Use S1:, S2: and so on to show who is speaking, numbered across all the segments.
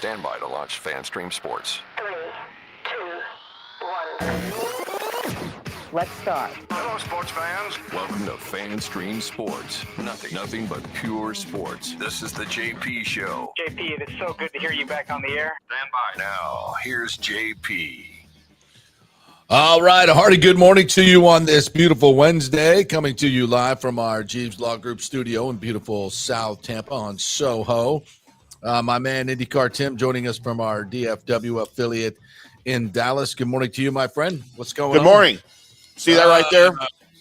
S1: Stand by to launch FanStream Sports.
S2: 3, 2, 1. Let's start.
S1: Hello, sports fans. Welcome to FanStream Sports. Nothing but pure sports. This is the JP Show.
S3: JP, it is so good to hear you back on the air.
S1: Stand by. Now, here's JP.
S4: All right, a hearty good morning to you on this beautiful Wednesday, coming to you live from our Jeeves Law Group studio in beautiful South Tampa on Soho. My man IndyCar Tim joining us from our DFW affiliate in Dallas. Good morning to you, my friend. What's going on?
S5: Good morning. See that right there?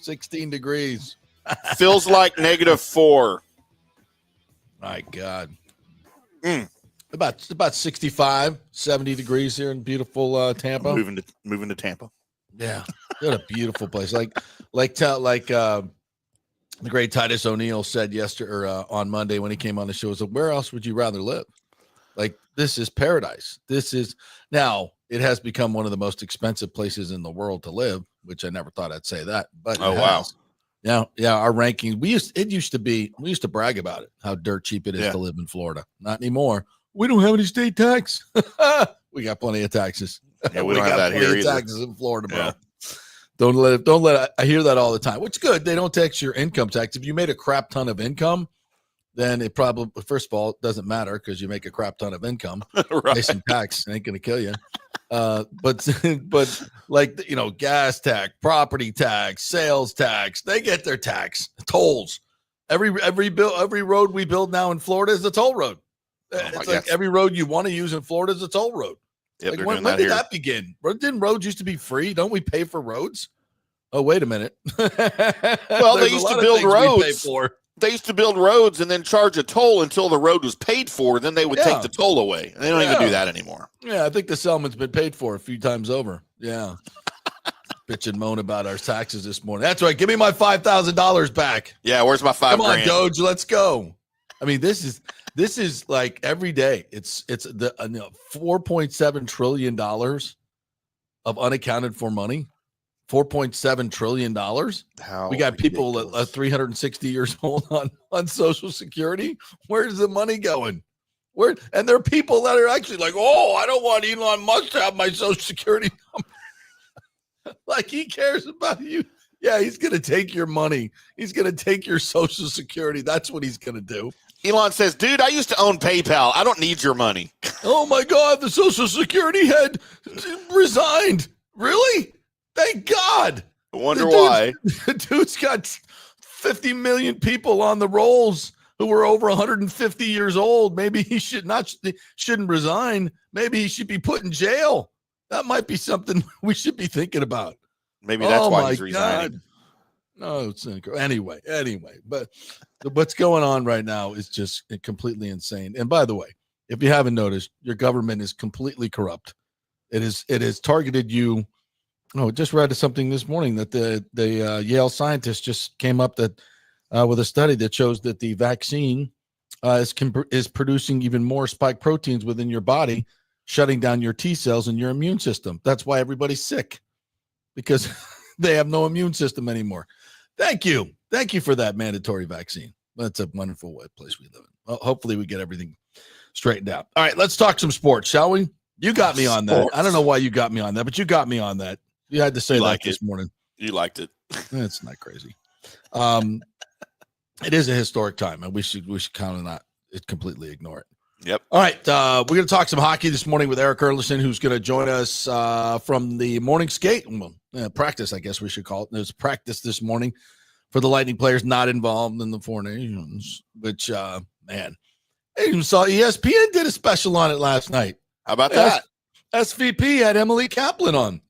S4: 16 degrees.
S5: Feels like -4.
S4: My God. About 65, 70 degrees here in beautiful Tampa.
S5: Moving to Tampa.
S4: Yeah, what a beautiful place. Like the great Titus O'Neil said yesterday or on Monday when he came on the show, so where else would you rather live? Like, this is paradise. Now it has become one of the most expensive places in the world to live, which I never thought I'd say that. But
S5: wow.
S4: Yeah, our rankings. We used to brag about it, how dirt cheap it is to live in Florida. Not anymore. We don't have any state tax. We got plenty of taxes.
S5: Yeah, we don't have that here either.
S4: Taxes in Florida, bro. Yeah. Don't let it. I hear that all the time, which is good. They don't tax your income tax. If you made a crap ton of income, then it probably, first of all, it doesn't matter because you make a crap ton of income.
S5: Right.
S4: Pay some tax. It ain't going to kill you. But like, gas tax, property tax, sales tax, they get their tax. Tolls. Every road we build now in Florida is a toll road. It's like every road you want to use in Florida is a toll road.
S5: Yep,
S4: like when did that begin? Didn't roads used to be free? Don't we pay for roads? Oh, wait a minute.
S5: Well, they used to build roads. They used to build roads and then charge a toll until the road was paid for. Then they would take the toll away. And they don't even do that anymore.
S4: Yeah, I think the settlement's been paid for a few times over. Yeah. Bitch and moan about our taxes this morning. That's right. Give me my $5,000 back.
S5: Yeah, where's my $5,000?
S4: Come on, Doge, let's go. I mean, this is like every day. It's the $4.7 trillion of unaccounted for money. $4.7 trillion. We got people at 360 years old on Social Security. Where's the money going? And there are people that are actually like, oh, I don't want Elon Musk to have my Social Security number. Like, he cares about you. Yeah, he's going to take your money. He's going to take your Social Security. That's what he's going to do.
S5: Elon says, dude, I used to own PayPal. I don't need your money.
S4: Oh, my God. The Social Security head resigned. Really? Thank God.
S5: I wonder why.
S4: The dude's got 50 million people on the rolls who are over 150 years old. Maybe he shouldn't resign. Maybe he should be put in jail. That might be something we should be thinking about.
S5: Maybe that's why he's resigning.
S4: God. No, it's incredible. Anyway, but what's going on right now is just completely insane. And by the way, if you haven't noticed, your government is completely corrupt. It has targeted you. Oh, just read something this morning that the Yale scientists just came up with a study that shows that the vaccine is producing even more spike proteins within your body, shutting down your T cells and your immune system. That's why everybody's sick, because they have no immune system anymore. Thank you for that mandatory vaccine. That's a wonderful place we live in. Well, hopefully we get everything straightened out. All right, let's talk some sports, shall we? You got me on that. I don't know why you got me on that, but you got me on that. You had to say that this morning.
S5: You liked it.
S4: It's not crazy. It is a historic time, and we should kind of not completely ignore it.
S5: Yep.
S4: All right, we're going to talk some hockey this morning with Erik Erlendsson, who's going to join us from the morning skate practice, I guess we should call it. There's practice this morning for the Lightning players not involved in the Four Nations, which, man, I even saw ESPN did a special on it last night.
S5: How about that?
S4: SVP had Emily Kaplan on,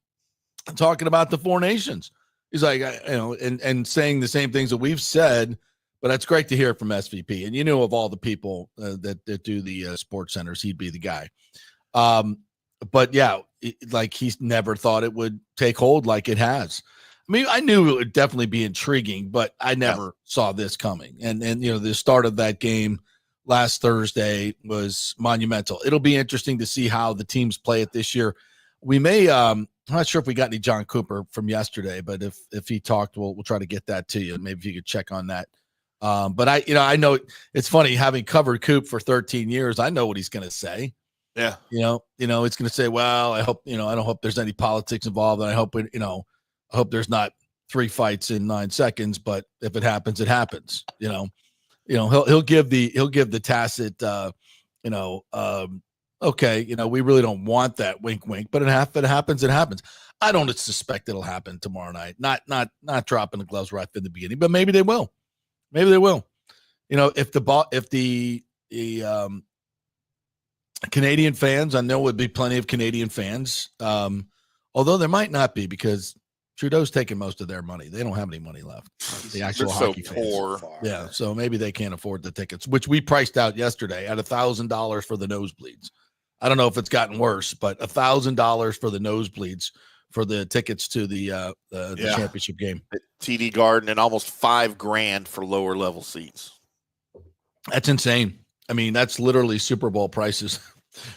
S4: talking about the Four Nations. He's like, and saying the same things that we've said, but that's great to hear from SVP. And of all the people that do the sports centers, he'd be the guy. But yeah, like he's never thought it would take hold like it has. I mean, I knew it would definitely be intriguing, but I never saw this coming. And the start of that game last Thursday was monumental. It'll be interesting to see how the teams play it this year. We may, I'm not sure if we got any John Cooper from yesterday, but if he talked, we'll try to get that to you. Maybe if you could check on that. But I know it's funny having covered Coop for 13 years. I know what he's going to say.
S5: Yeah.
S4: It's going to say, well, I hope, I don't hope there's any politics involved. And I hope, I hope there's not 3 fights in 9 seconds, but if it happens, it happens, he'll give the tacit, okay, we really don't want that wink, wink, but if it happens, it happens. I don't suspect it'll happen tomorrow night. Not dropping the gloves right in the beginning, but maybe they will. Maybe they will. If the Canadian fans, I know would be plenty of Canadian fans, although there might not be because Trudeau's taking most of their money. They don't have any money left. The actual hockey fans. Yeah, so maybe they can't afford the tickets, which we priced out yesterday at $1,000 for the nosebleeds. I don't know if it's gotten worse, but $1,000 for the nosebleeds for the tickets to the championship game.
S5: At TD Garden, and almost $5,000 for lower level seats.
S4: That's insane. I mean, that's literally Super Bowl prices.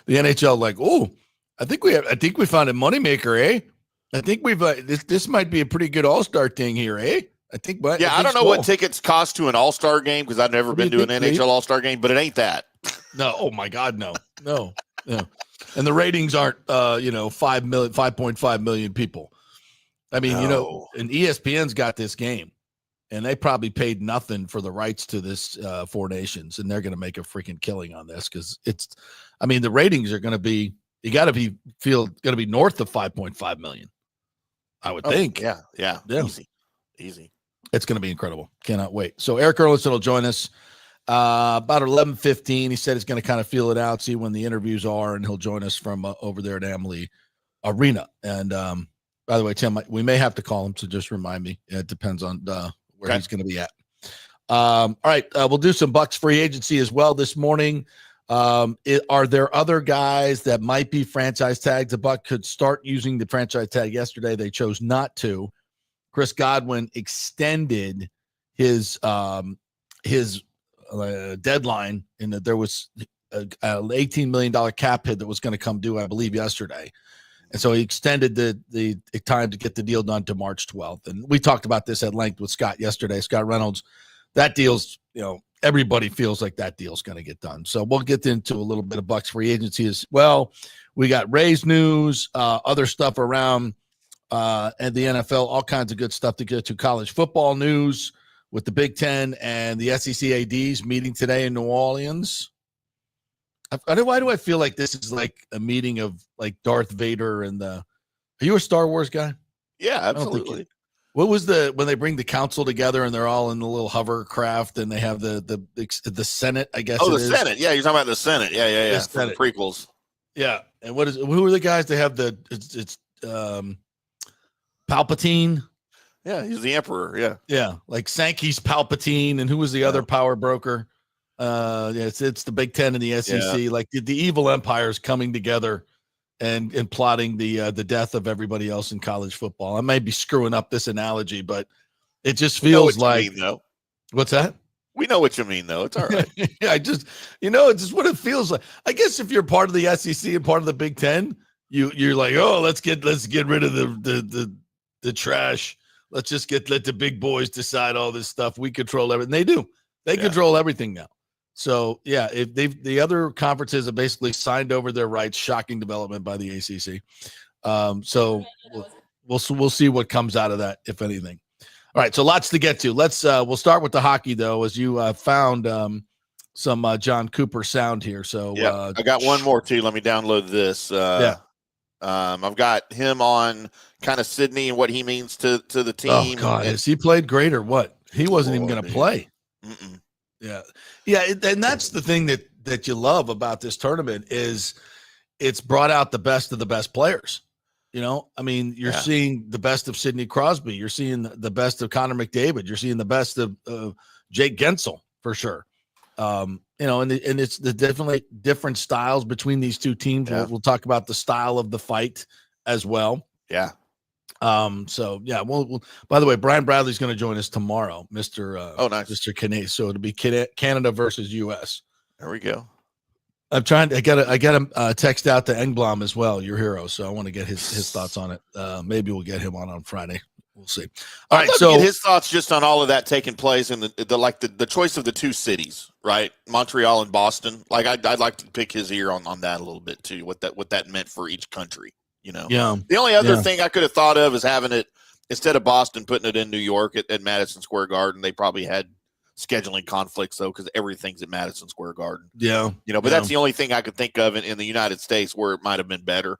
S4: The NHL, like, I think we found a moneymaker, eh? I think we've this might be a pretty good All-Star thing here, eh? I don't know
S5: what tickets cost to an All-Star game because I've never been to an NHL All-Star game, but it ain't that.
S4: No, oh my God, no. And the ratings aren't 5.5 million people. I mean, and ESPN's got this game, and they probably paid nothing for the rights to this 4 nations, and they're going to make a freaking killing on this because the ratings are going to be, you got to be going to be north of 5.5 million. I would think.
S5: Yeah. Easy.
S4: It's going to be incredible. Cannot wait. So Erik Erlendsson will join us about 11:15. He said he's going to kind of feel it out, see when the interviews are, and he'll join us from over there at Amalie Arena. And by the way, Tim, we may have to call him, so just remind me. It depends on where he's going to be at. All right, we'll do some Bucs free agency as well this morning. Are there other guys that might be franchise tagged? The Bucs could start using the franchise tag yesterday. They chose not to. Chris Godwin extended his deadline in that there was an $18 million cap hit that was going to come due, I believe, yesterday. And so he extended the time to get the deal done to March 12th. And we talked about this at length with Scott yesterday. Scott Reynolds, that deal's, everybody feels like that deal's going to get done. So we'll get into a little bit of Bucs free agency as well. We got Rays news, other stuff around and the NFL, all kinds of good stuff to get to. College football news with the Big Ten and the SEC ADs meeting today in New Orleans. Why do I feel like this is like a meeting of like Darth Vader and are you a Star Wars guy?
S5: Yeah, absolutely.
S4: What was when they bring the council together and they're all in the little hovercraft and they have the Senate, I guess.
S5: Oh, the Senate. Yeah, you're talking about the Senate. Yeah.
S4: The Senate.
S5: For the prequels.
S4: Yeah. And who are the guys that have it's Palpatine?
S5: Yeah, he's the emperor. Yeah.
S4: Yeah. Like Sankey's Palpatine, and who was the other power broker? It's the Big Ten and the SEC. Yeah. Like the evil empires coming together and plotting the death of everybody else in college football. I may be screwing up this analogy, but it just feels like. What's that?
S5: We know what you mean, though. It's all right.
S4: Yeah, it's just what it feels like. I guess if you're part of the SEC and part of the Big Ten, you're like, oh, let's get rid of the trash. Let's just let the big boys decide all this stuff. We control everything. They do. They control everything now. So yeah, if the other conferences have basically signed over their rights. Shocking development by the ACC. So we'll see what comes out of that, if anything. All right, so lots to get to. We'll start with the hockey though, as you found some John Cooper sound here. So
S5: I got one more too. Let me download this. I've got him on kind of Sydney and what he means to the team.
S4: Oh God, has he played great or what? He wasn't even going to play.
S5: Mm-mm.
S4: Yeah, and that's the thing that you love about this tournament is it's brought out the best of the best players. I mean, you're seeing the best of Sidney Crosby. You're seeing the best of Connor McDavid. You're seeing the best of Jake Gensel for sure. And it's the definitely different styles between these two teams. Yeah. We'll talk about the style of the fight as well.
S5: Yeah.
S4: So yeah, we'll by the way, Brian Bradley's going to join us tomorrow, Mr.
S5: Nice.
S4: Mr. Canadian. So it'll be Canada versus US.
S5: There we go.
S4: I got to text out to Engblom as well, your hero. So I want to get his thoughts on it. Maybe we'll get him on Friday. We'll see. All right,
S5: I'd love
S4: so
S5: to get his thoughts just on all of that taking place and the choice of the two cities, right? Montreal and Boston. Like I'd like to pick his ear on that a little bit too. What that meant for each country.
S4: Yeah.
S5: The only other thing I could have thought of is having it instead of Boston, putting it in New York at Madison Square Garden. They probably had scheduling conflicts though, because everything's at Madison Square Garden.
S4: Yeah.
S5: But that's the only thing I could think of in the United States where it might have been better.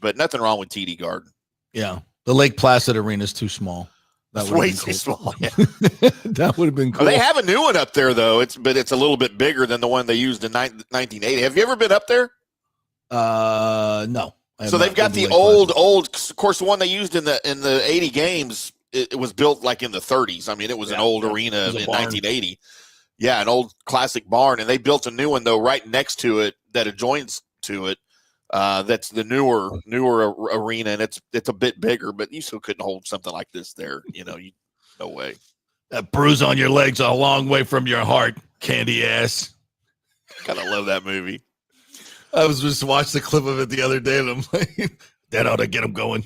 S5: But nothing wrong with TD Garden.
S4: Yeah. The Lake Placid Arena is too small.
S5: That's way too small. Yeah.
S4: That would have been cool.
S5: They have a new one up there though. It's a little bit bigger than the one they used in 1980. Have you ever been up there?
S4: No.
S5: So they've got the old. Of course, the one they used in the 80 games. It was built like in the 30s. I mean, it was an old arena in 1980. Yeah, an old classic barn, and they built a new one though right next to it that adjoins to it. That's the newer arena, and it's a bit bigger, but you still couldn't hold something like this there. No way.
S4: That bruise on your leg's a long way from your heart, candy ass.
S5: Kind of love that movie.
S4: I was just watching the clip of it the other day, and I'm like, that ought to get him going.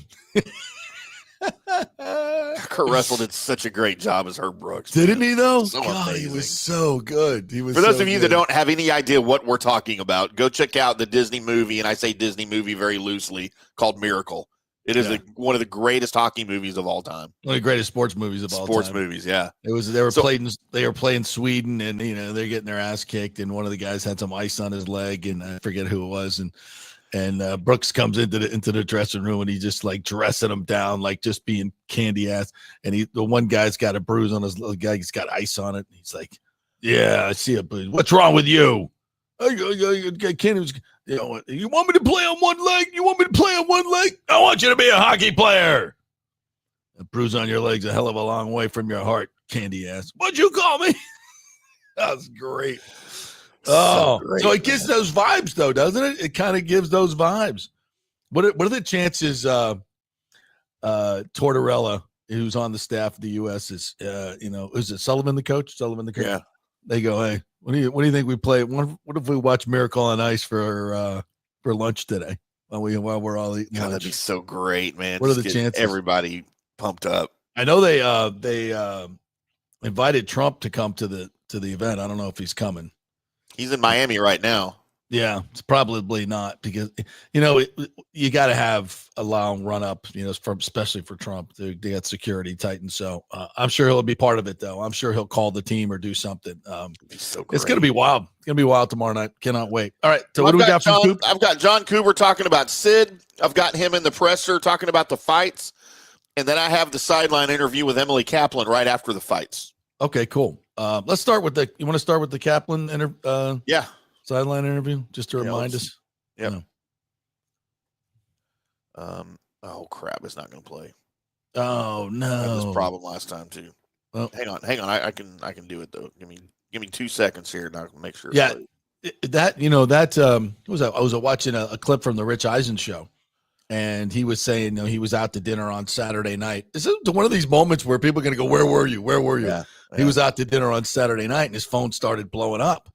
S5: Kurt Russell did such a great job as Herb Brooks.
S4: Didn't he, though?
S5: So
S4: God,
S5: amazing.
S4: he was so good.
S5: For those of you that don't have any idea what we're talking about, go check out the Disney movie, and I say Disney movie very loosely, called Miracle. It is one of the greatest hockey movies of all time.
S4: One of the greatest sports movies of all time.
S5: Sports movies, yeah.
S4: They were playing Sweden, and they're getting their ass kicked, and one of the guys had some ice on his leg, and I forget who it was, and Brooks comes into the dressing room, and he's just like dressing him down, like just being candy ass. And the one guy's got a bruise on his little guy. He's got ice on it. He's like, "Yeah, I see a bruise. What's wrong with you? I can't. You want me to play on one leg? You want me to play on one leg? I want you to be a hockey player. A bruise on your leg's a hell of a long way from your heart, candy ass. What'd you call me?" That was great. So it gives those vibes, though, doesn't it? It kind of gives those vibes. What are the chances Tortorella, who's on the staff of the U.S., is it Sullivan the coach? Yeah. They go, hey, what do you think we play? What if we watch Miracle on Ice for lunch today while we're all eating lunch?
S5: That'd be so great, man.
S4: What are the chances?
S5: Everybody pumped up.
S4: I know they invited Trump to come to the event. I don't know if he's coming.
S5: He's in Miami right now.
S4: Yeah, it's probably not because, you got to have a long run up, especially for Trump. They got security tightened. So I'm sure he'll be part of it, though. I'm sure he'll call the team or do something.
S5: So
S4: it's going to be wild. It's going to be wild tomorrow night. Cannot wait. All right. So what do we got from Coop?
S5: I've got John Cooper talking about Sid. I've got him in the presser talking about the fights. And then I have the sideline interview with Emily Kaplan right after the fights.
S4: Okay, cool. Let's start with you want to start with the Kaplan sideline interview, just to remind us.
S5: Yeah. Oh crap! It's not going to play.
S4: Oh no!
S5: I had this problem last time too. Well, hang on. I can do it though. Give me 2 seconds here, and I'll make sure.
S4: Yeah, what was that? I was watching a clip from the Rich Eisen show, and he was saying, he was out to dinner on Saturday night. This is one of these moments where people are going to go, "Where were you? Where were you?" Yeah. He was out to dinner on Saturday night, and his phone started blowing up.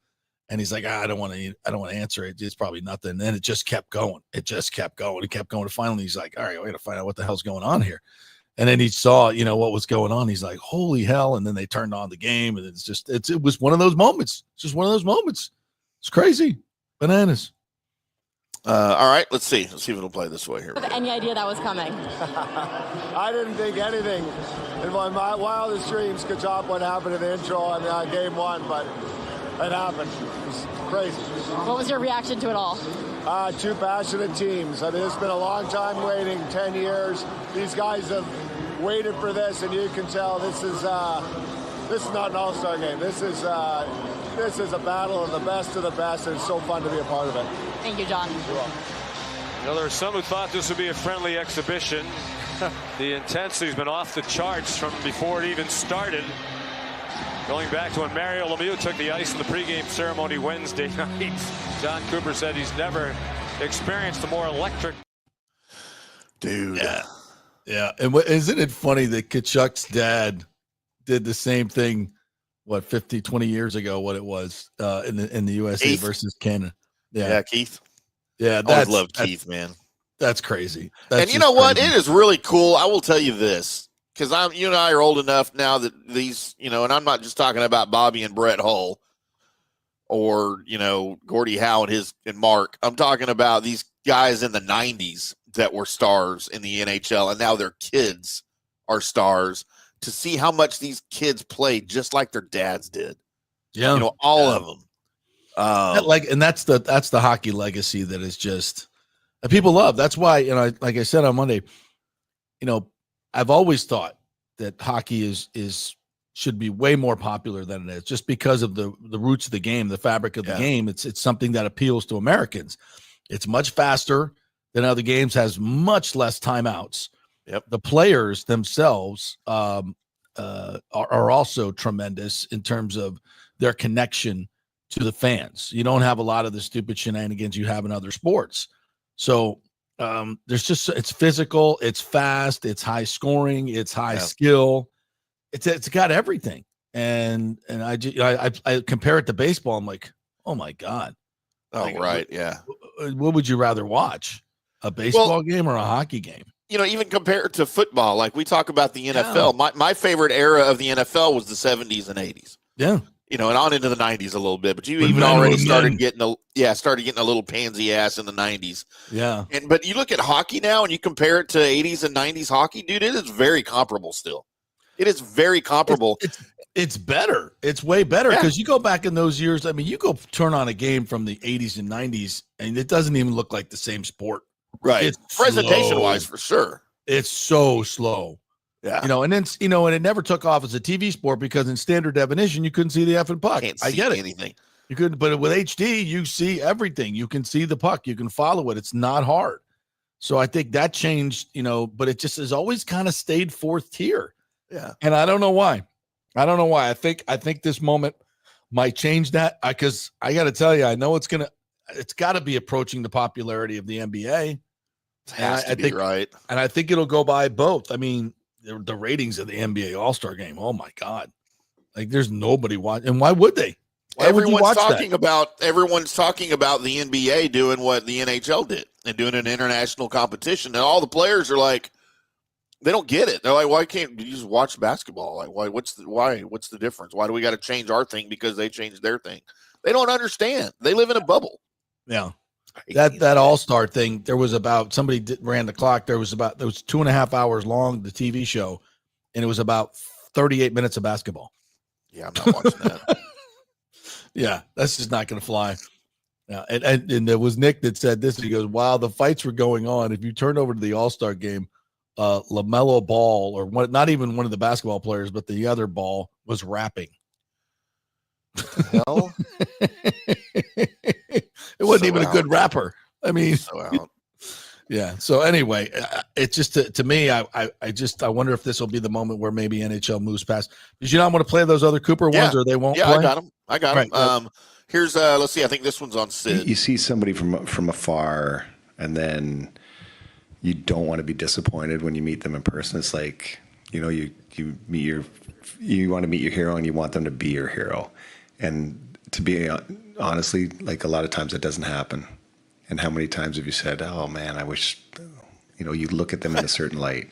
S4: And he's like, I don't want to answer it. It's probably nothing. And then it just kept going. It kept going. And finally, he's like, all right, we got to find out what the hell's going on here. And then he saw, what was going on. He's like, holy hell. And then they turned on the game. And it was one of those moments. It's just one of those moments. It's crazy. Bananas.
S5: All right, let's see. Let's see if it'll play this way here.
S6: Have any idea that was coming?
S7: I didn't think anything in my wildest dreams could top what happened in the intro in game one, but it happened. It was crazy.
S6: What was your reaction to it all?
S7: Two passionate teams. I mean, it's been a long time waiting, 10 years. These guys have waited for this, and you can tell this is not an all-star game. This is a battle of the best, and it's so fun to be a part of it.
S6: Thank you, John.
S7: You're welcome.
S8: There are some who thought this would be a friendly exhibition. The intensity's been off the charts from before it even started. Going back to when Mario Lemieux took the ice in the pregame ceremony Wednesday night. John Cooper said he's never experienced a more electric.
S5: Dude.
S4: Yeah. And isn't it funny that Kachuk's dad did the same thing, 20 years ago, what it was in the USA
S5: Keith
S4: versus Canada.
S5: Yeah, Keith.
S4: Yeah,
S5: I loved Keith, man.
S4: That's crazy.
S5: And you know what? It is really cool. I will tell you this. because you and I are old enough now that these, and I'm not just talking about Bobby and Brett Hull or, Gordie Howe and Mark. I'm talking about these guys in the 90s that were stars in the NHL, and now their kids are stars, to see how much these kids played just like their dads did.
S4: Yeah.
S5: All of them.
S4: And that's the hockey legacy that is just that people love. That's why, like I said on Monday, I've always thought that hockey should be way more popular than it is, just because of the roots of the game, the fabric of the game. It's something that appeals to Americans. It's much faster than other games, has much less timeouts.
S5: Yep.
S4: The players themselves are also tremendous in terms of their connection to the fans. You don't have a lot of the stupid shenanigans you have in other sports. So it's physical, it's fast, it's high scoring, it's high skill. It's got everything. And I compare it to baseball. I'm like, oh my God.
S5: Oh, right. Yeah.
S4: What would you rather watch? A baseball game or a hockey game?
S5: Even compared to football, like we talk about the NFL, my favorite era of the NFL was the 70s and 80s.
S4: Yeah.
S5: And on into the 90s a little bit, but you even already started getting a little pansy ass in the 90s.
S4: Yeah.
S5: But you look at hockey now and you compare it to 80s and 90s hockey, dude, it is very comparable still. It is very comparable.
S4: It's better. It's way better because you go back in those years. I mean, you go turn on a game from the 80s and 90s, and it doesn't even look like the same sport.
S5: Right.
S4: It's
S5: presentation-wise, for sure.
S4: It's so slow.
S5: Yeah.
S4: And then, and it never took off as a TV sport because in standard definition, you couldn't see the effing puck.
S5: I get it.
S4: Anything. You couldn't, but with HD, you see everything. You can see the puck. You can follow it. It's not hard. So I think that changed, but it just has always kind of stayed fourth tier.
S5: Yeah.
S4: And I don't know why. I think this moment might change that because I got to tell you, I know it's got to be approaching the popularity of the NBA.
S5: It has to be, right.
S4: And I think it'll go by both. I mean, the ratings of the NBA All-Star game. Oh my God. Like there's nobody watching. And why would they?
S5: Everyone's talking about the NBA doing what the NHL did and doing an international competition. And all the players are like, they don't get it. They're like, why can't you just watch basketball? Like, why? What's the difference? Why do we got to change our thing because they changed their thing? They don't understand. They live in a bubble.
S4: Yeah. That All-Star thing, there was about ran the clock. There was 2.5 hours long, the TV show, and it was about 38 minutes of basketball.
S5: Yeah, I'm not watching that.
S4: Yeah, that's just not going to fly. Yeah, and there was Nick that said this. He goes, while the fights were going on, if you turned over to the All-Star game, LaMelo Ball, or not even one of the basketball players, but the other Ball was rapping.
S5: Hell?
S4: It wasn't even a good rapper. I mean, yeah. So anyway, it's just to me, I wonder if this will be the moment where maybe NHL moves past. Did you not want to play those other Cooper ones, or they won't?
S5: Yeah,
S4: play?
S5: I got them. Right. Here's let's see. I think this one's on Sid.
S9: You see somebody from afar, and then you don't want to be disappointed when you meet them in person. It's like you want to meet your hero, and you want them to be your hero. And to be honestly, like a lot of times it doesn't happen. And how many times have you said, oh man, I wish, you look at them in a certain light.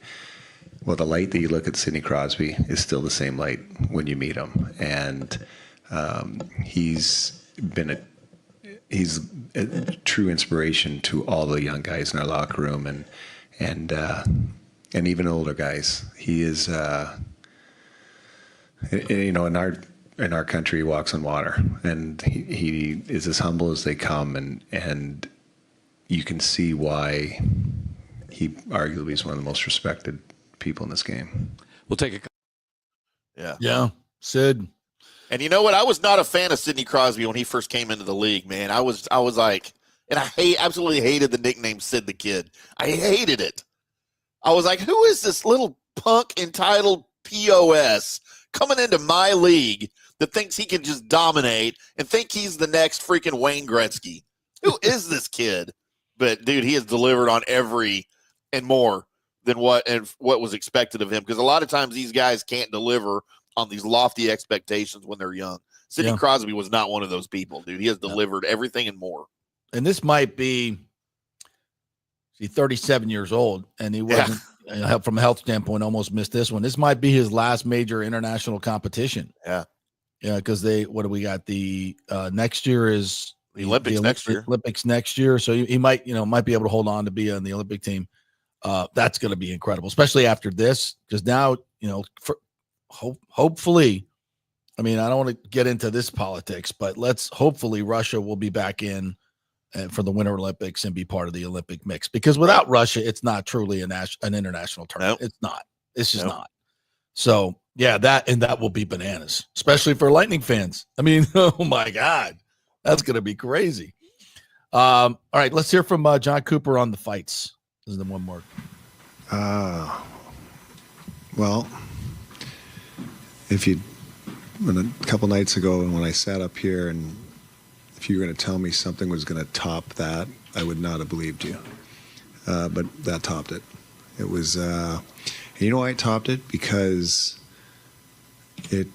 S9: Well, the light that you look at Sidney Crosby is still the same light when you meet him. And he's a true inspiration to all the young guys in our locker room and even older guys. He is, in our country, he walks on water, and he is as humble as they come, and you can see why he arguably is one of the most respected people in this game.
S8: We'll take a
S4: yeah, Sid.
S5: And you know what? I was not a fan of Sidney Crosby when he first came into the league, man. I was like, and I absolutely hated the nickname Sid the Kid. I hated it. I was like, who is this little punk entitled POS coming into my league that thinks he can just dominate and think he's the next freaking Wayne Gretzky? Who is this kid? But dude, he has delivered on every and more than what was expected of him. Because a lot of times these guys can't deliver on these lofty expectations when they're young. Sidney Crosby was not one of those people, dude. He has delivered everything and more.
S4: And this might be 37 years old, and he wasn't. from a health standpoint, almost missed this one. This might be his last major international competition.
S5: Yeah.
S4: Yeah, because what do we got? The next year is
S5: the Olympics next year.
S4: Olympics next year, so he might be able to hold on to be on the Olympic team. That's going to be incredible, especially after this, because now hopefully, I mean, I don't want to get into this politics, but hopefully Russia will be back in for the Winter Olympics and be part of the Olympic mix, because without Russia, it's not truly an international tournament. Nope. It's not. It's just not. So yeah, that will be bananas, especially for Lightning fans. I mean, oh my God, that's going to be crazy. All right, let's hear from John Cooper on the fights. This is the one more.
S9: Well, a couple nights ago, and when I sat up here, and if you were going to tell me something was going to top that, I would not have believed you. But that topped it. It was, you know why it topped it? Because it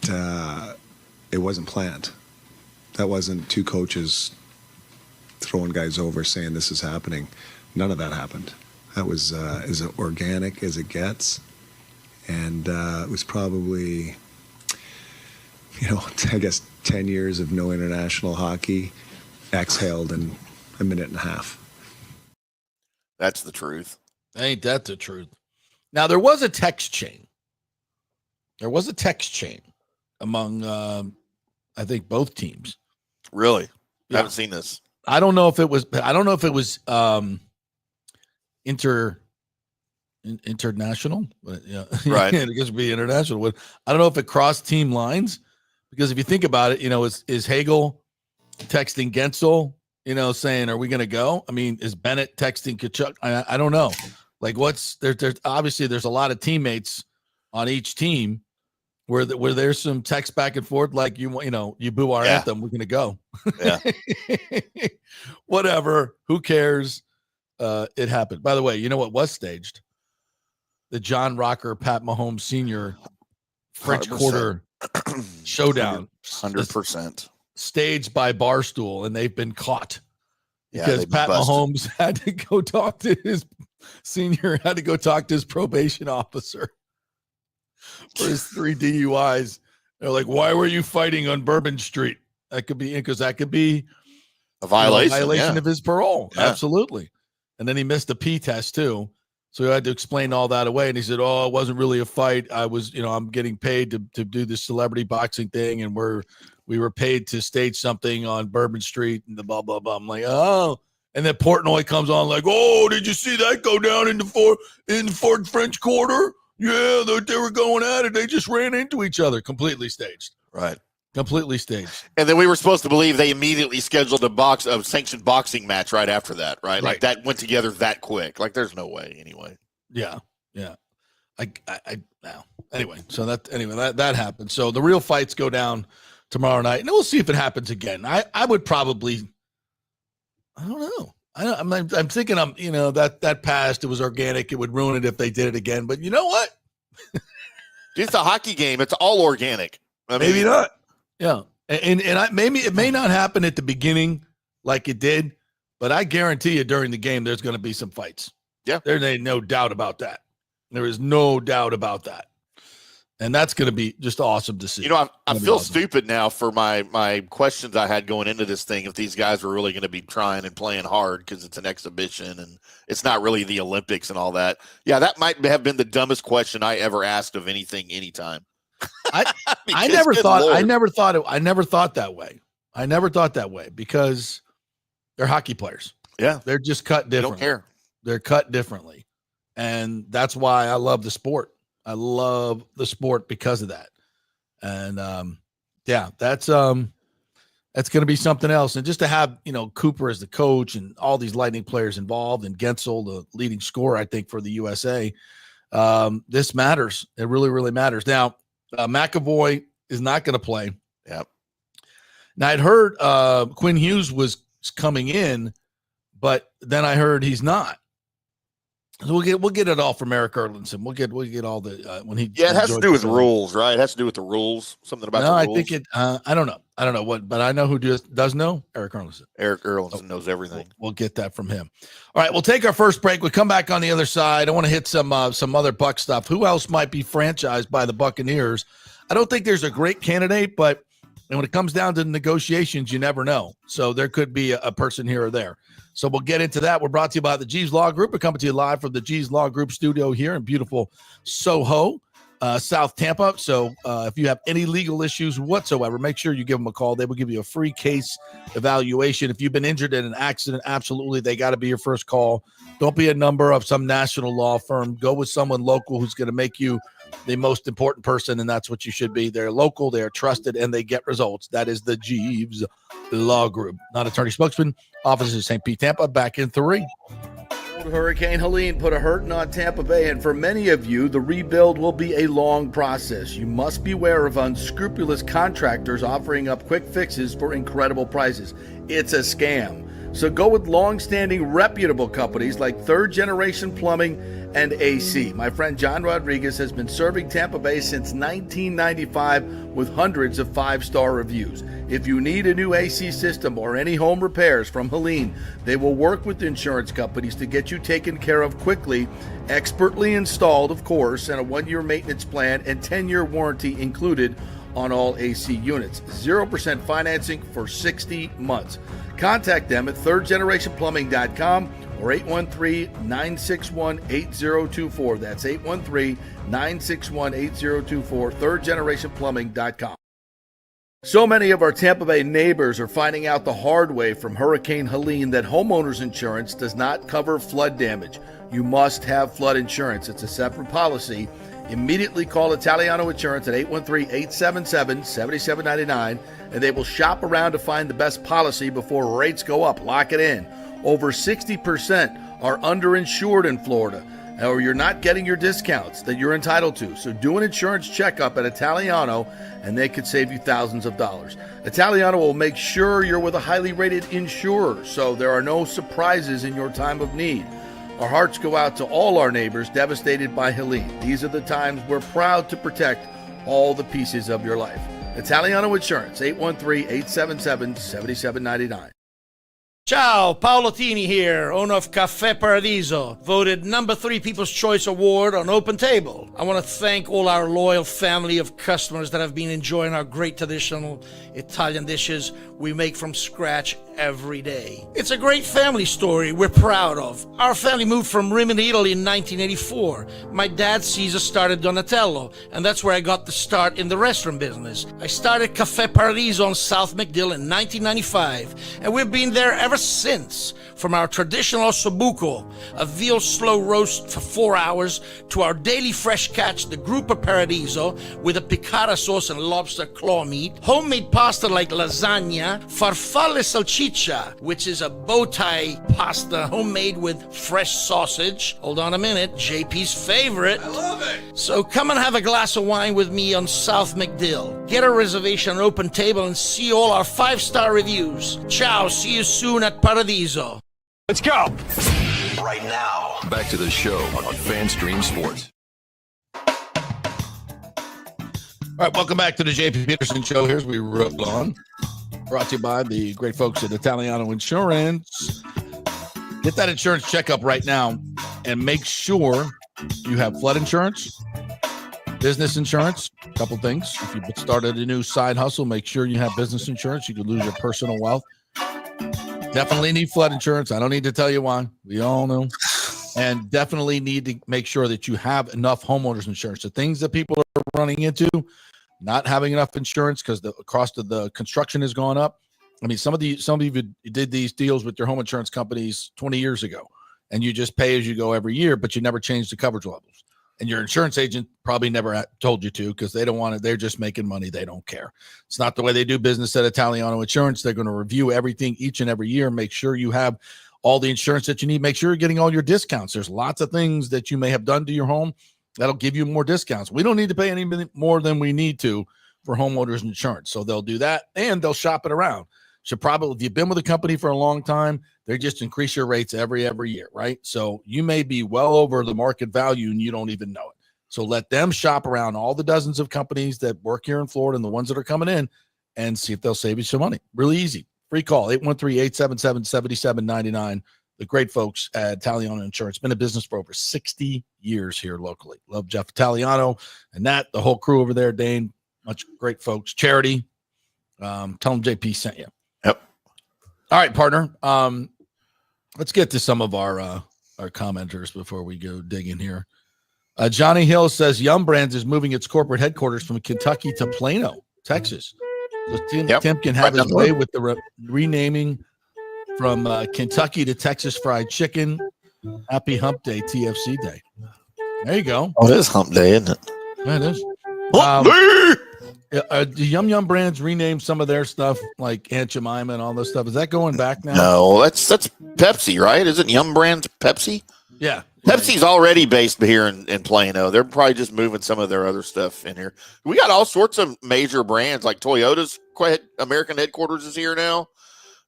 S9: wasn't planned. That wasn't two coaches throwing guys over saying this is happening. None of that happened. That was as organic as it gets. And it was probably, I guess 10 years of no international hockey exhaled in a minute and a half.
S5: That's the truth.
S4: Ain't that the truth? Now, there was a text chain. Among, I think, both teams.
S5: Really?
S4: Yeah.
S5: I haven't seen this.
S4: I don't know if it was international. Yeah.
S5: Right.
S4: It could be international. I don't know if it crossed team lines, because if you think about it, is Hagel texting Gensel, saying, are we going to go? I mean, is Bennett texting Kachuk? I don't know. Like, there's obviously there's a lot of teammates on each team where there's some text back and forth, like, you boo our anthem, we're going to go.
S5: Yeah.
S4: Whatever. Who cares? It happened. By the way, you know what was staged? The John Rocker, Pat Mahomes Sr. French
S5: 100%.
S4: Quarter showdown.
S5: 100%.
S4: Staged by Barstool, and they've been caught because Pat Mahomes had to go talk to his probation officer for his 3 DUIs. They're like, why were you fighting on Bourbon Street? That could be a violation of his parole. Yeah. Absolutely. And then he missed a P test too. So he had to explain all that away. And he said, it wasn't really a fight. I was, I'm getting paid to do this celebrity boxing thing. And we were paid to stage something on Bourbon Street and the blah, blah, blah. I'm like, oh. And then Portnoy comes on like, oh, did you see that go down in the fourth French Quarter? Yeah, they were going at it. They just ran into each other. Completely staged.
S5: Right.
S4: Completely staged.
S5: And then we were supposed to believe they immediately scheduled a sanctioned boxing match right after that, right? Like that went together that quick. Like, there's no way anyway.
S4: Yeah. Yeah. Anyway, so that happened. So the real fights go down tomorrow night, and we'll see if it happens again. I would probably, I don't know. I'm thinking that passed. It was organic. It would ruin it if they did it again. But you know what?
S5: It's a hockey game. It's all organic.
S4: Maybe not. Yeah, and maybe it may not happen at the beginning like it did, but I guarantee you during the game there's going to be some fights.
S5: Yeah,
S4: there ain't no doubt about that. There is no doubt about that, and that's going to be just awesome to see.
S5: I feel stupid now for my questions I had going into this thing. If these guys were really going to be trying and playing hard because it's an exhibition and it's not really the Olympics and all that. Yeah, that might have been the dumbest question I ever asked of anything, anytime.
S4: I never thought that way. I never thought that way because they're hockey players.
S5: Yeah.
S4: They're just cut differently.
S5: They don't care.
S4: They're cut differently. And that's why I love the sport. I love the sport because of that. And that's going to be something else. And just to have, Cooper as the coach and all these Lightning players involved, and Gensel, the leading scorer, I think, for the USA, this matters. It really, really matters. Now, McAvoy is not going to play.
S5: Yep.
S4: Now, I'd heard Quinn Hughes was coming in, but then I heard he's not. So we'll get it all from Erik Erlendsson. We'll get all the when he.
S5: Yeah, it has to do with rules, right? It has to do with the rules. Something about the rules.
S4: I think it. I don't know. I don't know what, but I know who does know. Erik Erlendsson.
S5: Erik Erlendsson knows everything.
S4: We'll get that from him. All right, we'll take our first break. We'll come back on the other side. I want to hit some other Bucs stuff. Who else might be franchised by the Buccaneers? I don't think there's a great candidate, but when it comes down to the negotiations, you never know. So there could be a person here or there. So we'll get into that. We're brought to you by the G's Law Group. We're coming to you live from the G's Law Group studio here in beautiful Soho, South Tampa. So if you have any legal issues whatsoever, make sure you give them a call. They will give you a free case evaluation. If you've been injured in an accident, absolutely, they got to be your first call. Don't be a number of some national law firm. Go with someone local who's going to make you the most important person, and that's what you should be. They're local, they are trusted, and they get results. That is the Jeeves Law Group. Not attorney spokesman, offices in St. Pete, Tampa, back in 3. Hurricane Helene put a hurting on Tampa Bay, and for many of you, the rebuild will be a long process. You must beware of unscrupulous contractors offering up quick fixes for incredible prices. It's a scam. So go with long-standing, reputable companies like Third Generation Plumbing and AC. My friend John Rodriguez has been serving Tampa Bay since 1995 with hundreds of 5-star reviews. If you need a new AC system or any home repairs from Helene, they will work with insurance companies to get you taken care of quickly, expertly installed, of course, and a 1-year maintenance plan and 10-year warranty included on all AC units. 0% financing for 60 months. Contact them at thirdgenerationplumbing.com or 813-961-8024. That's 813-961-8024, thirdgenerationplumbing.com. So many of our Tampa Bay neighbors are finding out the hard way from Hurricane Helene that homeowners insurance does not cover flood damage. You must have flood insurance. It's a separate policy. Immediately call Italiano Insurance at 813-877-7799, and they will shop around to find the best policy before rates go up. Lock it in. Over 60% are underinsured in Florida, or you're not getting your discounts that you're entitled to. So do an insurance checkup at Italiano, and they could save you thousands of dollars. Italiano will make sure you're with a highly rated insurer, so there are no surprises in your time of need. Our hearts go out to all our neighbors devastated by Helene. These are the times we're proud to protect all the pieces of your life. Italiano Insurance, 813-877-7799.
S10: Ciao, Paolo Tini here, owner of Caffè Paradiso, voted number 3 People's Choice Award on Open Table. I want to thank all our loyal family of customers that have been enjoying our great traditional Italian dishes we make from scratch every day. It's a great family story we're proud of. Our family moved from Rimini, Italy in 1984. My dad, Caesar, started Donatello, and that's where I got the start in the restaurant business. I started Caffè Paradiso on South McDill in 1995, and we've been there ever since. From our traditional ossobuco, a veal slow roast for 4 hours, to our daily fresh catch, the Gruppo Paradiso, with a piccata sauce and lobster claw meat, homemade pasta like lasagna, farfalle salchicha, which is a bow tie pasta homemade with fresh sausage. Hold on a minute, JP's favorite.
S4: I love it.
S10: So come and have a glass of wine with me on South McDill. Get a reservation on Open Table and see all our 5-star reviews. Ciao, see you soon at Paradiso.
S8: Let's go.
S1: Right now, back to the show on FanStream Sports.
S4: All right, welcome back to the JP Peterson Show. Here's we roll on. Brought to you by the great folks at Italiano Insurance. Get that insurance checkup right now and make sure you have flood insurance, business insurance, a couple things. If you started a new side hustle, make sure you have business insurance. You could lose your personal wealth. Definitely need flood insurance. I don't need to tell you why. We all know. And definitely need to make sure that you have enough homeowners insurance. The things that people are running into, not having enough insurance because the cost of the construction has gone up. I mean, some of you did these deals with your home insurance companies 20 years ago, and you just pay as you go every year, but you never change the coverage levels. And your insurance agent probably never told you to because they don't want it. They're just making money. They don't care. It's not the way they do business at Italiano Insurance. They're going to review everything each and every year. Make sure you have all the insurance that you need. Make sure you're getting all your discounts. There's lots of things that you may have done to your home that'll give you more discounts. We don't need to pay any more than we need to for homeowners insurance. So they'll do that, and they'll shop it around. Should probably, if you've been with a company for a long time, they just increase your rates every year, right? So you may be well over the market value and you don't even know it. So let them shop around all the dozens of companies that work here in Florida and the ones that are coming in and see if they'll save you some money. Really easy. Free call, 813-877-7799. The great folks at Italiano Insurance. Been in business for over 60 years here locally. Love Jeff Italiano and the whole crew over there, Dane. Much great folks. Charity. Tell them JP sent you.
S5: Yep.
S4: All right, partner. Let's get to some of our commenters before we go digging here. Johnny Hill says Yum Brands is moving its corporate headquarters from Kentucky to Plano, Texas. So Tim can have his way with the renaming from Kentucky to Texas Fried Chicken. Happy Hump Day, TFC Day. There you go.
S5: Oh, it is Hump Day, isn't it?
S4: Yeah, it is. Do Yum Brands rename some of their stuff like Aunt Jemima and all this stuff? Is that going back now?
S5: No, that's Pepsi, right? Isn't Yum Brands Pepsi?
S4: Yeah.
S5: Pepsi's already based here in Plano. They're probably just moving some of their other stuff in here. We got all sorts of major brands, like Toyota's American headquarters is here now.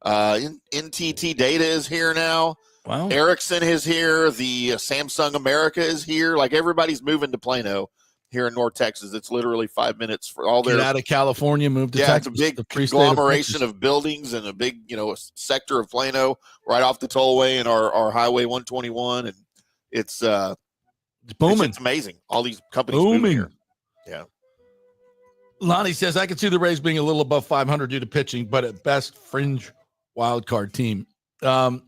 S5: NTT Data is here now.
S4: Wow.
S5: Ericsson is here. The Samsung America is here. Like, everybody's moving to Plano here in North Texas. It's literally 5 minutes for all their.
S4: Get out of California, move to Texas.
S5: It's a big conglomeration of buildings and a big, sector of Plano right off the tollway and our Highway 121. And it's
S4: booming.
S5: It's amazing. All these companies moving here. Yeah.
S4: Lonnie says, I can see the Rays being a little above 500 due to pitching, but at best, fringe wild card team. It'll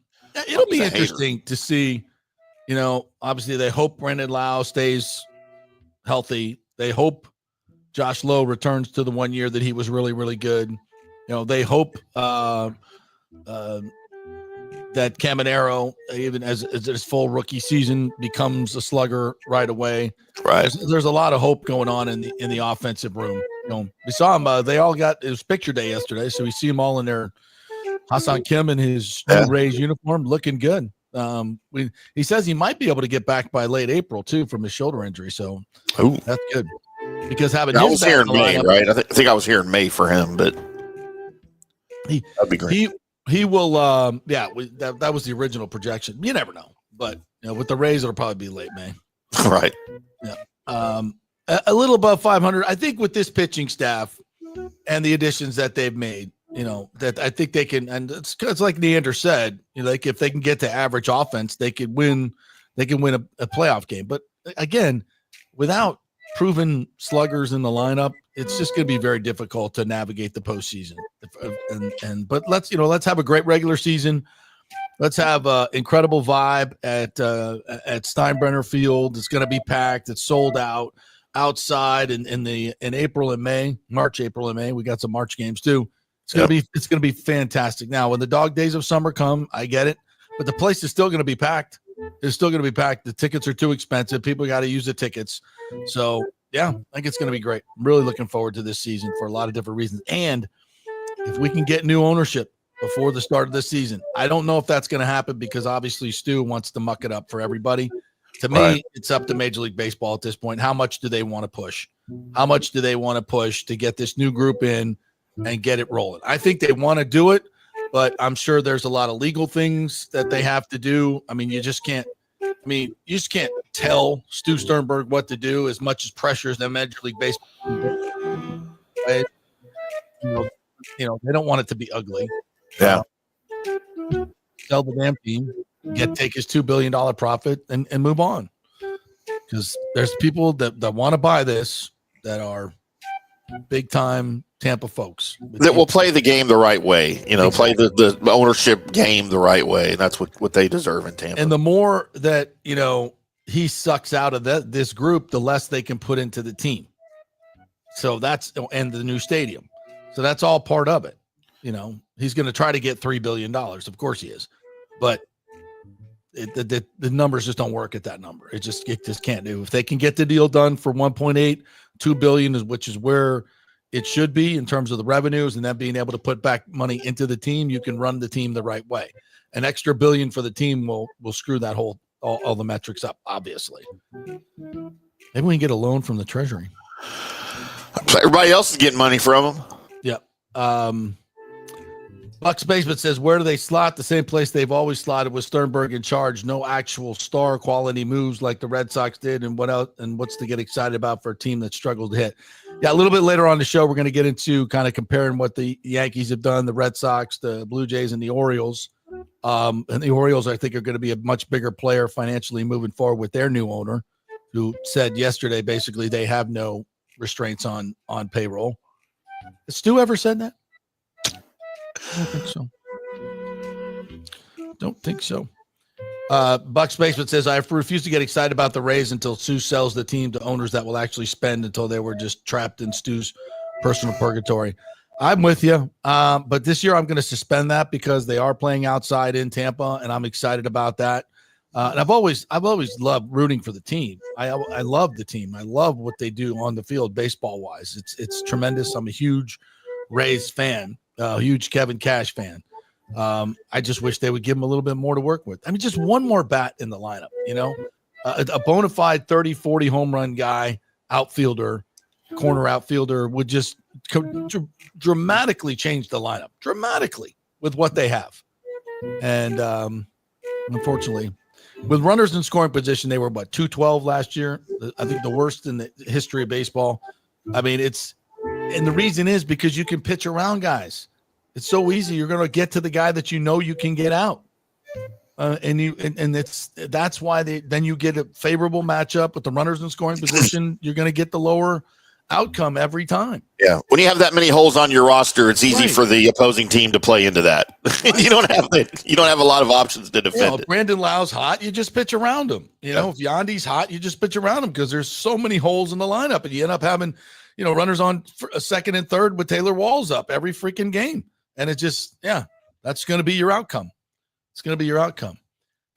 S4: be interesting to see, obviously they hope Brandon Lau stays healthy. They hope Josh Lowe returns to the 1 year that he was really, really good. They hope that Caminero, even as his full rookie season, becomes a slugger right away.
S5: Right.
S4: There's a lot of hope going on in the offensive room. We saw him. They all got it was picture day yesterday, so we see them all in their Hassan Kim in his new Rays uniform, looking good. He says he might be able to get back by late April too from his shoulder injury, so that's good. Because having
S5: I was here in May, right? I think I was here in May for him, but that'd be great.
S4: He will. That was the original projection. You never know, but with the Rays, it'll probably be late May.
S5: Right.
S4: Yeah. A little above 500. I think with this pitching staff and the additions that they've made, that I think they can. And it's like Neander said, like if they can get to average offense, they could win. They can win a playoff game. But again, without proven sluggers in the lineup, it's just going to be very difficult to navigate the postseason. But let's have a great regular season. Let's have an incredible vibe at Steinbrenner Field. It's going to be packed. It's sold out outside in April and May, March, April and May. We got some March games too. It's going to be fantastic. Now, when the dog days of summer come, I get it, but the place is still going to be packed. It's still going to be packed. The tickets are too expensive. People got to use the tickets. So yeah, I think it's going to be great. I'm really looking forward to this season for a lot of different reasons. And if we can get new ownership before the start of the season, I don't know if that's going to happen because obviously Stu wants to muck it up for everybody. To me, It's up to Major League Baseball at this point. How much do they want to push? How much do they want to push to get this new group in and get it rolling? I think they want to do it, but I'm sure there's a lot of legal things that they have to do. I mean, you just can't tell Stu Sternberg what to do as much as pressures the Major League Baseball. They don't want it to be ugly.
S5: Yeah.
S4: Sell the damn team, take his $2 billion profit and move on. Because there's people that want to buy this that are big time Tampa folks
S5: that will play the game the right way, play the ownership game the right way. And that's what they deserve in Tampa.
S4: And the more that, he sucks out of this group, the less they can put into the team. So and the new stadium. So that's all part of it. He's going to try to get $3 billion. Of course he is, but the numbers just don't work at that number. It just can't do. If they can get the deal done for 1.8, $2 billion, which is where it should be in terms of the revenues, and then being able to put back money into the team, you can run the team the right way. An extra $1 billion for the team will screw that all the metrics up. Obviously, maybe we can get a loan from the Treasury.
S5: Everybody else is getting money from them.
S4: Yep. Bucs Basement says, where do they slot? The same place they've always slotted with Sternberg in charge. No actual star quality moves like the Red Sox did. And what else? And what's to get excited about for a team that struggled to hit? Yeah, a little bit later on the show, we're going to get into kind of comparing what the Yankees have done, the Red Sox, the Blue Jays, and the Orioles. And the Orioles, I think, are going to be a much bigger player financially moving forward with their new owner, who said yesterday basically they have no restraints on payroll. Has Stu ever said that? I don't think so. Bucs Basement says, I refuse to get excited about the Rays until Stu sells the team to owners that will actually spend until they were just trapped in Stu's personal purgatory. I'm with you. But this year I'm going to suspend that because they are playing outside in Tampa, and I'm excited about that. And I've always loved rooting for the team. I love the team. I love what they do on the field baseball wise. It's tremendous. I'm a huge Rays fan, a huge Kevin Cash fan. I just wish they would give him a little bit more to work with. I mean, just one more bat in the lineup, a bona fide 30, 40 home run guy, outfielder, corner outfielder would just dramatically change the lineup dramatically with what they have. And unfortunately, with runners in scoring position, they were 212 last year. I think the worst in the history of baseball. I mean, and the reason is because you can pitch around guys. It's so easy. You're going to get to the guy that you can get out. That's why then you get a favorable matchup with the runners in scoring position. You're going to get the lower outcome every time.
S5: Yeah. When you have that many holes on your roster, it's easy for the opposing team to play into that. You don't have a lot of options to defend it.
S4: Brandon Lau's hot, you just pitch around him. If Yandy's hot, you just pitch around him because there's so many holes in the lineup, and you end up having, runners on a second and third with Taylor Walls up every freaking game. And it just, that's going to be your outcome. It's going to be your outcome.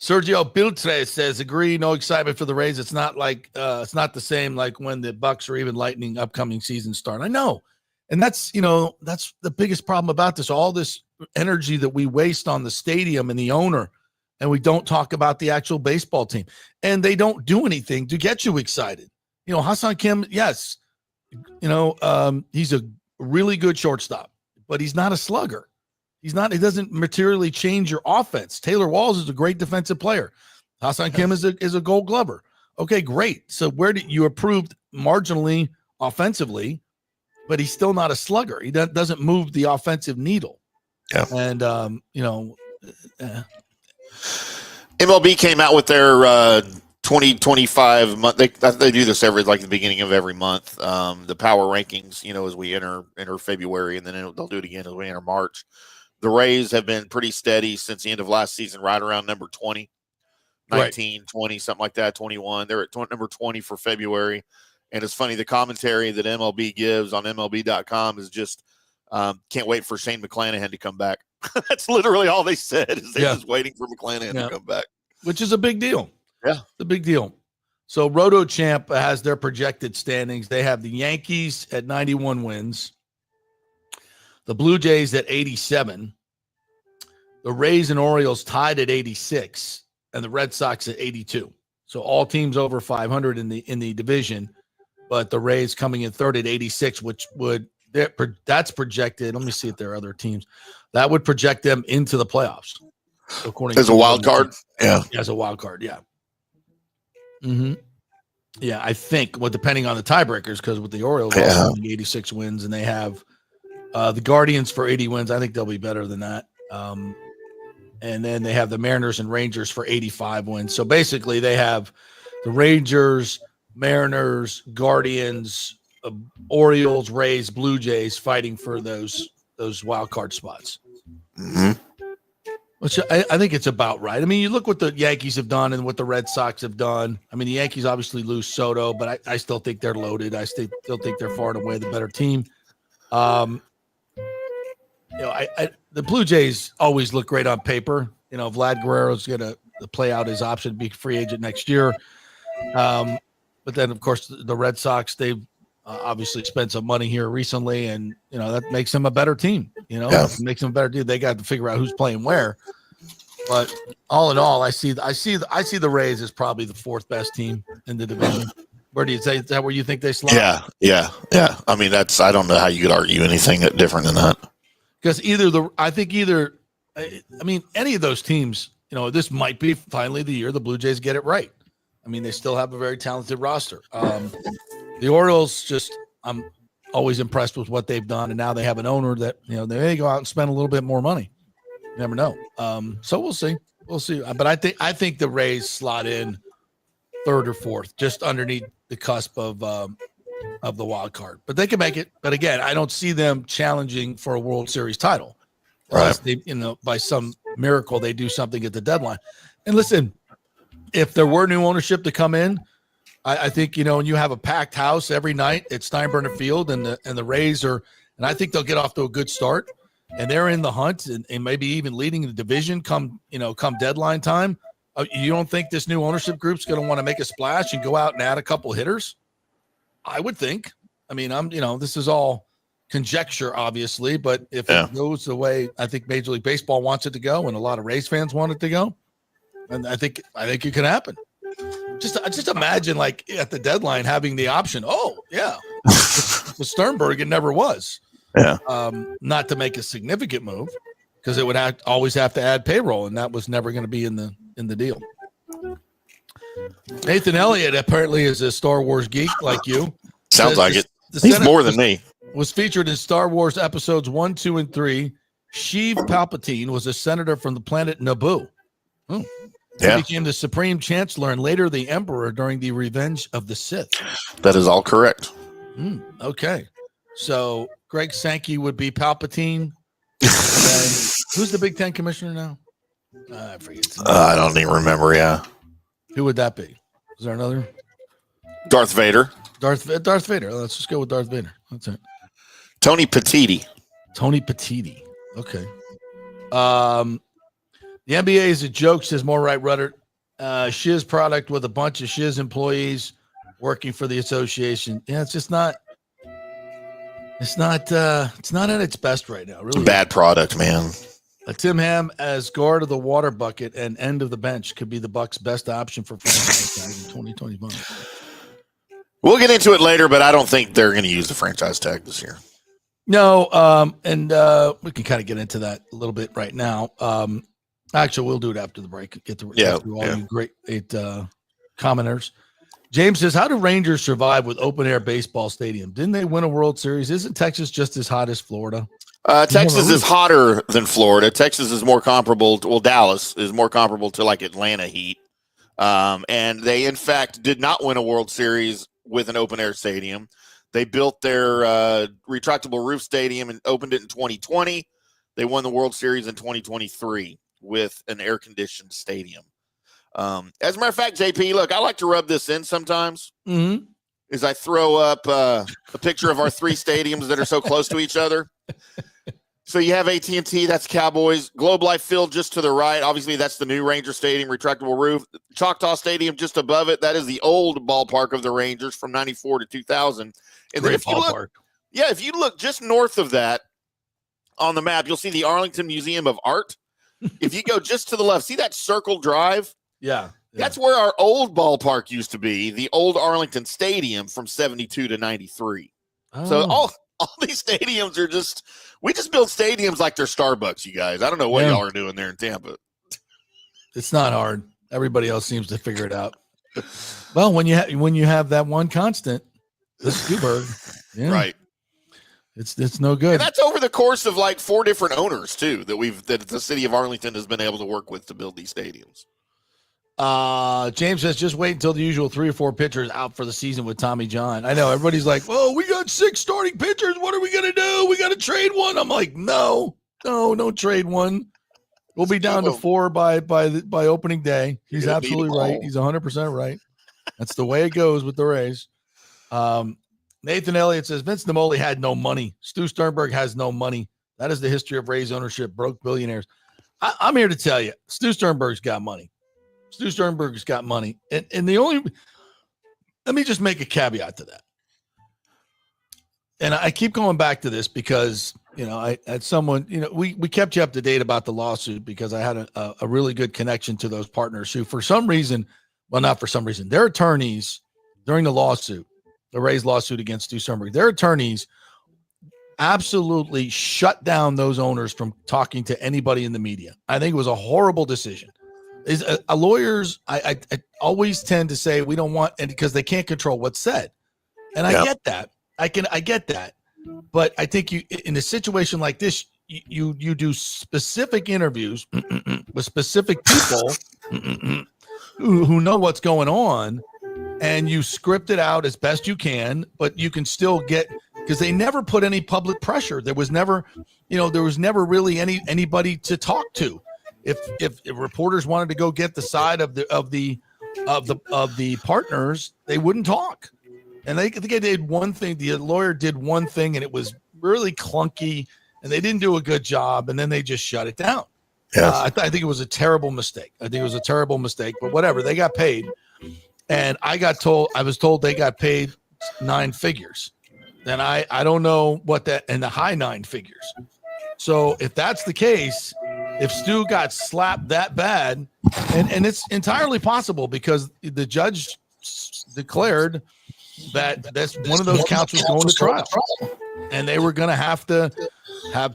S4: Sergio Biltre says, agree, no excitement for the Rays. It's not like it's not the same like when the Bucs or even Lightning upcoming season start. I know. And that's the biggest problem about this. All this energy that we waste on the stadium and the owner, and we don't talk about the actual baseball team. And they don't do anything to get you excited. Hassan Kim, yes. He's a really good shortstop, but he's not a slugger. He doesn't materially change your offense. Taylor Walls is a great defensive player. Hassan Kim is a Gold Glover. Okay, great. So where did you improved marginally offensively, but he's still not a slugger. He doesn't move the offensive needle.
S5: Yeah.
S4: And
S5: MLB came out with their 2025 month. They do this every the beginning of every month. The power rankings, as we enter February, and then they'll do it again as we enter March. The Rays have been pretty steady since the end of last season, right around number 20, 19, right. 20, something like that, 21. They're at number 20 for February. And it's funny, the commentary that MLB gives on MLB.com is just can't wait for Shane McClanahan to come back. That's literally all they said, is they're just waiting for McClanahan to come back.
S4: Which is a big deal.
S5: Yeah.
S4: It's a big deal. So RotoChamp has their projected standings. They have the Yankees at 91 wins, the Blue Jays at 87, the Rays and Orioles tied at 86, and the Red Sox at 82. So all teams over 500 in the division, but the Rays coming in third at 86, which that's projected. Let me see if there are other teams that would project them into the playoffs. According
S5: as a wild card,
S4: as a wild card, Mm-hmm. Yeah, I think. Well, depending on the tiebreakers, because with the Orioles, having 86 wins, and they have the Guardians for 80 wins. I think they'll be better than that. And then they have the Mariners and Rangers for 85 wins. So basically, they have the Rangers, Mariners, Guardians, Orioles, Rays, Blue Jays fighting for those wild card spots.
S5: Mm-hmm.
S4: Which I think it's about right. I mean, you look what the Yankees have done and what the Red Sox have done. I mean, the Yankees obviously lose Soto, but I still think they're loaded. I still think they're far and away the better team. The Blue Jays always look great on paper. Vlad Guerrero's going to play out his option to be free agent next year. But then, of course, the Red Sox, they've obviously spent some money here recently, and that makes them a better team. It makes them a better team. They got to figure out who's playing where. But all in all, I see the Rays as probably the fourth best team in the division. Where do you say, is that where you think they slot?
S5: Yeah. I mean, I don't know how you could argue anything different than that.
S4: Because any of those teams, this might be finally the year the Blue Jays get it right. I mean, they still have a very talented roster. The Orioles always impressed with what they've done, and now they have an owner that they may go out and spend a little bit more money. You never know. So we'll see. We'll see. But I think the Rays slot in third or fourth, just underneath the cusp of the wild card. But they can make it. But again, I don't see them challenging for a World Series title. Unless they, by some miracle, they do something at the deadline. And listen, if there were new ownership to come in, I think, when you have a packed house every night at Steinbrenner Field and the Rays and I think they'll get off to a good start and they're in the hunt and maybe even leading the division come deadline time. You don't think this new ownership group's going to want to make a splash and go out and add a couple hitters? I would think. I mean, this is all conjecture, obviously, but if it goes the way I think Major League Baseball wants it to go, and a lot of Rays fans want it to go, and I think it could happen. Just imagine, like, at the deadline having the option. Oh, yeah, with Sternberg, it never was.
S5: Yeah,
S4: not to make a significant move because it would always have to add payroll, and that was never going to be in the deal. Nathan Elliott apparently is a Star Wars geek like you.
S5: Sounds like it. He's more than me.
S4: Was featured in Star Wars episodes 1, 2, and 3. Sheev Palpatine was a senator from the planet Naboo. He became the Supreme Chancellor and later the Emperor during the Revenge of the Sith.
S5: That is all correct.
S4: Okay. So Greg Sankey would be Palpatine. And who's the Big Ten commissioner now? I forget.
S5: I don't even remember,
S4: Who would that be? Is there another?
S5: Darth Vader.
S4: Darth Vader. Let's just go with Darth Vader. That's it.
S5: Tony Petitti.
S4: Okay. The NBA is a joke, says More Right Rudder. Shiz product with a bunch of Shiz employees working for the association. Yeah, it's just not. It's not at its best right now. Really,
S5: bad product, man.
S4: Tim Ham as guard of the water bucket and end of the bench could be the Bucs' best option for franchise tag in 2025.
S5: We'll get into it later, but I don't think they're going to use the franchise tag this year.
S4: No, and we can kind of get into that a little bit right now. Actually, we'll do it after the break. Get through all you great commenters. James says, how do Rangers survive with open-air baseball stadium? Didn't they win a World Series? Isn't Texas just as hot as Florida?
S5: Texas is hotter than Florida. Texas is more comparable to, Dallas is more comparable to like Atlanta Heat. And they, in fact, did not win a World Series with an open-air stadium. They built their retractable roof stadium and opened it in 2020. They won the World Series in 2023 with an air-conditioned stadium. As a matter of fact, JP, look, I like to rub this in sometimes.
S4: Mm-hmm.
S5: Is I throw up a picture of our three stadiums that are so close to each other. So you have AT&T, that's Cowboys. Globe Life Field just to the right. Obviously, that's the new Ranger Stadium, retractable roof. Choctaw Stadium just above it. That is the old ballpark of the Rangers from 94 to 2000. And then if you look just north of that on the map, you'll see the Arlington Museum of Art. If you go just to the left, see that circle drive?
S4: Yeah.
S5: That's where our old ballpark used to be, the old Arlington Stadium from 72 to 93.
S4: Oh.
S5: So all these stadiums are we just build stadiums like they're Starbucks, you guys. I don't know what y'all are doing there in Tampa.
S4: It's not hard. Everybody else seems to figure it out. Well, when you have that one constant, the Stuberg,
S5: right?
S4: It's no good.
S5: And that's over the course of like 4 different owners too that the city of Arlington has been able to work with to build these stadiums.
S4: James says, just wait until the usual 3 or 4 pitchers out for the season with Tommy John. I know everybody's like, "Oh, we got 6 starting pitchers. What are we gonna do? We got to trade one." I'm like, no, don't trade one. We'll be down to 4 by opening day. He's absolutely right. He's 100% right. That's the way it goes with the Rays. Nathan Elliott says, Vince Naimoli had no money. Stu Sternberg has no money. That is the history of Rays ownership. Broke billionaires. I'm here to tell you, Stu Sternberg's got money. Stu Sternberg's got money. And let me just make a caveat to that. And I keep going back to this because, I had someone, we kept you up to date about the lawsuit because I had a really good connection to those partners who, for some reason, not for some reason, their attorneys during the lawsuit, the Rays lawsuit against Stu Sternberg, their attorneys absolutely shut down those owners from talking to anybody in the media. I think it was a horrible decision. Lawyers, I always tend to say we don't want, and because they can't control what's said, and I get that. I get that. But I think you, in a situation like this, you do specific interviews with specific people who know what's going on, and you script it out as best you can, but you can still get, because they never put any public pressure. There was never, there was never really anybody to talk to. If reporters wanted to go get the side of the partners, they wouldn't talk. And I think they did one thing. The lawyer did one thing, and it was really clunky, and they didn't do a good job, and then they just shut it down.
S5: Yes.
S4: I think it was a terrible mistake. But whatever, they got paid. And I was told they got paid 9 figures. And I don't know what that, in the high 9 figures. So if that's the case, if Stu got slapped that bad, and it's entirely possible because the judge declared that that's one of those counts was going to trial, and they were going to have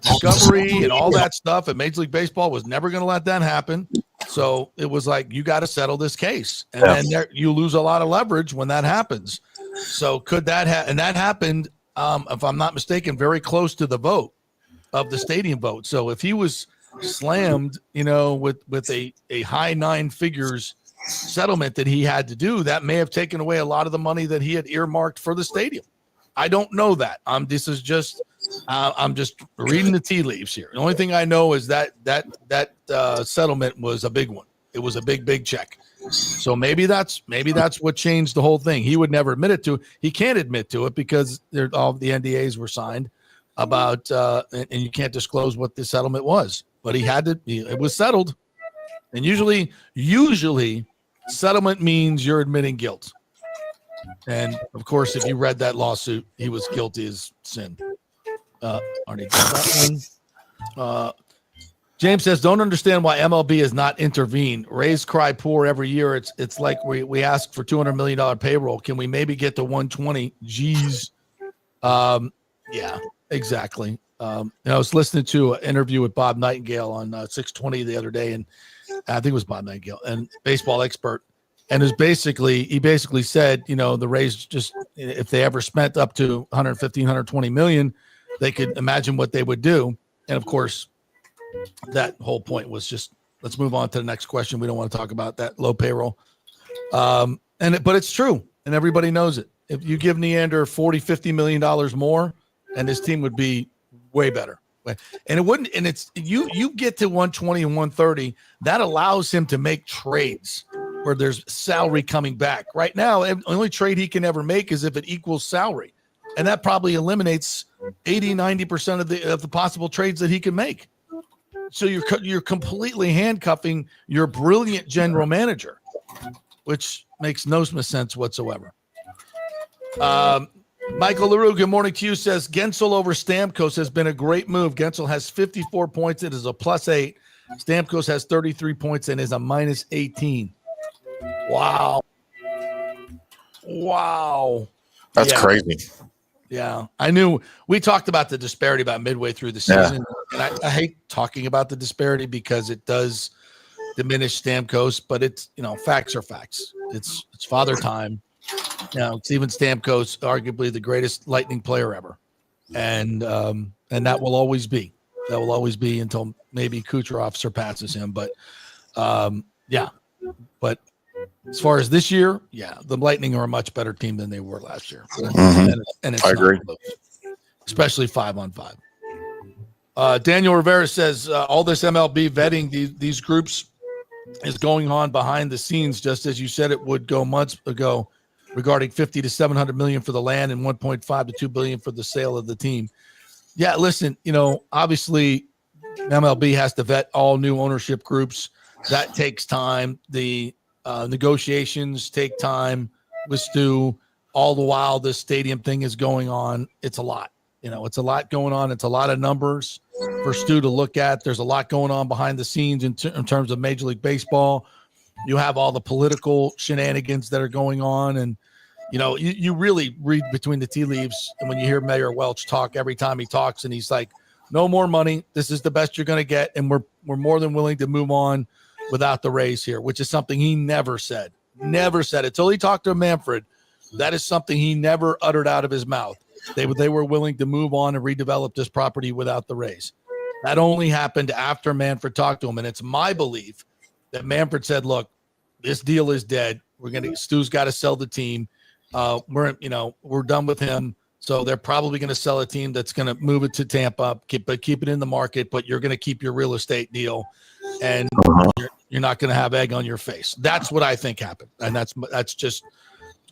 S4: discovery and all that stuff, and Major League Baseball was never going to let that happen. So it was like, you got to settle this case, and then you lose a lot of leverage when that happens. So could that and that happened, if I'm not mistaken, very close to the vote of the stadium vote. So if he was slammed, with a high 9 figures settlement that he had to do, that may have taken away a lot of the money that he had earmarked for the stadium. I don't know that. I'm just reading the tea leaves here. The only thing I know is that settlement was a big one. It was a big check. So maybe that's what changed the whole thing. He would never admit it to. He can't admit to it because all the NDAs were signed about, and you can't disclose what the settlement was. But he had to. It was settled, and usually settlement means you're admitting guilt. And of course, if you read that lawsuit, he was guilty as sin. Already did that one. James says, don't understand why MLB has not intervened. Rays cry poor every year. It's like we ask for $200 million payroll. Can we maybe get to 120? Geez. Yeah, exactly. I was listening to an interview with Bob Nightingale on 620 the other day, and I think it was Bob Nightingale, and baseball expert. And he basically said, the Rays just, if they ever spent up to 115, 120 million, they could imagine what they would do. And of course, that whole point was just, let's move on to the next question. We don't want to talk about that low payroll. But it's true. And everybody knows it. If you give Neander $40-50 million more, and his team would be way better. And it wouldn't, and it's, you get to 120 and 130, that allows him to make trades where there's salary coming back. Right now, the only trade he can ever make is if it equals salary. And that probably eliminates 80-90% of the possible trades that he can make. So you're completely handcuffing your brilliant general manager, which makes no sense whatsoever. Michael LaRue, good morning to you, says Gensel over Stamkos has been a great move. Gensel has 54 points. It is a +8. Stamkos has 33 points and is a -18. Wow.
S5: That's crazy.
S4: Yeah. I knew we talked about the disparity about midway through the season. Yeah. And I hate talking about the disparity because it does diminish Stamkos, but it's, facts are facts. It's father time. Steven Stamkos, arguably the greatest Lightning player ever. And that will always be. That will always be until maybe Kucherov surpasses him. But But as far as this year, the Lightning are a much better team than they were last year.
S5: Mm-hmm.
S4: And it's
S5: I agree.
S4: close, especially 5-on-5. Daniel Rivera says all this MLB vetting these groups is going on behind the scenes, just as you said it would go months ago, regarding 50 to 700 million for the land and 1.5 to 2 billion for the sale of the team. Yeah, listen, obviously MLB has to vet all new ownership groups. That takes time. The negotiations take time with Stu. All the while this stadium thing is going on. It's a lot. It's a lot going on. It's a lot of numbers for Stu to look at. There's a lot going on behind the scenes in terms of Major League Baseball. You have all the political shenanigans that are going on. And, you really read between the tea leaves. And when you hear Mayor Welch talk, every time he talks and he's like, no more money. This is the best you're going to get. And we're more than willing to move on without the Rays here, which is something he never said until he talked to Manfred. That is something he never uttered out of his mouth. They were willing to move on and redevelop this property without the Rays. That only happened after Manfred talked to him, and it's my belief that Manfred said, "Look, this deal is dead. Stu's got to sell the team. We're done with him. So they're probably going to sell a team that's going to move it to Tampa, keep it in the market, but you're going to keep your real estate deal, and you're not going to have egg on your face." That's what I think happened, and that's just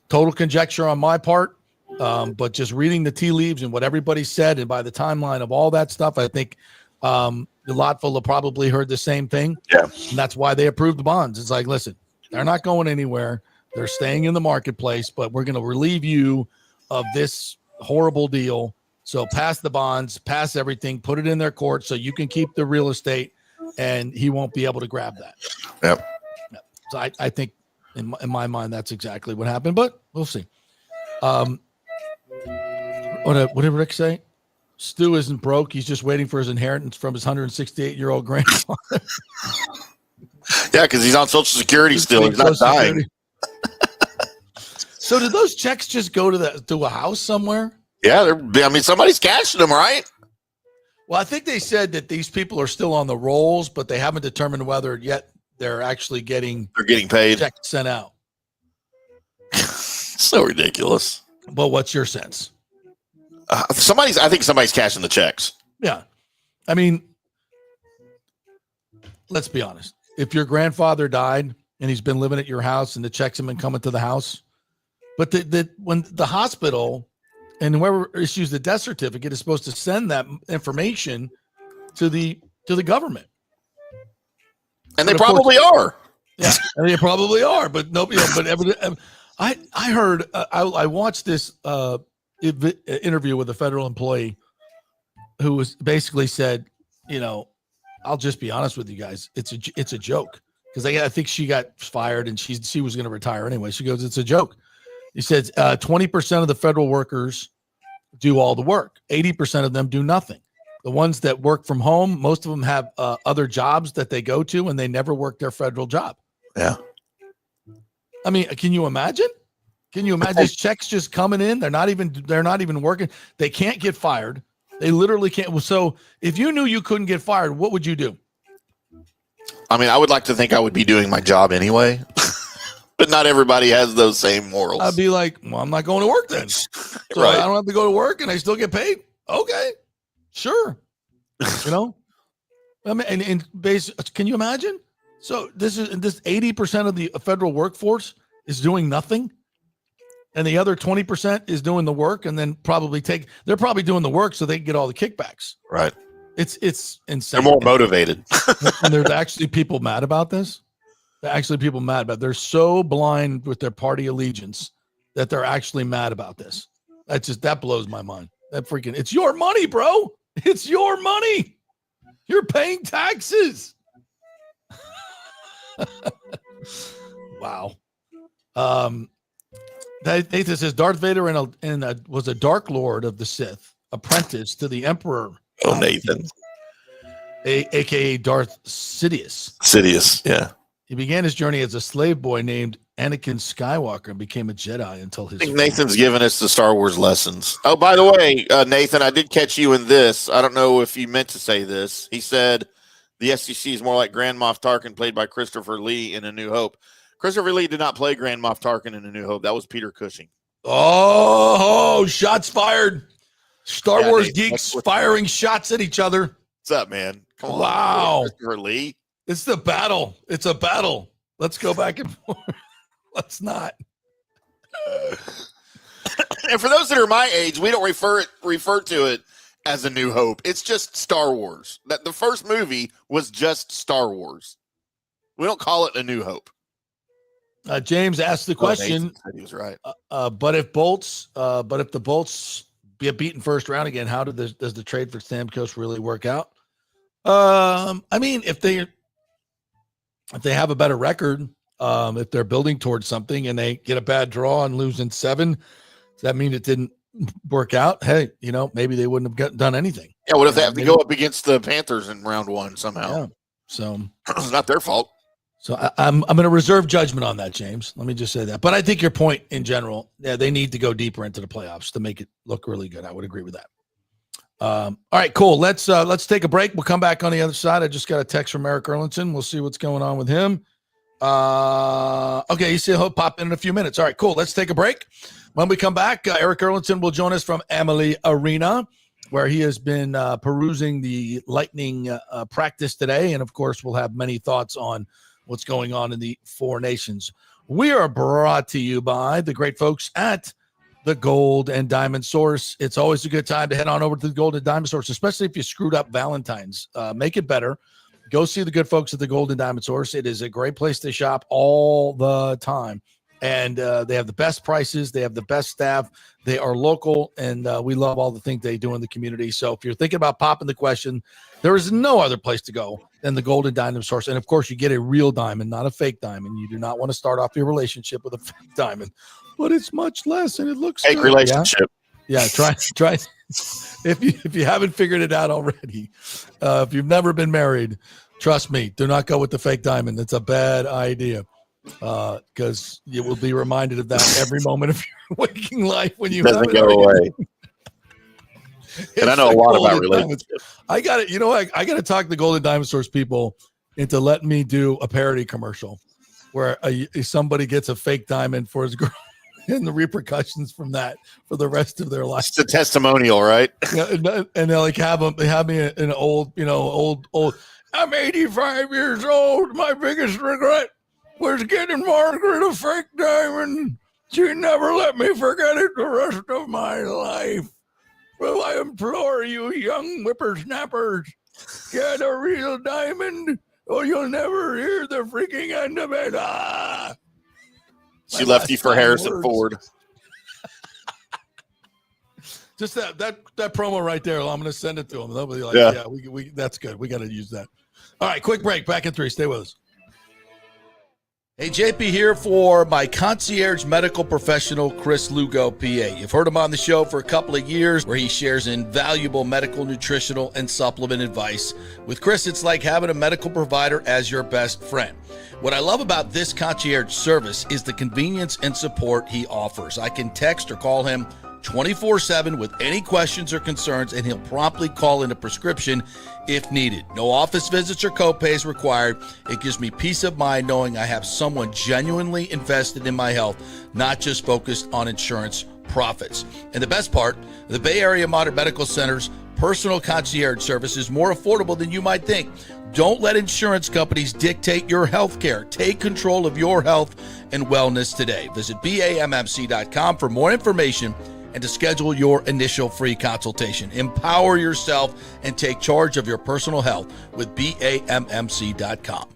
S4: total conjecture on my part. But just reading the tea leaves and what everybody said, and by the timeline of all that stuff, I think the lot full have probably heard the same thing.
S5: Yeah,
S4: and that's why they approved the bonds. It's like, listen, they're not going anywhere. They're staying in the marketplace, but we're going to relieve you of this horrible deal. So pass the bonds, pass everything, put it in their court so you can keep the real estate, and he won't be able to grab that.
S5: Yep.
S4: So I think in my mind, that's exactly what happened, but we'll see. What did Rick say? Stu isn't broke. He's just waiting for his inheritance from his 168-year-old grandfather.
S5: Yeah, because he's on Social Security still. He's not dying.
S4: So did those checks just go to a house somewhere?
S5: Yeah, somebody's cashing them, right?
S4: Well, I think they said that these people are still on the rolls, but they haven't determined whether yet they're actually getting
S5: paid,
S4: checks sent out.
S5: So ridiculous.
S4: But what's your sense?
S5: I think somebody's cashing the checks.
S4: Yeah. I mean, let's be honest. If your grandfather died and he's been living at your house and the checks have been coming to the house, but when the hospital and whoever issues the death certificate is supposed to send that information to the government.
S5: And they probably are.
S4: Yeah, and they probably are, but nobody. But I heard I watched this interview with a federal employee who was basically said, I'll just be honest with you guys, it's a joke, because I think she got fired and she was going to retire anyway. She goes, it's a joke. He says 20% of the federal workers do all the work. 80% of them do nothing. The ones that work from home, most of them have other jobs that they go to, and they never work their federal job.
S5: Yeah.
S4: I mean, can you imagine? Can you imagine these checks just coming in? They're not even working. They can't get fired. They literally can't. So if you knew you couldn't get fired, what would you do?
S5: I mean, I would like to think I would be doing my job anyway, but not everybody has those same morals.
S4: I'd be like, well, I'm not going to work then. So
S5: right.
S4: I don't have to go to work and I still get paid. Okay, sure. I mean, and can you imagine? So this 80% of the federal workforce is doing nothing, and the other 20% is doing the work, and then they're probably doing the work so they can get all the kickbacks.
S5: Right.
S4: It's insane.
S5: They're more motivated.
S4: And there's actually people mad about this. They're so blind with their party allegiance that they're actually mad about this. That blows my mind. It's your money, bro. It's your money. You're paying taxes. Wow. Nathan says Darth Vader was a Dark Lord of the Sith, apprentice to the Emperor.
S5: Oh, Nathan.
S4: AKA Darth Sidious.
S5: Sidious, yeah.
S4: He began his journey as a slave boy named Anakin Skywalker and became a Jedi until his.
S5: I think Nathan's given us the Star Wars lessons. Oh, by the way, Nathan, I did catch you in this. I don't know if you meant to say this. He said the SEC is more like Grand Moff Tarkin, played by Christopher Lee in A New Hope. Christopher Lee did not play Grand Moff Tarkin in A New Hope. That was Peter Cushing.
S4: Oh, shots fired. Star Wars geeks firing shots at each other.
S5: What's up, man? Come on.
S4: Wow.
S5: Christopher Lee.
S4: It's the battle. It's a battle. Let's go back and forth. Let's not.
S5: And for those that are my age, we don't refer to it as A New Hope. It's just Star Wars. That the first movie was just Star Wars. We don't call it A New Hope.
S4: James asked the question.
S5: He was right.
S4: But if the Bolts get beaten first round again, how does the trade for Stamkos really work out? I mean, if they have a better record, if they're building towards something and they get a bad draw and lose in 7, does that mean it didn't work out? Hey, maybe they wouldn't have done anything.
S5: Yeah, what if they have to go up against the Panthers in round 1 somehow?
S4: Yeah. So
S5: it's not their fault.
S4: So I'm going to reserve judgment on that, James. Let me just say that. But I think your point in general, yeah, they need to go deeper into the playoffs to make it look really good. I would agree with that. All right, cool. Let's take a break. We'll come back on the other side. I just got a text from Erik Erlendsson. We'll see what's going on with him. Okay, you see he'll pop in a few minutes. All right, cool. Let's take a break. When we come back, Erik Erlendsson will join us from Amalie Arena, where he has been perusing the Lightning practice today. And, of course, we'll have many thoughts on what's going on in the Four Nations. We are brought to you by the great folks at the Gold and Diamond Source. It's always a good time to head on over to the Gold and Diamond Source, especially if you screwed up Valentine's. Make it better. Go see the good folks at the Gold and Diamond Source. It is a great place to shop all the time. And they have the best prices. They have the best staff. They are local, and we love all the things they do in the community. So if you're thinking about popping the question, there is no other place to go than the Gold and Diamond Source. And, of course, you get a real diamond, not a fake diamond. You do not want to start off your relationship with a fake diamond. But it's much less, and it looks
S5: fake
S4: good.
S5: relationship.
S4: Yeah, try. If you haven't figured it out already, if you've never been married, trust me, do not go with the fake diamond. It's a bad idea because you will be reminded of that every moment of your waking life when you
S5: doesn't go away. And I know a lot about relationships.
S4: I got it. You know, I got to talk the Golden Diamond Source people into letting me do a parody commercial where somebody gets a fake diamond for his girl. And the repercussions from that for the rest of their life.
S5: It's a testimonial, right?
S4: Yeah, and they like have me an old. I'm 85 years old. My biggest regret was getting Margaret a fake diamond. She never let me forget it the rest of my life. Well, I implore you, young whippersnappers, get a real diamond, or you'll never hear the freaking end of it. Ah.
S5: She left you for Harrison Ford.
S4: Just that promo right there. I'm going to send it to him. They'll be like, yeah we that's good. We got to use that. All right, quick break. Back in 3. Stay with us. Hey, JP here for my concierge medical professional, Chris Lugo, PA. You've heard him on the show for a couple of years where he shares invaluable medical, nutritional, and supplement advice. With Chris, it's like having a medical provider as your best friend. What I love about this concierge service is the convenience and support he offers. I can text or call him 24/7 with any questions or concerns, and he'll promptly call in a prescription if needed. No office visits or copays required. It gives me peace of mind knowing I have someone genuinely invested in my health, not just focused on insurance profits. And the best part, the Bay Area Modern Medical Center's personal concierge service is more affordable than you might think. Don't let insurance companies dictate your health care. Take control of your health and wellness today. Visit BAMMC.com for more information and to schedule your initial free consultation. Empower yourself and take charge of your personal health with BAMMC.com.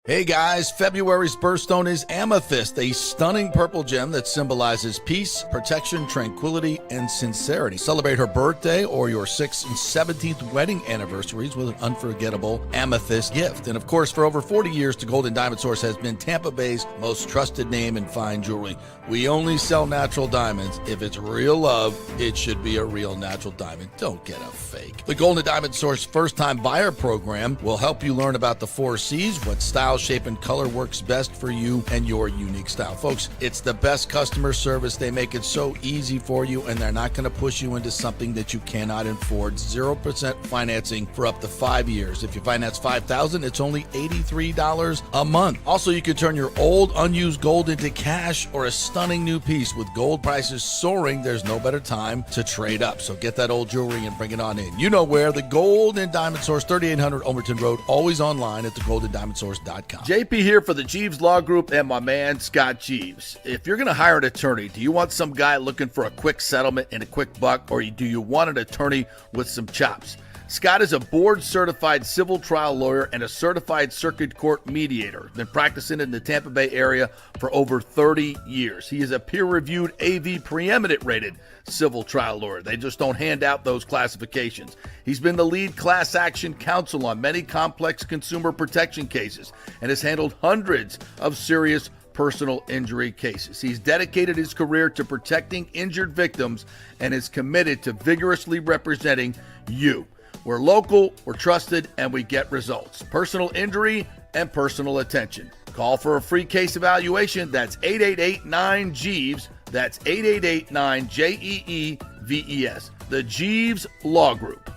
S4: Hey guys, February's birthstone is amethyst, a stunning purple gem that symbolizes peace, protection, tranquility, and sincerity. Celebrate her birthday or your 6th and 17th wedding anniversaries with an unforgettable amethyst gift. And of course, for over 40 years, the Golden Diamond Source has been Tampa Bay's most trusted name in fine jewelry. We only sell natural diamonds. If it's real love, it should be a real natural diamond. Don't get a fake. The Golden Diamond Source first-time buyer program will help you learn about the 4 C's, what style, shape, and color works best for you and your unique style. Folks, it's the best customer service. They make it so easy for you, and they're not going to push you into something that you cannot afford. 0% financing for up to 5 years. If you finance $5,000, it's only $83 a month. Also, you can turn your old unused gold into cash or a stunning new piece. With gold prices soaring, there's no better time to trade up. So get that old jewelry and bring it on in. You know where, the Gold and Diamond Source, 3800 Overton Road, always online at thegoldendiamondsource.com. JP here for the Jeeves Law Group and my man Scott Jeeves. If you're going to hire an attorney, do you want some guy looking for a quick settlement and a quick buck, or do you want an attorney with some chops? Scott is a board-certified civil trial lawyer and a certified circuit court mediator. Been practicing in the Tampa Bay area for over 30 years. He is a peer-reviewed AV preeminent-rated civil trial lawyer. They just don't hand out those classifications. He's been the lead class action counsel on many complex consumer protection cases and has handled hundreds of serious personal injury cases. He's dedicated his career to protecting injured victims and is committed to vigorously representing you. We're local, we're trusted, and we get results. Personal injury and personal attention. Call for a free case evaluation. That's 888-9-JEEVES. That's 888-9-JEEVES. The Jeeves Law Group.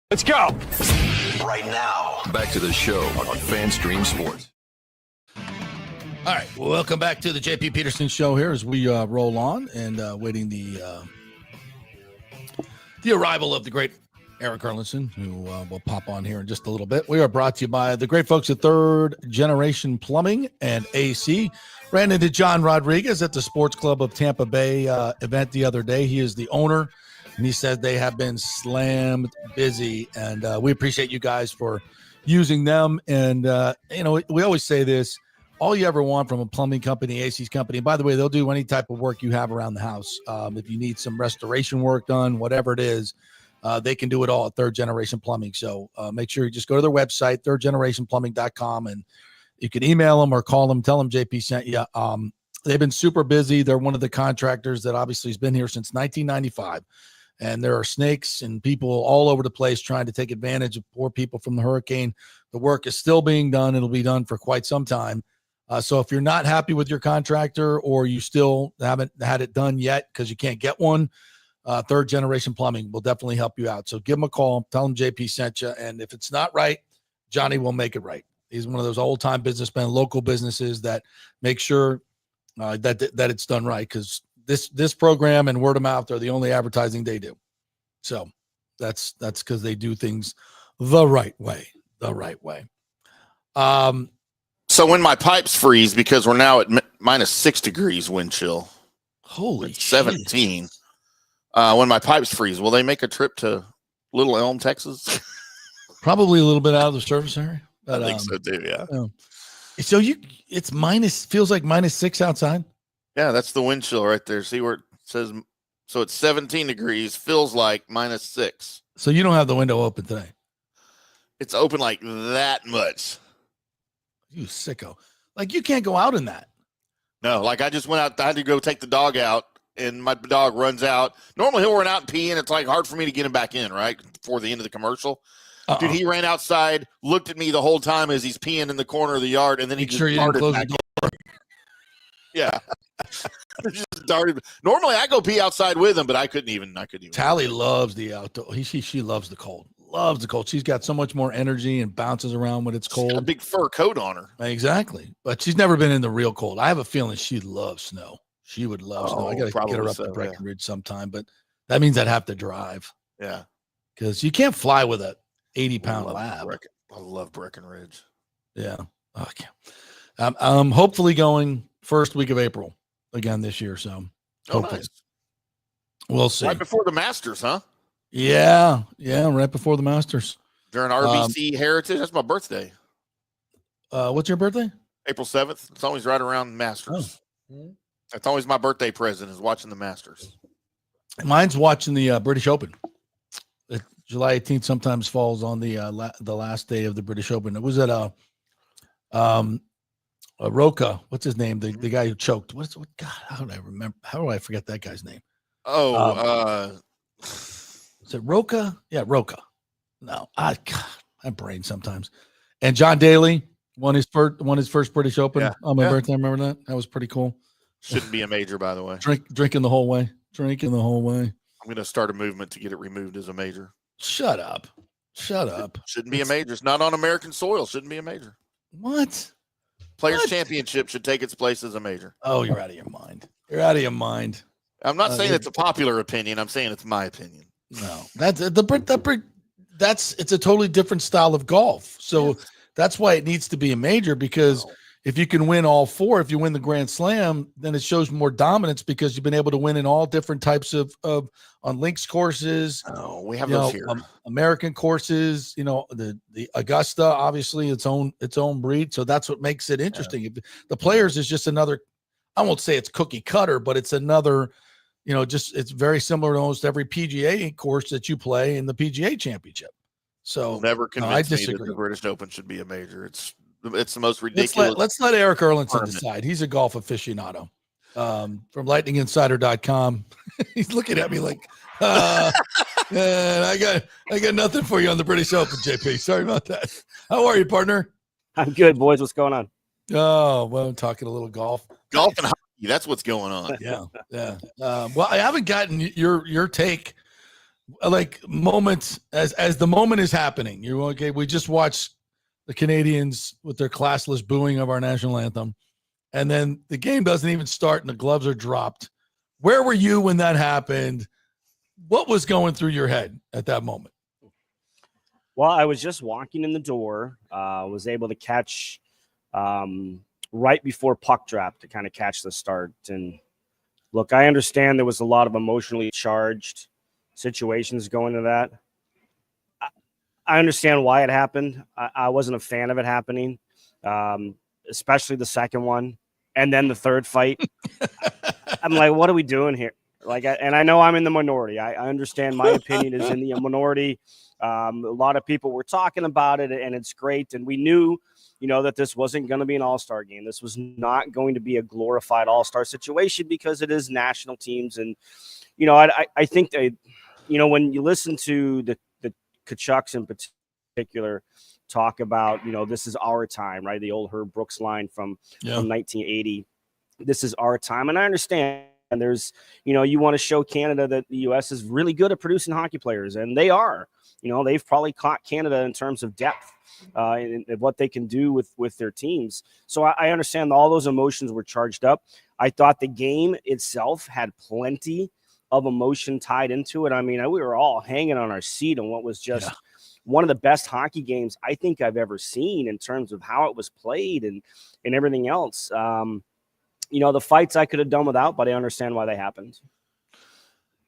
S8: Let's go.
S1: Right now, back to the show on FanStream Sports.
S4: All right, well, welcome back to the JP Peterson Show here as we roll on and waiting the arrival of the great Erik Erlendsson, who will pop on here in just a little bit. We are brought to you by the great folks at Third Generation Plumbing and AC. Ran into John Rodriguez at the Sports Club of Tampa Bay event the other day. He is the owner, and he said they have been slammed busy, and we appreciate you guys for using them. And, we always say this, all you ever want from a plumbing company, AC's company, and by the way, they'll do any type of work you have around the house. If you need some restoration work done, whatever it is, they can do it all at Third Generation Plumbing. So make sure you just go to their website, thirdgenerationplumbing.com, and you can email them or call them, tell them JP sent you. They've been super busy. They're one of the contractors that obviously has been here since 1995. And there are snakes and people all over the place trying to take advantage of poor people from the hurricane. The work is still being done. It'll be done for quite some time. So if you're not happy with your contractor or you still haven't had it done yet because you can't get one, Third Generation Plumbing will definitely help you out. So give them a call, tell them JP sent you, and if it's not right, Johnny will make it right. He's one of those old-time businessmen, local businesses that make sure that it's done right, because this program and word of mouth are the only advertising they do. So that's because they do things the right way.
S5: So when my pipes freeze, because we're now at minus 6 degrees wind chill,
S4: holy
S5: 17. When my pipes freeze, will they make a trip to Little Elm, Texas?
S4: Probably a little bit out of the service area. But,
S5: I think so too. Yeah.
S4: So it's feels like minus 6 outside.
S5: Yeah, that's the wind chill right there. See where it says? So it's 17 degrees. Feels like minus 6.
S4: So you don't have the window open today.
S5: It's open like that much.
S4: You sicko. Like, you can't go out in that.
S5: No, like I just went out. I had to go take the dog out, and my dog runs out. Normally he'll run out and pee, and it's like hard for me to get him back in, right? Before the end of the commercial. Dude, he ran outside, looked at me the whole time as he's peeing in the corner of the yard, and then he just darted back. Yeah. Just darted. Normally I go pee outside with him, but I couldn't even.
S4: Tally loves the outdoor. She loves the cold. Loves the cold. She's got so much more energy and bounces around when it's cold.
S5: She's got a big fur coat on her.
S4: Exactly. But she's never been in the real cold. I have a feeling she loves snow. She would love snow. I got to get her up to Breckenridge sometime, but that means I'd have to drive.
S5: Yeah.
S4: Because you can't fly with a 80-pound lab.
S5: I love Breckenridge.
S4: Yeah. Okay. I'm hopefully going first week of April again this year. So hopefully.
S5: Nice.
S4: We'll see.
S5: Right before the Masters, huh?
S4: Yeah, right before the Masters.
S5: During RBC Heritage. That's my birthday.
S4: What's your birthday?
S5: April 7th. It's always right around Masters.
S4: Oh.
S5: That's always my birthday present, is watching the Masters.
S4: Mine's watching the British Open. July 18th sometimes falls on the last day of the British Open. It was at Roca. What's his name? The guy who choked. God, how do I remember? How do I forget that guy's name? Is it Roca? Yeah, Roca. No, God, my brain sometimes. And John Daly won his first British Open on my birthday. Remember that? That was pretty cool.
S5: Shouldn't be a major, by the way.
S4: Drinking the whole way. Drinking the whole way.
S5: I'm going to start a movement to get it removed as a major.
S4: Shut up.
S5: Shouldn't be a major. It's not on American soil. Shouldn't be a major.
S4: What?
S5: Players Championship should take its place as a major.
S4: Oh, you're out of your mind. You're out of your mind.
S5: I'm not saying it's a popular opinion. I'm saying it's my opinion.
S4: No, it's a totally different style of golf. So that's why it needs to be a major, because if you can win all four, if you win the Grand Slam, then it shows more dominance because you've been able to win in all different types of on links courses.
S5: Oh, we have those here.
S4: American courses, the Augusta, obviously its own breed. So that's what makes it interesting. Yeah. The Players is just another, I won't say it's cookie cutter, but it's another, it's very similar to almost every PGA course that you play in the PGA Championship. So
S5: never convince me that the British Open should be a major. It's the most ridiculous.
S4: Let's let Erik Erlendsson decide. He's a golf aficionado. From lightninginsider.com. He's looking at me like, man, I got nothing for you on the British Open, JP. Sorry about that. How are you, partner?
S11: I'm good, boys. What's going on?
S4: Oh, well, I'm talking a little golf.
S5: Golf and hockey, that's what's going on.
S4: Yeah. Well, I haven't gotten your take, like moments as the moment is happening. You're okay. We just watched the Canadians with their classless booing of our national anthem, and then the game doesn't even start and the gloves are dropped. Where were you when that happened? What was going through your head at that moment?
S11: Well, I was just walking in the door, was able to catch right before puck drop to kind of catch the start. And look, I understand there was a lot of emotionally charged situations going to that. I understand why it happened. I wasn't a fan of it happening, especially the second one. And then the third fight. I'm like, what are we doing here? And I know I'm in the minority. I understand my opinion is in the minority. A lot of people were talking about it, and it's great. And we knew, that this wasn't going to be an all-star game. This was not going to be a glorified all-star situation because it is national teams. And, I think they, when you listen to the Kachucks in particular talk about, this is our time, right? The old Herb Brooks line from 1980. This is our time. And I understand. And there's, you want to show Canada that the U.S. is really good at producing hockey players, and they are. They've probably caught Canada in terms of depth and what they can do with their teams. So I understand all those emotions were charged up. I thought the game itself had plenty of emotion tied into it. I mean, we were all hanging on our seat on what was just one of the best hockey games I think I've ever seen in terms of how it was played and everything else. The fights I could have done without, but I understand why they happened.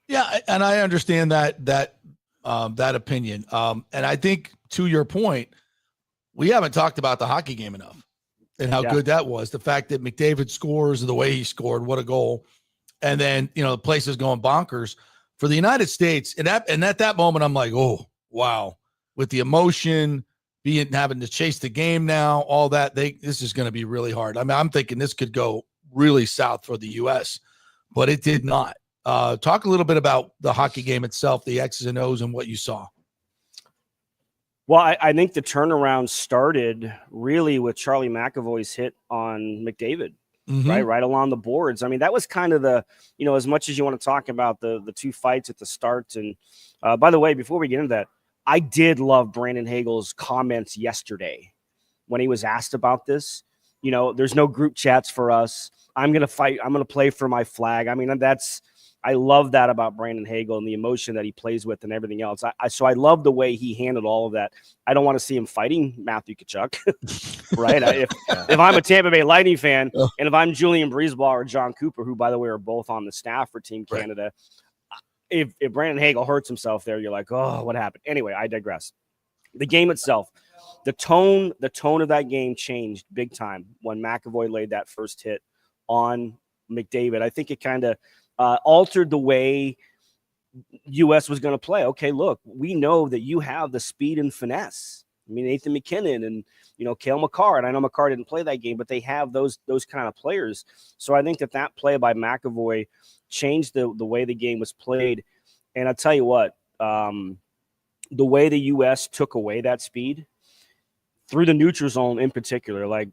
S4: Yeah, and I understand that opinion. And I think to your point, we haven't talked about the hockey game enough and how good that was. The fact that McDavid scores the way he scored, what a goal. And then, the place is going bonkers for the United States. And at that moment, I'm like, oh, wow. With the emotion, having to chase the game now, all that, this is going to be really hard. I mean, I'm thinking this could go really south for the U.S., but it did not. Talk a little bit about the hockey game itself, the X's and O's, and what you saw.
S11: Well, I think the turnaround started really with Charlie McAvoy's hit on McDavid, right along the boards. I mean, that was kind of the, as much as you want to talk about the two fights at the start. And by the way, before we get into that, I did love Brandon Hagel's comments yesterday when he was asked about this. There's no group chats for us. I'm going to fight. I'm going to play for my flag. I mean, I love that about Brandon Hagel and the emotion that he plays with and everything else. So I love the way he handled all of that. I don't want to see him fighting Matthew Tkachuk, right? If I'm a Tampa Bay Lightning fan and if I'm Julian Breezeball or John Cooper, who, by the way, are both on the staff for Team Canada, if Brandon Hagel hurts himself there, you're like, oh, what happened? Anyway, I digress. The game itself, the tone of that game changed big time when McAvoy laid that first hit on McDavid. I think it kind of altered the way U.S. was going to play. Okay, look, we know that you have the speed and finesse. I mean, Nathan McKinnon and, Cale Makar, and I know Makar didn't play that game, but they have those kind of players. So I think that play by McAvoy changed the way the game was played. And I'll tell you what, the way the U.S. took away that speed through the neutral zone in particular, like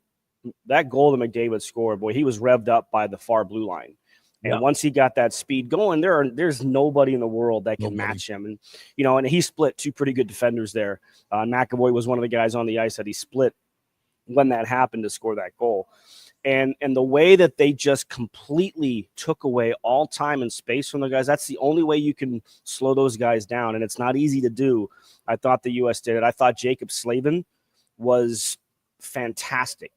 S11: that goal that McDavid scored, boy, he was revved up by the far blue line. And once he got that speed going, there's nobody in the world that can match him. And, and he split two pretty good defenders there. McAvoy was one of the guys on the ice that he split when that happened to score that goal. And the way that they just completely took away all time and space from the guys, that's the only way you can slow those guys down. And it's not easy to do. I thought the U.S. did it. I thought Jacob Slavin was fantastic.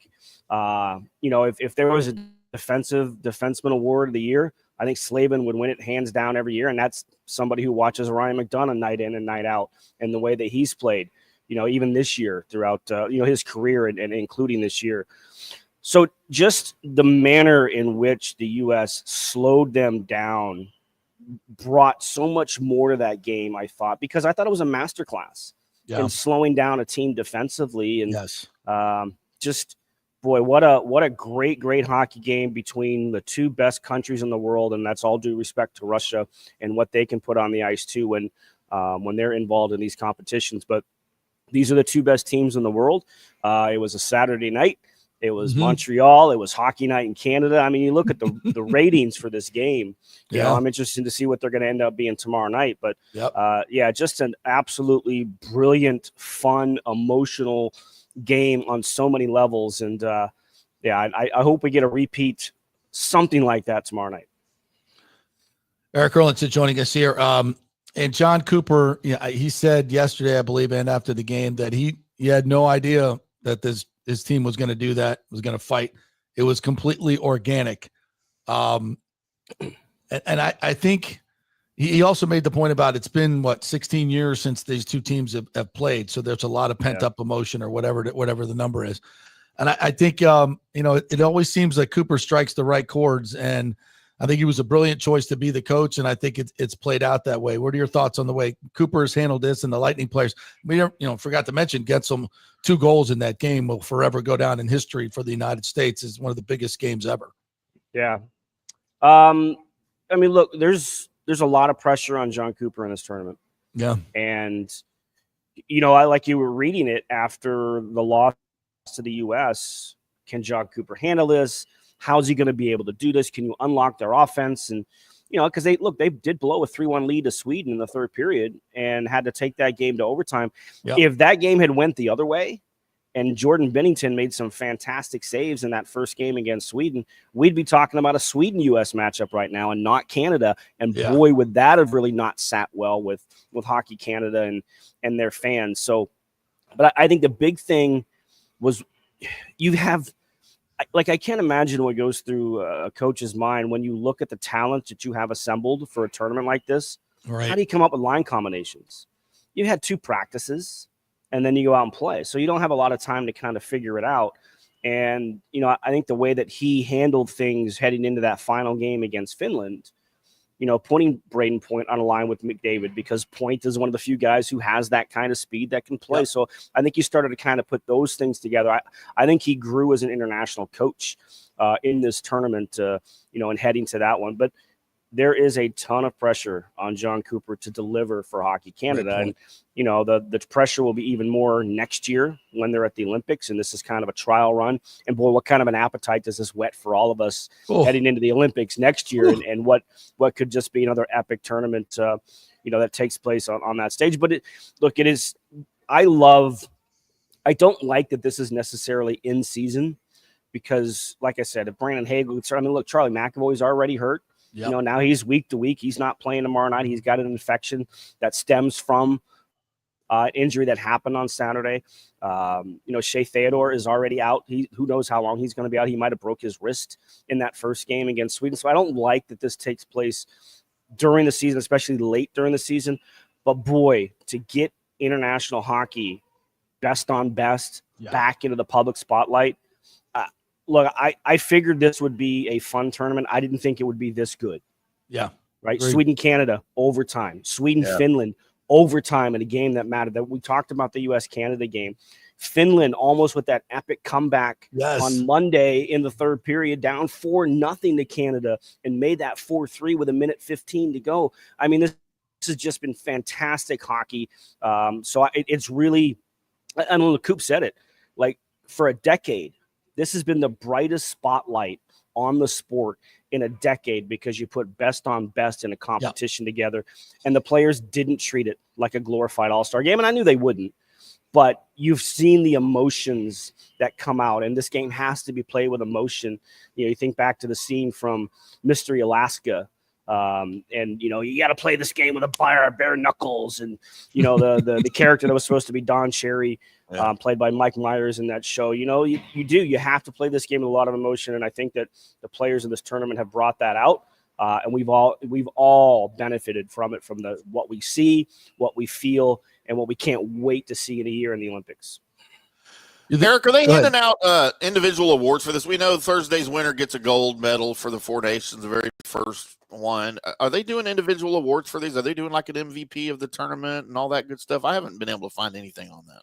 S11: If there was a defensive defenseman award of the year, I think Slavin would win it hands down every year. And that's somebody who watches Ryan McDonough night in and night out, and the way that he's played, even this year throughout, his career and including this year. So just the manner in which the U.S. slowed them down brought so much more to that game, I thought, because I thought it was a masterclass in slowing down a team defensively. And boy, what a great hockey game between the two best countries in the world, and that's all due respect to Russia and what they can put on the ice too when they're involved in these competitions. But these are the two best teams in the world. It was a Saturday night, It was Montreal. It was Hockey Night in Canada. I mean, you look at the ratings for this game. You know, I'm interested to see what they're going to end up being tomorrow night. But just an absolutely brilliant, fun, emotional game on so many levels. And I hope we get a repeat, something like that tomorrow night.
S4: Erik Erlendsson joining us here. And John Cooper, he said yesterday, I believe, and after the game, that he had no idea that his team was going to do that, was going to fight. It was completely organic. And I think he also made the point about it's been, 16 years since these two teams have played. So there's a lot of pent up emotion or whatever the number is. And I think, it always seems like Cooper strikes the right chords. And I think he was a brilliant choice to be the coach. And I think it's played out that way. What are your thoughts on the way Cooper has handled this and the Lightning players? We forgot to mention, gets them 2 goals in that game, will forever go down in history for the United States as one of the biggest games ever.
S11: Yeah. I mean, look, there's a lot of pressure on John Cooper in this tournament.
S4: Yeah.
S11: And, I like you were reading it after the loss to the U.S. Can John Cooper handle this? How's he going to be able to do this? Can you unlock their offense? And, because they did blow a 3-1 lead to Sweden in the third period and had to take that game to overtime. Yep. If that game had went the other way and Jordan Binnington made some fantastic saves in that first game against Sweden, we'd be talking about a Sweden-U.S. matchup right now and not Canada. And boy, would that have really not sat well with Hockey Canada and their fans. So, but I think the big thing was I can't imagine what goes through a coach's mind when you look at the talent that you have assembled for a tournament like this.
S4: Right.
S11: How do you come up with line combinations? You had 2 practices, and then you go out and play. So you don't have a lot of time to kind of figure it out. And, I think the way that he handled things heading into that final game against Finland, putting Braden Point on a line with McDavid, because Point is one of the few guys who has that kind of speed that can play. Yep. So I think he started to kind of put those things together. I think he grew as an international coach in this tournament, and heading to that one. But there is a ton of pressure on John Cooper to deliver for Hockey Canada. And, the pressure will be even more next year when they're at the Olympics. And this is kind of a trial run. And boy, what kind of an appetite does this whet for all of us heading into the Olympics next year? And what could just be another epic tournament, that takes place on that stage. But it is, I don't like that this is necessarily in season, because like I said, if Brandon Hagel, Charlie McAvoy's already hurt. Yep. Now he's week to week. He's not playing tomorrow night. He's got an infection that stems from injury that happened on Saturday. Shea Theodore is already out. Who knows how long he's going to be out. He might have broke his wrist in that first game against Sweden. So I don't like that this takes place during the season, especially late during the season. But boy, to get international hockey best on best back into the public spotlight, look, I figured this would be a fun tournament. I didn't think it would be this good.
S4: Yeah.
S11: Right. Agreed. Sweden, Canada, overtime. Sweden, Finland, overtime in a game that mattered. That we talked about the U.S. Canada game. Finland almost with that epic comeback on Monday in the third period, down 4-0 to Canada, and made that 4-3 with 1:15 to go. I mean, this has just been fantastic hockey. So it's really, I don't know, Coop said it, like for a decade, this has been the brightest spotlight on the sport in a decade, because you put best on best in a competition together, and the players didn't treat it like a glorified all-star game. And I knew they wouldn't, but you've seen the emotions that come out, and this game has to be played with emotion. You think back to the scene from Mystery Alaska, and you got to play this game with a bare knuckles, and the character that was supposed to be Don Cherry, played by Mike Myers in that show. You have to play this game with a lot of emotion, and I think that the players in this tournament have brought that out, and we've all benefited from it, from what we see, what we feel, and what we can't wait to see in a year in the Olympics.
S5: Erik, are they handing out individual awards for this? We know Thursday's winner gets a gold medal for the Four Nations, the very first one. Are they doing individual awards for these? Are they doing like an MVP of the tournament and all that good stuff? I haven't been able to find anything on that.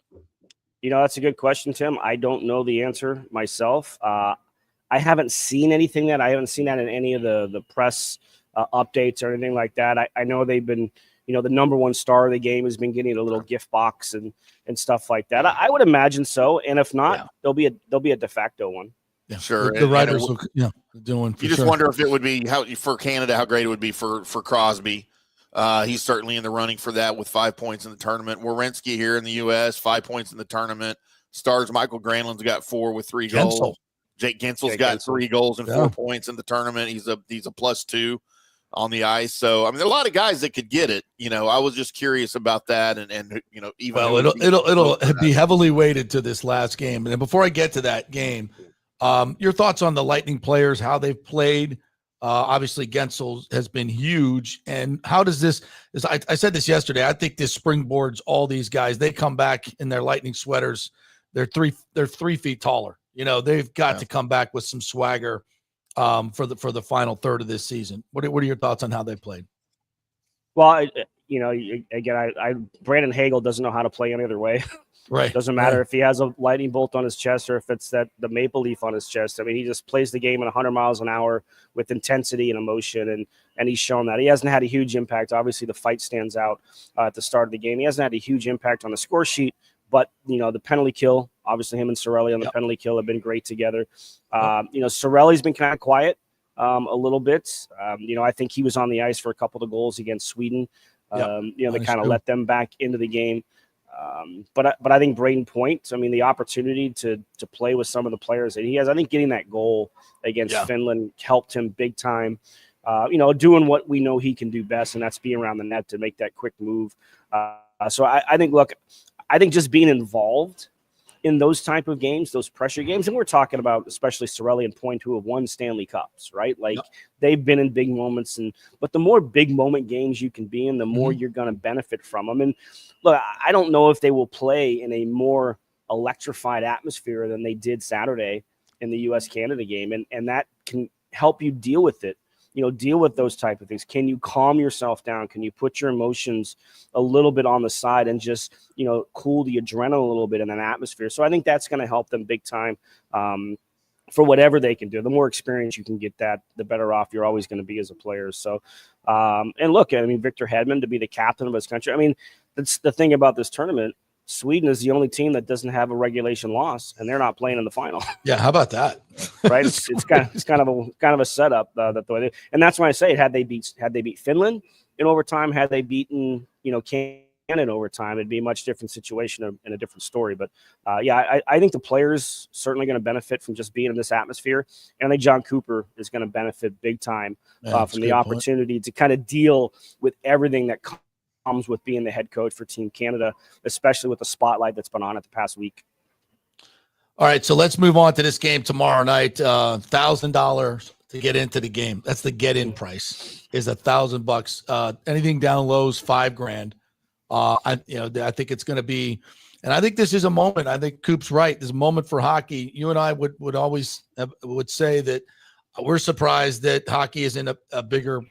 S11: That's a good question, Tim. I don't know the answer myself. I haven't seen anything I haven't seen that in any of the press updates or anything like that. I know they've been the number one star of the game has been getting a little gift box and stuff like that. I would imagine so. And if not, there'll be a de facto one.
S4: Yeah,
S5: sure.
S4: The writers will, doing.
S5: You just wonder if it would be for Canada, how great it would be for Crosby. He's certainly in the running for that with 5 points in the tournament. Werenski here in the U.S., 5 points in the tournament. Stars Michael Granlund's got 4 with 3 goals. Jake Gensel's got 3 goals and 4 points in the tournament. He's a +2 on the ice. So I mean, there are a lot of guys that could get it. I was just curious about that, and even
S4: it'll be heavily weighted to this last game. And before I get to that game, your thoughts on the Lightning players, how they've played. Obviously, Gensel has been huge. And how does this I said this yesterday, I think this springboards all these guys. They come back in their Lightning sweaters. They're 3 feet taller. They've got to come back with some swagger for the final third of this season. What are your thoughts on how they played?
S11: Well, again, Brandon Hagel doesn't know how to play any other way.
S4: Right.
S11: Doesn't matter if he has a lightning bolt on his chest or if it's the maple leaf on his chest. I mean, he just plays the game at 100 miles an hour with intensity and emotion, and he's shown that. He hasn't had a huge impact. Obviously, the fight stands out at the start of the game. He hasn't had a huge impact on the score sheet, but, the penalty kill, obviously him and Cirelli on the penalty kill have been great together. Cirelli's been kind of quiet a little bit. I think he was on the ice for a couple of goals against Sweden. They kind of let them back into the game. But I think Braden Point, I mean, the opportunity to play with some of the players that he has, I think getting that goal against Finland helped him big time. Doing what we know he can do best, and that's being around the net to make that quick move. So I think just being involved in those type of games, those pressure games, and we're talking about especially Cirelli and Point, who have won Stanley Cups, right? Like they've been in big moments, but the more big moment games you can be in, the more you're going to benefit from them. And look, I don't know if they will play in a more electrified atmosphere than they did Saturday in the U.S.-Canada game, and that can help you deal with it. Deal with those type of things. Can you calm yourself down? Can you put your emotions a little bit on the side and just, cool the adrenaline a little bit in an atmosphere? So I think that's going to help them big time for whatever they can do. The more experience you can get that, the better off you're always going to be as a player. So, and look, I mean, Victor Hedman to be the captain of his country. I mean, that's the thing about this tournament. Sweden is the only team that doesn't have a regulation loss, and they're not playing in the final.
S4: Yeah, how about that?
S11: Right? It's kind of a setup that the way they, and that's why I say had they beat Finland in overtime, had they beaten Canada in overtime, it'd be a much different situation and a different story. But I think the players certainly going to benefit from just being in this atmosphere, and I think John Cooper is going to benefit big time from the opportunity to kind of deal with everything that comes with being the head coach for Team Canada, especially with the spotlight that's been on it the past week.
S4: All right, so let's move on to this game tomorrow night. $1,000 to get into the game. That's the get-in price. Is $1,000. Anything down low is $5,000. I think it's going to be, and I think this is a moment. I think Coop's right. There's a moment for hockey. You and I would always would say that we're surprised that hockey isn't a bigger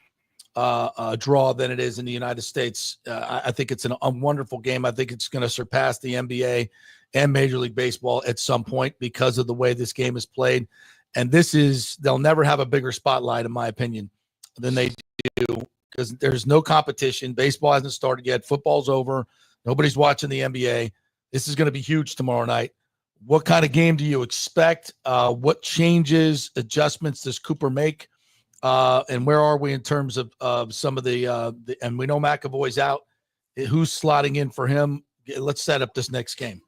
S4: draw than it is in the United States. I think it's a wonderful game. I think it's going to surpass the NBA and Major League Baseball at some point because of the way this game is played. And they'll never have a bigger spotlight, in my opinion, than they do because there's no competition. Baseball hasn't started yet. Football's over. Nobody's watching the NBA. This is going to be huge tomorrow night. What kind of game do you expect? What changes, adjustments does Cooper make? And where are we in terms of some of the and we know McAvoy's out. Who's slotting in for him? Let's set up this next game.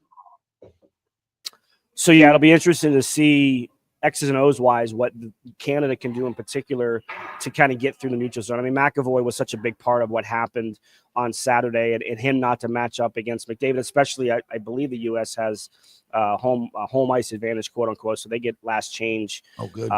S11: So, it'll be interesting to see X's and O's wise what Canada can do in particular to kind of get through the neutral zone. I mean, McAvoy was such a big part of what happened on Saturday and him not to match up against McDavid, especially I believe the U.S. has home ice advantage, quote unquote. So they get last change.
S4: Oh, good.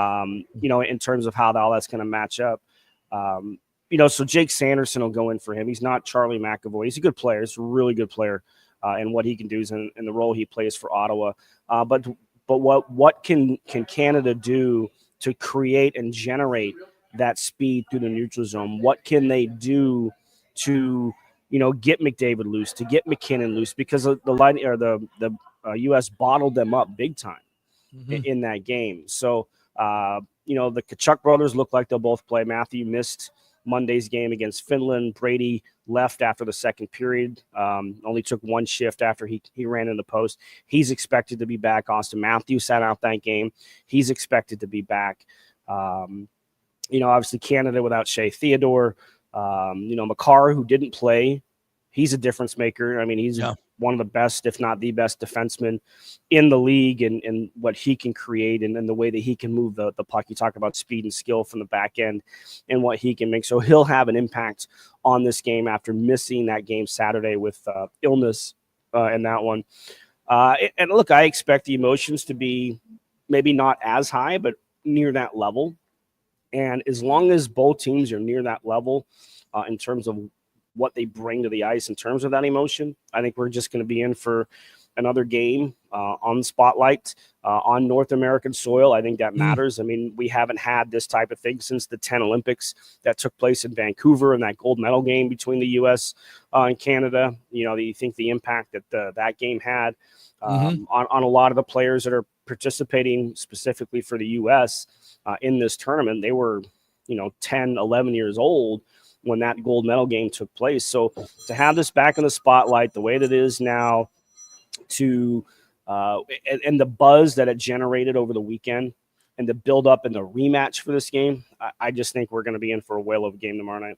S11: In terms of how all that's going to match up. So Jake Sanderson will go in for him. He's not Charlie McAvoy. He's a good player. He's a really good player. And what he can do is in the role he plays for Ottawa. But what can Canada do to create and generate that speed through the neutral zone? What can they do to get McDavid loose, to get McKinnon loose? Because the U.S. bottled them up big time in that game. So the Kachuk brothers look like they'll both play. Matthew missed Monday's game against Finland. Brady left after the second period, only took one shift after he ran in the post. He's expected to be back. Austin Matthews sat out that game. He's expected to be back. Obviously Canada without Shea Theodore. Makar, who didn't play, he's a difference maker. I mean, he's one of the best, if not the best defenseman in the league, and what he can create and the way that he can move the puck. You talk about speed and skill from the back end and what he can make. So he'll have an impact on this game after missing that game Saturday with illness in that one. And look, I expect the emotions to be maybe not as high, but near that level. And as long as both teams are near that level in terms of what they bring to the ice in terms of that emotion, I think we're just going to be in for another game on the spotlight on North American soil. I think that matters. I mean, we haven't had this type of thing since the 10 Olympics that took place in Vancouver and that gold medal game between the U.S. And Canada. You think the impact that that game had on a lot of the players that are participating specifically for the U.S. In this tournament. They were, 10, 11 years old when that gold medal game took place. So to have this back in the spotlight the way that it is now, and the buzz that it generated over the weekend and the build up and the rematch for this game, I just think we're going to be in for a whale of a game tomorrow night.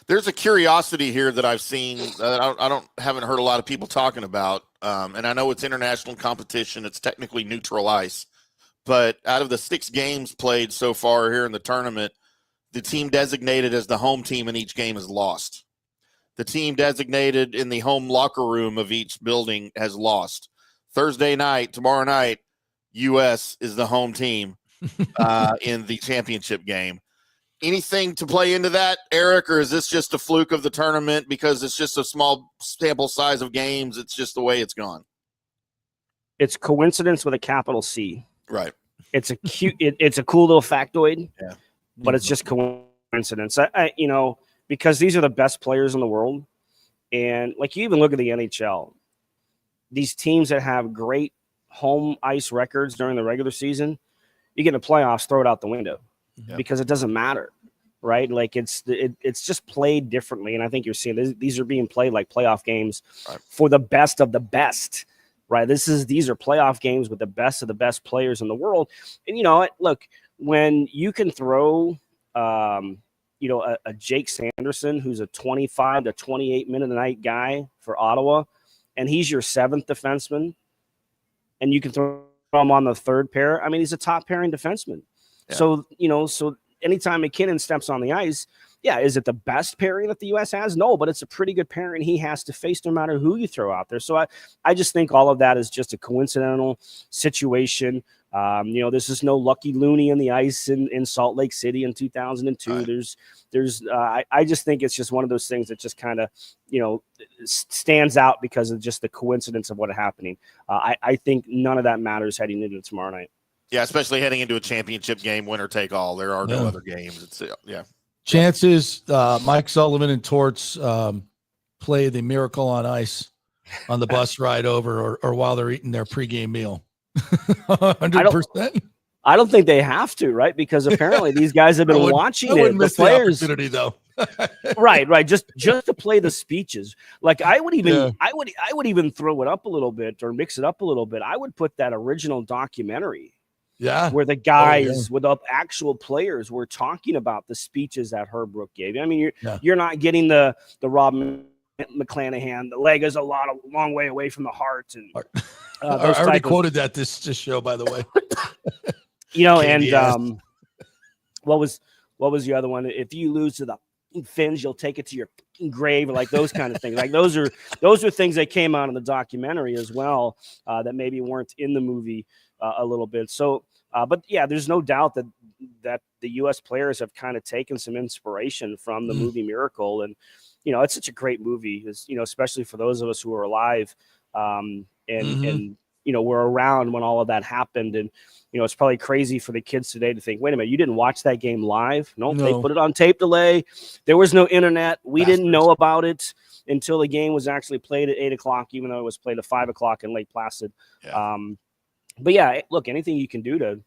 S5: There's a curiosity here that I've seen that I haven't heard a lot of people talking about. And I know it's international competition. It's technically neutral ice. But out of the 6 games played so far here in the tournament, the team designated as the home team in each game has lost. The team designated in the home locker room of each building has lost. Thursday night, tomorrow night, U.S. is the home team in the championship game. Anything to play into that, Eric, or is this just a fluke of the tournament because it's just a small sample size of games? It's just the way it's gone.
S11: It's coincidence with a capital C.
S5: Right.
S11: It's a cute. It's a cool little factoid.
S5: Yeah.
S11: But it's just coincidence. Because these are the best players in the world, and like you even look at the NHL, these teams that have great home ice records during the regular season, you get in the playoffs, throw it out the window because it doesn't matter, right? Like it's just played differently, and I think you're seeing these are being played like playoff games for the best of the best. Right. These are playoff games with the best of the best players in the world. And look, when you can throw, a Jake Sanderson, who's a 25 to 28 minute a night guy for Ottawa, and he's your 7th defenseman, and you can throw him on the 3rd pair. I mean, he's a top pairing defenseman. Yeah. So anytime McKinnon steps on the ice, is it the best pairing that the U.S. has? No, but it's a pretty good pairing he has to face no matter who you throw out there. So I just think all of that is just a coincidental situation. This is no Lucky Looney in the ice in Salt Lake City in 2002. Right. I just think it's just one of those things that just kind of, stands out because of just the coincidence of what is happening. I think none of that matters heading into tomorrow night.
S5: Yeah, especially heading into a championship game, winner take all. There are no other games. It's
S4: Chances Mike Sullivan and Torts play the Miracle on Ice on the bus ride over or while they're eating their pregame meal. 100%.
S11: I don't think they have to, right? Because apparently these guys have been watching it.
S4: The players, opportunity, though.
S11: right. Just to play the speeches. Like I would even throw it up a little bit or mix it up a little bit. I would put that original documentary.
S4: Yeah,
S11: where the guys with the actual players were talking about the speeches that Herb Brook gave. I mean, you're not getting the Rob McClanahan. The leg is a long way away from the heart, and
S4: I already quoted that this show, by the way.
S11: What was the other one? If you lose to the Finns, you'll take it to your grave, like those kind of things. Like those are things that came out in the documentary as well that maybe weren't in the movie a little bit. So. But there's no doubt that the U.S. players have kind of taken some inspiration from the movie Miracle, and it's such a great movie, especially for those of us who are alive, and were around when all of that happened. And it's probably crazy for the kids today to think, wait a minute, you didn't watch that game live? No, they put it on tape delay. There was no internet. We didn't know about it until the game was actually played at 8:00, even though it was played at 5:00 in Lake Placid. Yeah. But look, anything you can do to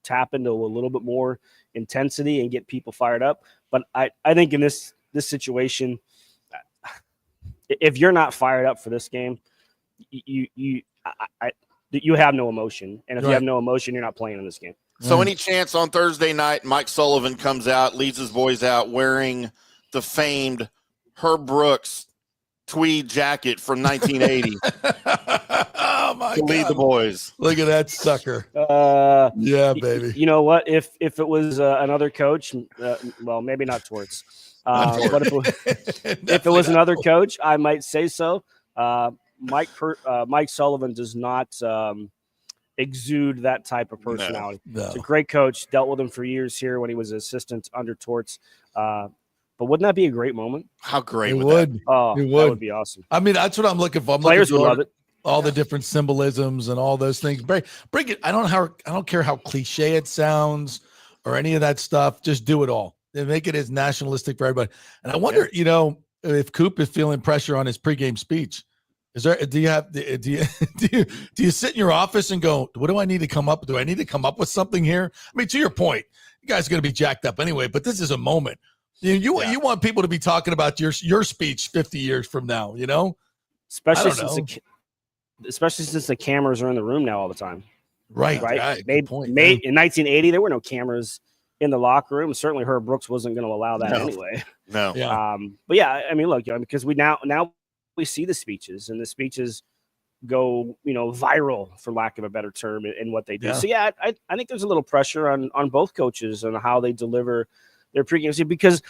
S11: tap into a little bit more intensity and get people fired up. But I think in this situation, if you're not fired up for this game, you have no emotion. And if you have no emotion, you're not playing in this game.
S5: So any chance on Thursday night, Mike Sullivan comes out, leads his boys out wearing the famed Herb Brooks tweed jacket from 1980
S4: Oh my
S5: to lead the boys?
S4: Look at that sucker. Yeah, baby.
S11: You know what? If it was another coach, well, maybe not Torts. But if it was another coach, I might say so. Mike Sullivan does not exude that type of personality.
S4: No.
S11: He's a great coach. Dealt with him for years here when he was an assistant under Torts. But wouldn't that be a great moment?
S5: How great
S4: would
S5: that?
S11: Oh,
S4: it
S11: that would be awesome.
S4: I mean, that's what I'm looking for.
S11: Players would love it.
S4: All the different symbolisms and all those things. Bring it. I don't care how cliche it sounds or any of that stuff. Just do it all and make it as nationalistic for everybody. And I wonder, if Coop is feeling pressure on his pregame speech. Do you sit in your office and go, what do I need to come up? Do I need to come up with something here? I mean, to your point, you guys are going to be jacked up anyway, but this is a moment. You want people to be talking about your speech 50 years from now,
S11: especially since the cameras are in the room now all the time.
S4: Right.
S11: In 1980, there were no cameras in the locker room. Certainly Herb Brooks wasn't going to allow that anyway.
S5: No.
S4: Yeah.
S11: But yeah, I mean, look, because we now we see the speeches, and the speeches go, viral, for lack of a better term, in what they do.
S4: Yeah.
S11: So yeah, I think there's a little pressure on both coaches on how they deliver their pregame, because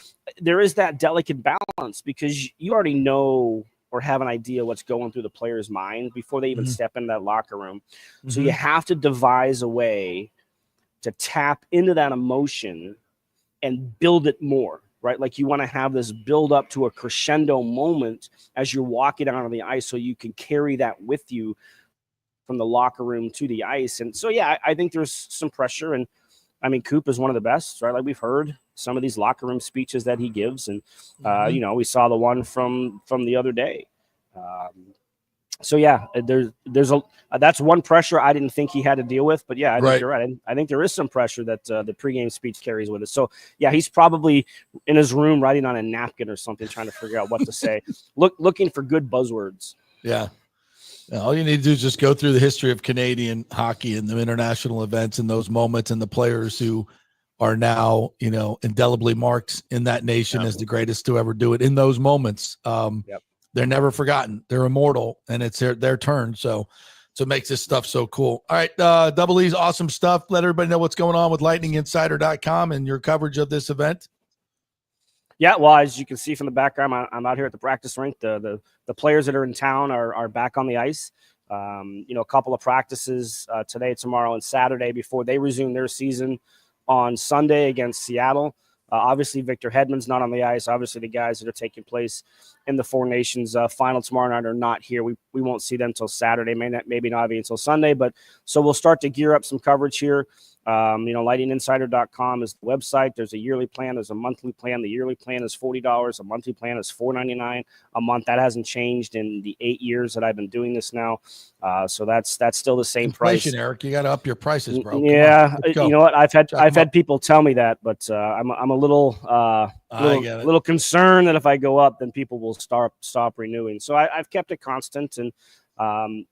S11: there is that delicate balance, because you already know or have an idea what's going through the player's mind before they even step into that locker room. So you have to devise a way to tap into that emotion and build it more, right? Like you want to have this build up to a crescendo moment as you're walking out on the ice, so you can carry that with you from the locker room to the ice. And so, yeah, I think there's some pressure. And I mean, Coop is one of the best, right? Like we've heard some of these locker room speeches that he gives. And, we saw the one from the other day. So yeah, that's one pressure I didn't think he had to deal with, but yeah, I think you're right. I think there is some pressure that the pregame speech carries with it. So yeah, he's probably in his room writing on a napkin or something, trying to figure out what to say, looking for good buzzwords.
S4: Yeah. All you need to do is just go through the history of Canadian hockey and the international events and those moments and the players who are now, indelibly marked in that nation as the greatest to ever do it in those moments. They're never forgotten. They're immortal, and it's their turn. So it makes this stuff so cool. All right, Double E's awesome stuff. Let everybody know what's going on with lightninginsider.com and your coverage of this event.
S11: Yeah, well, as you can see from the background, I'm out here at the practice rink. The players that are in town are back on the ice. A couple of practices today, tomorrow, and Saturday before they resume their season on Sunday against Seattle. Obviously, Victor Hedman's not on the ice. Obviously, the guys that are taking place in the Four Nations final tomorrow night are not here. We won't see them until Saturday, maybe not even until Sunday. But so we'll start to gear up some coverage here. Lightninginsider.com is the website. There's a yearly plan. There's a monthly plan. The yearly plan is $40. A monthly plan is $4.99 a month. That hasn't changed in the 8 years that I've been doing this now. So that's still the same
S4: Inflation,
S11: price.
S4: Eric, you got to up your prices, bro.
S11: Yeah, you know what? I've had people tell me that, but I'm a little concerned that if I go up, then people will stop renewing. So I've kept it constant, and and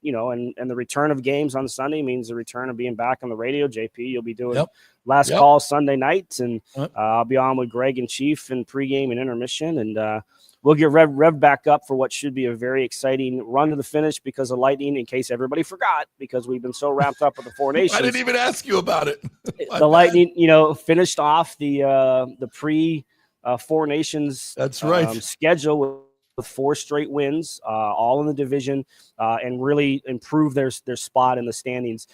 S11: the return of games on Sunday means the return of being back on the radio. JP, you'll be doing last call Sunday nights, and I'll be on with Greg and Chief in pregame and intermission, and we'll get rev back up for what should be a very exciting run to the finish, because of Lightning, in case everybody forgot, because we've been so wrapped up with the Four Nations.
S4: I didn't even ask you about it.
S11: The Lightning, finished off the pre Four Nations schedule with 4 straight wins, all in the division, and really improve their spot in the standings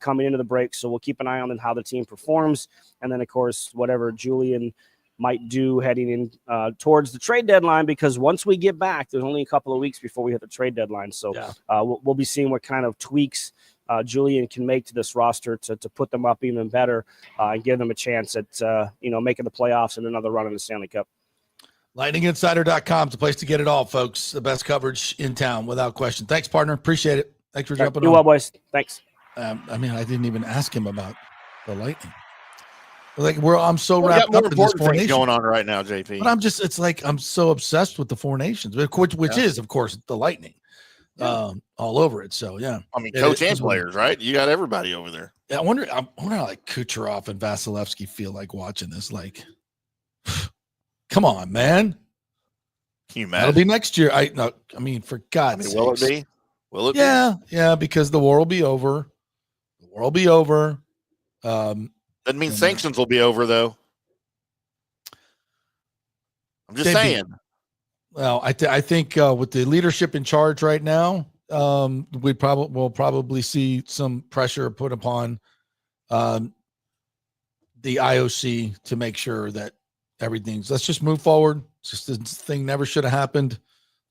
S11: coming into the break. So we'll keep an eye on how the team performs. And then, of course, whatever Julian might do heading in towards the trade deadline, because once we get back, there's only a couple of weeks before we hit the trade deadline. So we'll be seeing what kind of tweaks Julian can make to this roster to put them up even better and give them a chance at making the playoffs and another run in the Stanley Cup.
S4: Lightninginsider.com is the place to get it all, folks. The best coverage in town, without question. Thanks, partner. Appreciate it. Thanks for jumping on.
S11: You're well, boys. Thanks.
S4: I didn't even ask him about The Lightning. Like I'm so
S5: We
S4: wrapped
S5: got more
S4: up in this
S5: important
S4: Four
S5: things
S4: Nations
S5: going on right now, JP.
S4: But it's like I'm so obsessed with the Four Nations, which is of course the Lightning, all over it. So yeah,
S5: I mean, coach and players, right? You got everybody over there.
S4: Yeah, I wonder how like Kucherov and Vasilevsky feel like watching this. Like, come on, man.
S5: Can you imagine?
S4: That'll be next year. I mean, for God's sake.
S5: Will it be? Will it be?
S4: Yeah, because the war will be over. The war will be over.
S5: Doesn't mean sanctions will be over, though. I'm just saying.
S4: Well, I think with the leadership in charge right now, we'll probably see some pressure put upon the IOC to make sure that everything's. Let's just move forward. Just this thing never should have happened.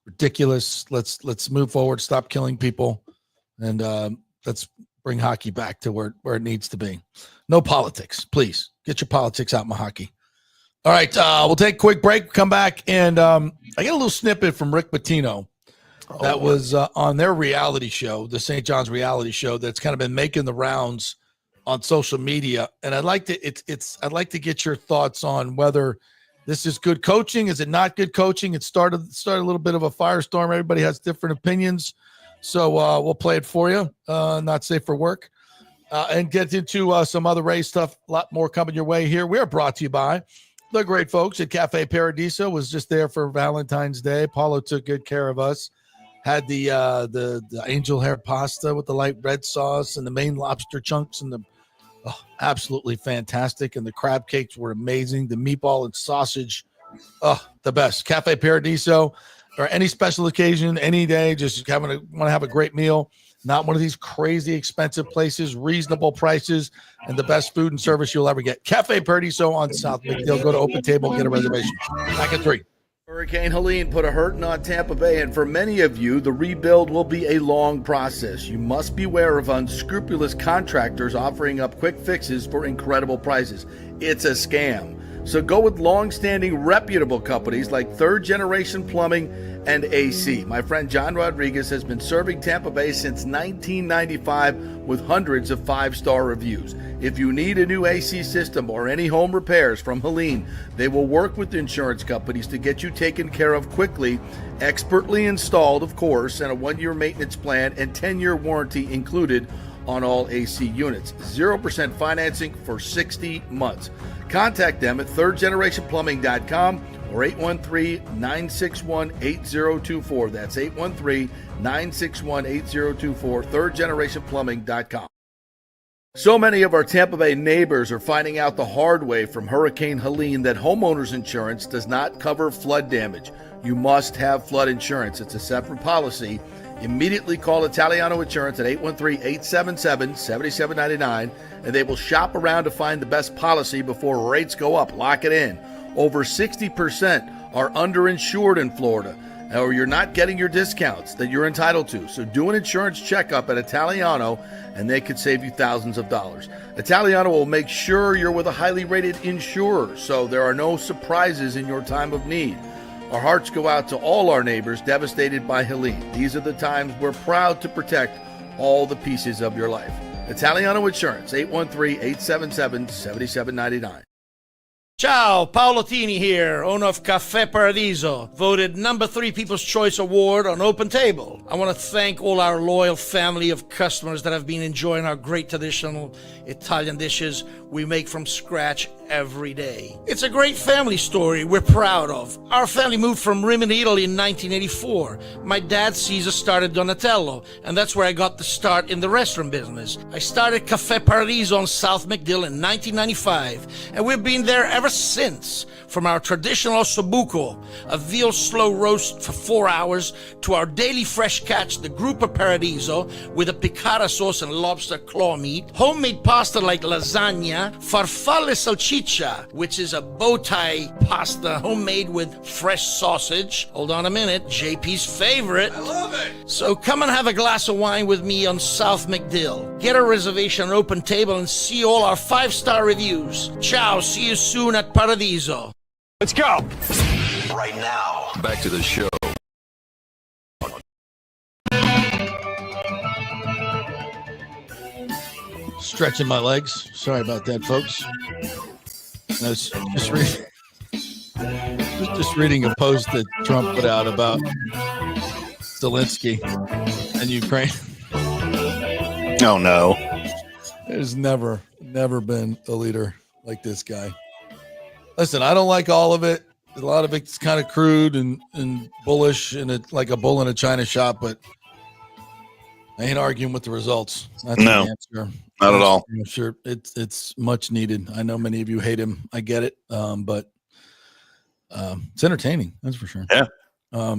S4: Ridiculous. Let's move forward. Stop killing people, and let's bring hockey back to where it needs to be. No politics, please. Get your politics out in my hockey. All right, we'll take a quick break, come back, and I got a little snippet from Rick Pitino that was on their reality show, the St. John's reality show, that's kind of been making the rounds on social media. And I'd like to get your thoughts on whether this is good coaching. Is it not good coaching? It started a little bit of a firestorm. Everybody has different opinions, so we'll play it for you. Not safe for work, and get into some other Ray stuff. A lot more coming your way here. We are brought to you by the great folks at Cafe Paradiso. Was just there for Valentine's Day. Paulo took good care of us. Had the angel hair pasta with the light red sauce and the Maine lobster chunks and absolutely fantastic. And the crab cakes were amazing. The meatball and sausage, the best. Cafe Paradiso, or any special occasion, any day, just want to have a great meal. Not one of these crazy expensive places, reasonable prices, and the best food and service you'll ever get. Cafe Paradiso on South McDill. Go to Open Table, get a reservation. Back at 3.
S12: Hurricane Helene put a hurting on Tampa Bay, and for many of you, the rebuild will be a long process. You must beware of unscrupulous contractors offering up quick fixes for incredible prices. It's a scam. So go with long-standing, reputable companies like Third Generation Plumbing and AC. My friend John Rodriguez has been serving Tampa Bay since 1995 with hundreds of 5-star reviews. If you need a new AC system or any home repairs from Helene, they will work with insurance companies to get you taken care of quickly, expertly installed, of course, and a 1-year maintenance plan and 10-year warranty included on all AC units. 0% financing for 60 months. Contact them at thirdgenerationplumbing.com or 813-961-8024. That's 813-961-8024, thirdgenerationplumbing.com. So many of our Tampa Bay neighbors are finding out the hard way from Hurricane Helene that homeowners insurance does not cover flood damage. You must have flood insurance. It's a separate policy. Immediately call Italiano Insurance at 813-877-7799, and they will shop around to find the best policy before rates go up. Lock it in. Over 60% are underinsured in Florida, or you're not getting your discounts that you're entitled to. So do an insurance checkup at Italiano, and they could save you thousands of dollars. Italiano will make sure you're with a highly rated insurer, so there are no surprises in your time of need. Our hearts go out to all our neighbors devastated by Helene. These are the times we're proud to protect all the pieces of your life. Italiano Insurance, 813-877-7799.
S10: Ciao, Paolo Tini here, owner of Cafe Paradiso, voted number 3 People's Choice Award on Open Table. I want to thank all our loyal family of customers that have been enjoying our great traditional Italian dishes we make from scratch every day. It's a great family story we're proud of. Our family moved from Rimini, Italy in 1984. My dad, Caesar, started Donatello, and that's where I got the start in the restaurant business. I started Cafe Paradiso on South McDill in 1995, and we've been there ever since. From our traditional ossobuco, a veal slow roast for 4 hours, to our daily fresh catch, the Gruppo Paradiso, with a piccata sauce and lobster claw meat, homemade pasta like lasagna, farfalle salchicha, which is a bow tie pasta homemade with fresh sausage. Hold on a minute, JP's favorite. I love it. So come and have a glass of wine with me on South McDill. Get a reservation on Open Table and see all our 5-star reviews. Ciao, see you soon at Paradiso.
S8: Let's go.
S1: Right now, back to the show.
S4: Stretching my legs. Sorry about that, folks. I was just reading a post that Trump put out about Zelensky and Ukraine.
S5: Oh, no.
S4: There's never been a leader like this guy. Listen, I don't like all of it. A lot of it's kind of crude and bullish and it's like a bull in a china shop, but I ain't arguing with the results. That's
S5: no,
S4: the answer.
S5: Not at all.
S4: Sure, it's much needed. I know many of you hate him. I get it, but it's entertaining. That's for sure.
S5: Yeah.
S4: All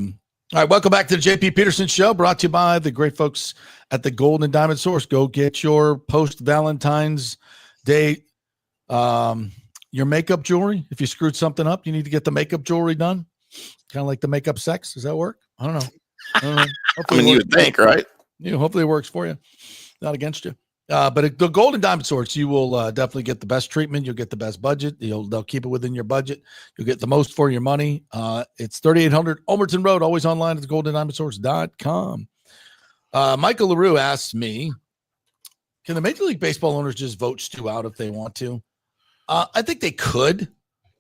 S4: right, welcome back to the JP Peterson Show, brought to you by the great folks at the Gold and Diamond Source. Go get your post-Valentine's Day, your makeup jewelry. If you screwed something up, you need to get the makeup jewelry done. Kind of like the makeup sex. Does that work? I don't know.
S5: I mean, you would think, right?
S4: Yeah, hopefully it works for you. Not against you. But the Gold and Diamond Source, you will definitely get the best treatment. You'll get the best budget. They'll keep it within your budget. You'll get the most for your money. It's 3800 Ulmerton Road, always online at thegoldendiamondsource.com. Michael LaRue asks me, can the Major League Baseball owners just vote Stu out if they want to? I think they could.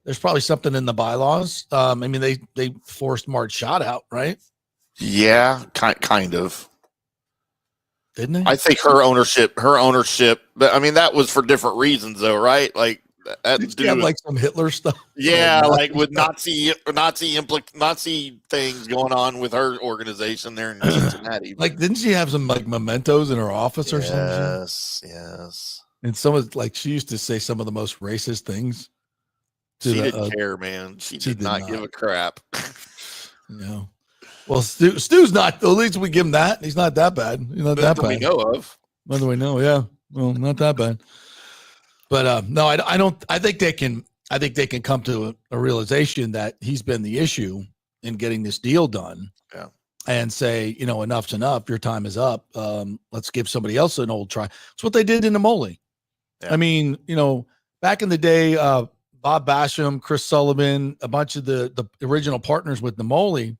S4: There's probably something in the bylaws. I mean, they forced Marge Schott out, right?
S5: Yeah, kind of.
S4: Didn't they?
S5: I think her ownership, but I mean, that was for different reasons though, right? Like that
S4: Did you have like some Hitler stuff?
S5: Yeah, like with Nazi things going on with her organization there in Cincinnati.
S4: Like, didn't she have some like mementos in her office or something?
S5: Yes.
S4: And some of like she used to say some of the most racist things.
S5: She didn't care, man. She did not give a crap.
S4: No. Well, Stu's not. At least we give him that. He's not that bad. He's not that bad.
S5: We know of.
S4: What do we know? Yeah. Well, not that bad. But no, I don't. I think they can. I think they can come to a realization that he's been the issue in getting this deal done.
S5: Yeah.
S4: And say, enough's enough. Your time is up. Let's give somebody else an old try. It's what they did in Namoli. Yeah. I mean, back in the day, Bob Basham, Chris Sullivan, a bunch of the original partners with Namoli.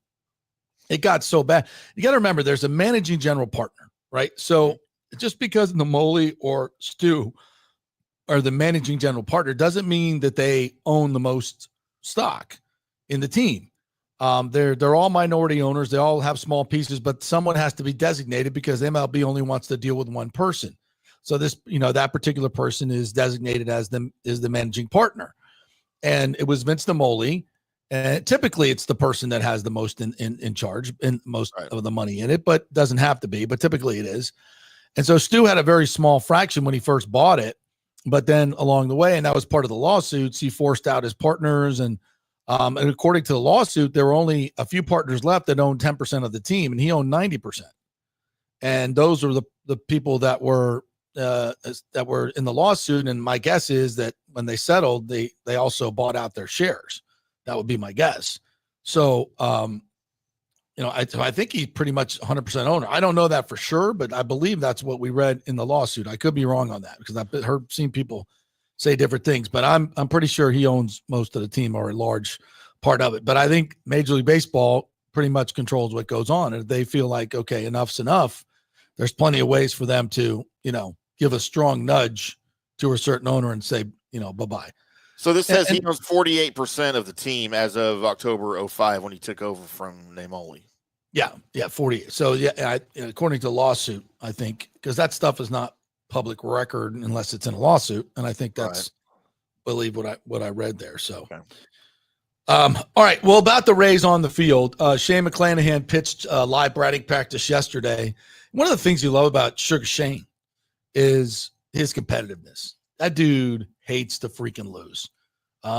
S4: It got so bad. You got to remember, there's a managing general partner, right? So just because Namoli or Stu are the managing general partner doesn't mean that they own the most stock in the team. They're all minority owners. They all have small pieces, but someone has to be designated because MLB only wants to deal with one person. So this, that particular person is designated as the managing partner, and it was Vince Namoli. And typically it's the person that has the most in charge and most of the money in it, but doesn't have to be, but typically it is. And so Stu had a very small fraction when he first bought it, but then along the way, and that was part of the lawsuits, he forced out his partners. And according to the lawsuit, there were only a few partners left that owned 10% of the team, and he owned 90%. And those are the people that were in the lawsuit. And my guess is that when they settled, they also bought out their shares. That would be my guess. So, I think he's pretty much 100% owner. I don't know that for sure, but I believe that's what we read in the lawsuit. I could be wrong on that because I've seen people say different things, but I'm pretty sure he owns most of the team or a large part of it. But I think Major League Baseball pretty much controls what goes on. And if they feel like, okay, enough's enough, there's plenty of ways for them to, give a strong nudge to a certain owner and say, bye-bye.
S5: So this says he owns 48% of the team as of October 2005 when he took over from Namoli.
S4: Yeah, 48. So according to the lawsuit, I think, because that stuff is not public record unless it's in a lawsuit, and I think that's believe what I read there. So, okay. All right. Well, about the Rays on the field, Shane McClanahan pitched live batting practice yesterday. One of the things you love about Sugar Shane is his competitiveness. That dude hates to freaking lose.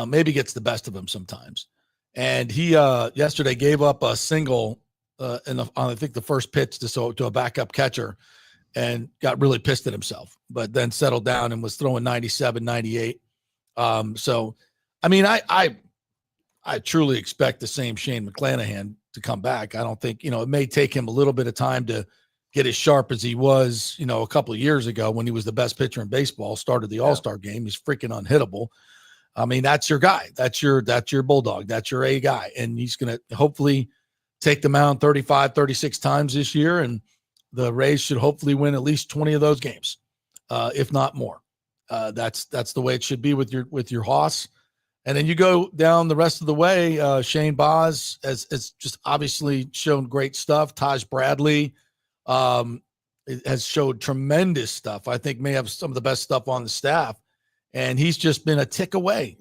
S4: Maybe gets the best of him sometimes. And he yesterday gave up a single on I think the first pitch to a backup catcher and got really pissed at himself, but then settled down and was throwing 97, 98. So, I mean, I truly expect the same Shane McClanahan to come back. I don't think, it may take him a little bit of time to get as sharp as he was, a couple of years ago when he was the best pitcher in baseball, started the All-Star game. He's freaking unhittable. I mean, that's your guy. That's your bulldog. That's your A guy. And he's going to hopefully take the mound 35, 36 times this year. And the Rays should hopefully win at least 20 of those games. if not more. That's the way it should be with your Hoss. And then you go down the rest of the way. Shane Boz has just obviously shown great stuff. Taj Bradley has showed tremendous stuff. I think may have some of the best stuff on the staff. And he's just been a tick away.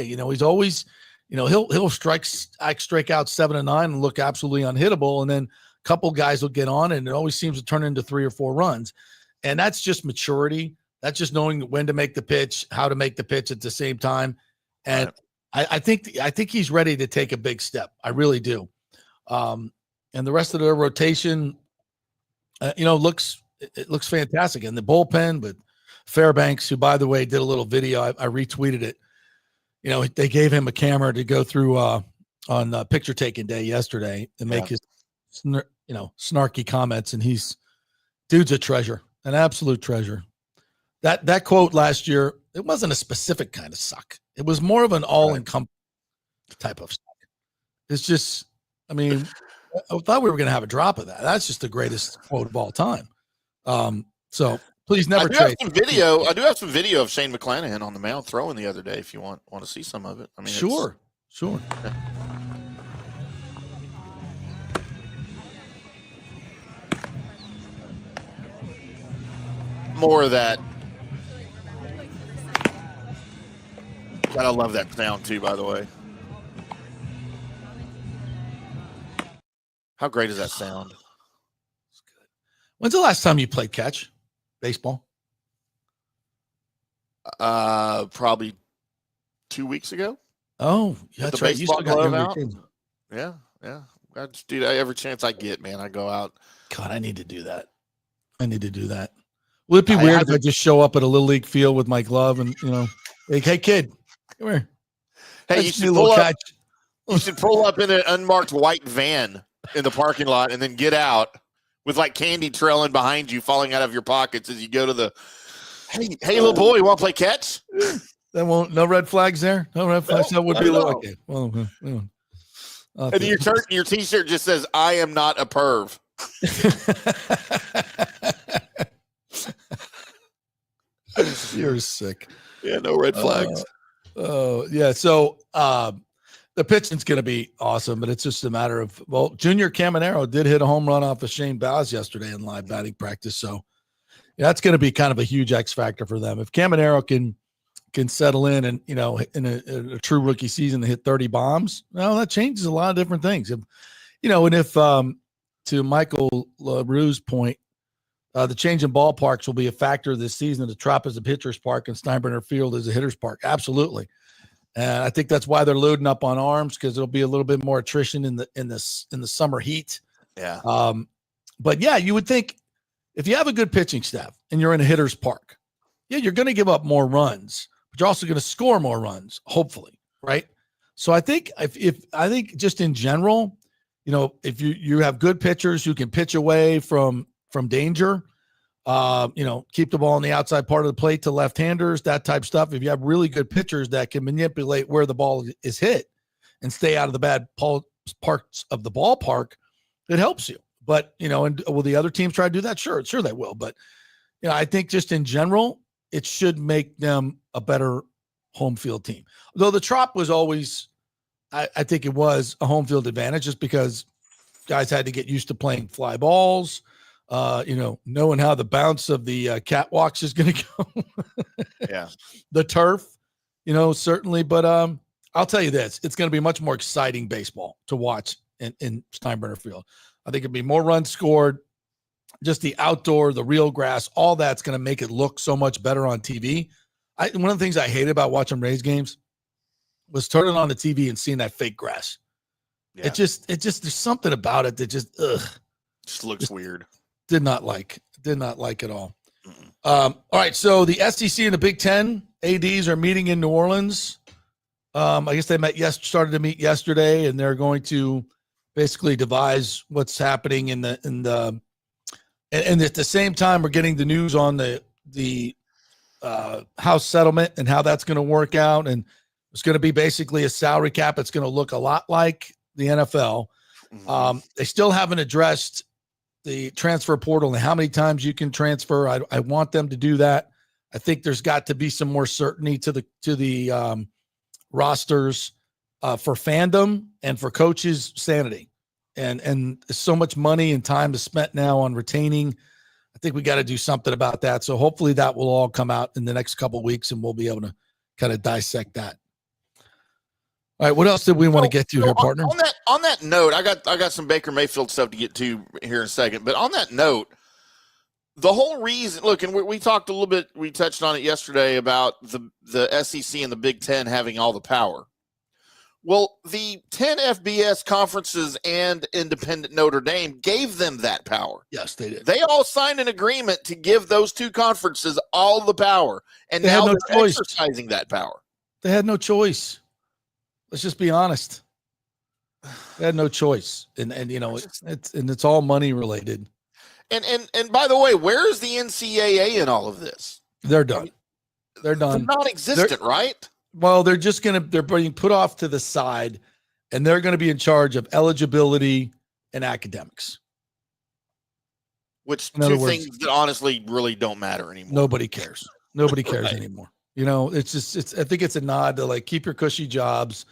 S4: You know, he's always, you know, he'll strike out 7 and 9 and look absolutely unhittable. And then a couple guys will get on and it always seems to turn into 3 or 4 runs. And that's just maturity. That's just knowing when to make the pitch, how to make the pitch at the same time. And I think he's ready to take a big step. I really do. And the rest of the rotation, you know, looks fantastic. And the bullpen with Fairbanks, who, by the way, did a little video. I retweeted it. You know, they gave him a camera to go through on picture taking day yesterday and make his, snarky comments. And dude's a treasure, an absolute treasure. That quote last year, it wasn't a specific kind of suck. It was more of an all-encompassing type of suck. It's just, I mean, I thought we were going to have a drop of that. That's just the greatest quote of all time. So please never trade.
S5: I do have some video of Shane McClanahan on the mound throwing the other day. If you want to see some of it, I mean,
S4: sure.
S5: Yeah. More of that. God, I love that sound too, by the way. How great is that sound?
S4: When's the last time you played catch? Baseball?
S5: Probably 2 weeks ago.
S4: Oh, yeah, that's right. You still got your routine.
S5: Yeah. I just do that every chance I get, man. I go out.
S4: God, I need to do that. Would it be weird if I just show up at a little league field with my glove and, you know, like, hey, kid, come here.
S5: Hey, you should pull up in an unmarked white van in the parking lot and then get out with like candy trailing behind you, falling out of your pockets as you go to the, hey, little boy, you want to play catch?
S4: No red flags there? No red flags? That would be a little okay. Well,
S5: and your T-shirt just says, I am not a perv.
S4: You're sick.
S5: Yeah, no red flags.
S4: Yeah. So the pitching's going to be awesome, but it's just a matter of, Junior Caminero did hit a home run off of Shane Baz yesterday in live batting practice. So that's going to be kind of a huge X factor for them. If Caminero can settle in and, you know, in a true rookie season to hit 30 bombs, well, that changes a lot of different things. If, you know, and if to Michael LaRue's point, the change in ballparks will be a factor this season. The Trop is a pitcher's park and Steinbrenner Field is a hitter's park. Absolutely. And I think that's why they're loading up on arms, because there'll be a little bit more attrition in the summer heat.
S5: Yeah.
S4: But yeah, you would think if you have a good pitching staff and you're in a hitter's park, yeah, you're going to give up more runs, but you're also going to score more runs, hopefully. Right. So I think I think just in general, you know, if you have good pitchers who can pitch away from danger, you know, keep the ball on the outside part of the plate to left-handers, that type of stuff. If you have really good pitchers that can manipulate where the ball is hit and stay out of the bad parts of the ballpark, it helps you. But, you know, and will the other teams try to do that? Sure they will. But, you know, I think just in general, it should make them a better home field team. Though the Trop was always, I think it was a home field advantage just because guys had to get used to playing fly balls, you know, knowing how the bounce of the catwalks is going to go.
S5: Yeah.
S4: The turf, you know, certainly. But I'll tell you this, it's going to be much more exciting baseball to watch in Steinbrenner Field. I think it'll be more runs scored, just the outdoor, the real grass, all that's going to make it look so much better on TV. One of the things I hated about watching Rays games was turning on the TV and seeing that fake grass. Yeah. It just, there's something about it that just
S5: looks weird.
S4: Did not like at all. All right. So the SEC and the Big Ten ADs are meeting in New Orleans. I guess they started to meet yesterday, and they're going to basically devise what's happening and at the same time, we're getting the news on the House settlement and how that's going to work out. And it's going to be basically a salary cap. It's going to look a lot like the NFL. They still haven't addressed the transfer portal and how many times you can transfer. I want them to do that. I think there's got to be some more certainty to the rosters for fandom and for coaches' sanity. And so much money and time is spent now on retaining. I think we got to do something about that. So hopefully that will all come out in the next couple of weeks, and we'll be able to kind of dissect that. All right, what else did we want to get to here, partner?
S5: On that note, I got some Baker Mayfield stuff to get to here in a second. But on that note, the whole reason, look, and we talked a little bit, we touched on it yesterday about the SEC and the Big Ten having all the power. Well, the 10 FBS conferences and independent Notre Dame gave them that power.
S4: Yes, they did.
S5: They all signed an agreement to give those two conferences all the power, and now they're exercising that power.
S4: They had no choice. Let's just be honest. They had no choice, and it's all money related.
S5: And by the way, where is the NCAA in all of this?
S4: They're done. They're done.
S5: They're non-existent, right?
S4: Well, they're being put off to the side, and they're going to be in charge of eligibility and academics.
S5: Which two things that honestly really don't matter anymore.
S4: Nobody cares. Nobody cares anymore. It's I think it's a nod to like keep your cushy jobs.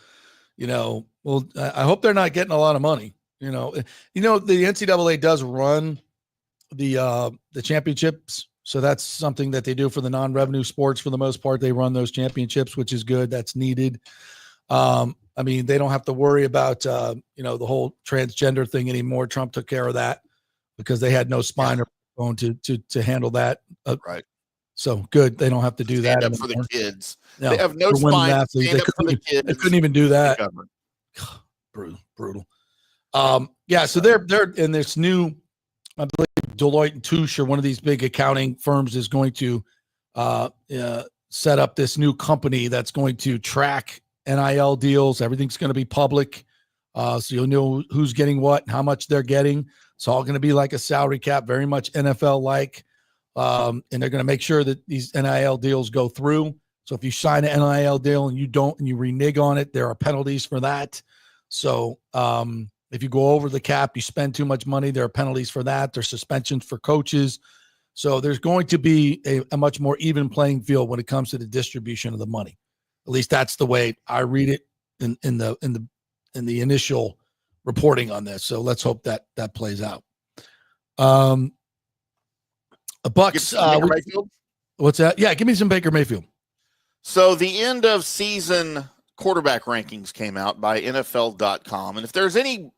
S4: Well, I hope they're not getting a lot of money. The NCAA does run the championships. So that's something that they do for the non-revenue sports. For the most part, they run those championships, which is good. That's needed. They don't have to worry about, the whole transgender thing anymore. Trump took care of that because they had no spine or bone to handle that.
S5: Right.
S4: So good. They don't have to do that
S5: anymore. For the kids.
S4: No,
S5: they have no spine. They
S4: couldn't even do that. Brutal. So they're in this new, I believe Deloitte and Touche or one of these big accounting firms is going to set up this new company that's going to track NIL deals. Everything's going to be public. So you'll know who's getting what and how much they're getting. It's all going to be like a salary cap, very much NFL-like. And they're going to make sure that these NIL deals go through. So if you sign an NIL deal and you don't, and you renege on it, there are penalties for that. So if you go over the cap, you spend too much money, there are penalties for that. There's suspensions for coaches. So there's going to be a much more even playing field when it comes to the distribution of the money. At least that's the way I read it in the initial reporting on this. So let's hope that plays out. Bucs. What's that? Yeah, give me some Baker Mayfield.
S5: So the end of season quarterback rankings came out by NFL.com. And if there's any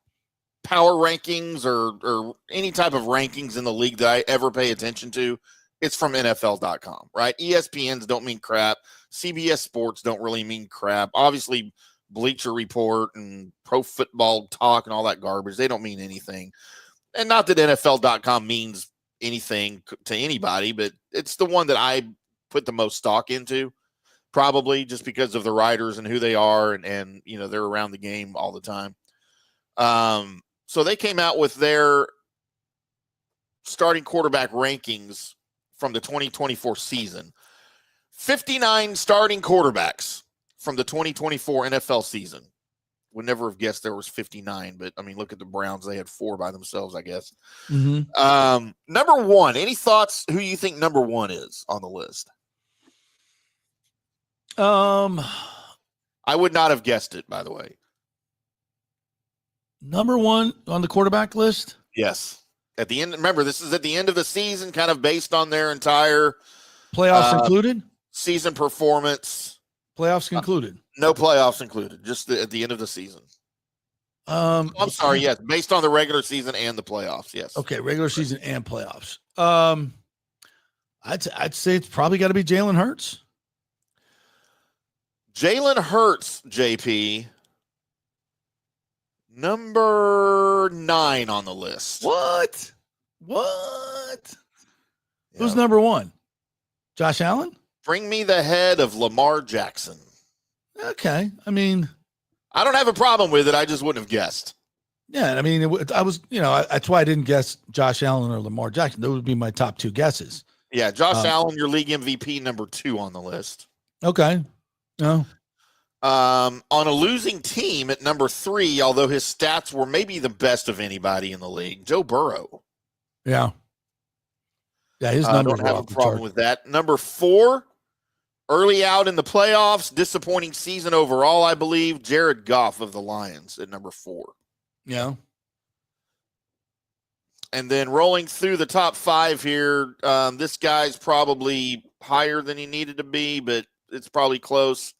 S5: power rankings or any type of rankings in the league that I ever pay attention to, it's from NFL.com, right? ESPNs don't mean crap. CBS Sports don't really mean crap. Obviously, Bleacher Report and Pro Football Talk and all that garbage, they don't mean anything. And not that NFL.com means anything to anybody, but it's the one that I put the most stock into, probably just because of the writers and who they are, and they're around the game all the time. So they came out with their starting quarterback rankings from the 2024 season. 59 starting quarterbacks from the 2024 NFL season. Would never have guessed there was 59, but look at the Browns. They had 4 by themselves, I guess.
S4: Mm-hmm.
S5: Number 1, any thoughts who you think number 1 is on the list? I would not have guessed it, by the way.
S4: Number 1 on the quarterback list?
S5: Yes. At the end, remember, this is at the end of the season, kind of based on their entire
S4: playoffs included?
S5: Season performance.
S4: Playoffs included?
S5: No playoffs included, just at the end of the season. I'm sorry, yes, based on the regular season and the playoffs, yes.
S4: Okay, regular season and playoffs. I'd say it's probably got to be Jalen Hurts.
S5: Jalen Hurts, JP, number 9 on the list.
S4: What? Who's number 1? Josh Allen?
S5: Bring me the head of Lamar Jackson.
S4: Okay. I
S5: don't have a problem with it. I just wouldn't have guessed.
S4: Yeah. That's why I didn't guess Josh Allen or Lamar Jackson. Those would be my top 2 guesses.
S5: Yeah. Josh Allen, your league MVP, number 2 on the list.
S4: Okay. No.
S5: On a losing team at number 3, although his stats were maybe the best of anybody in the league, Joe Burrow.
S4: Yeah. Yeah, his numbers
S5: don't have
S4: are
S5: a
S4: off the
S5: problem
S4: chart.
S5: with that. Number 4, early out in the playoffs, disappointing season overall, I believe. Jared Goff of the Lions at number 4.
S4: Yeah.
S5: And then rolling through the top 5 here, this guy's probably higher than he needed to be, but it's probably close.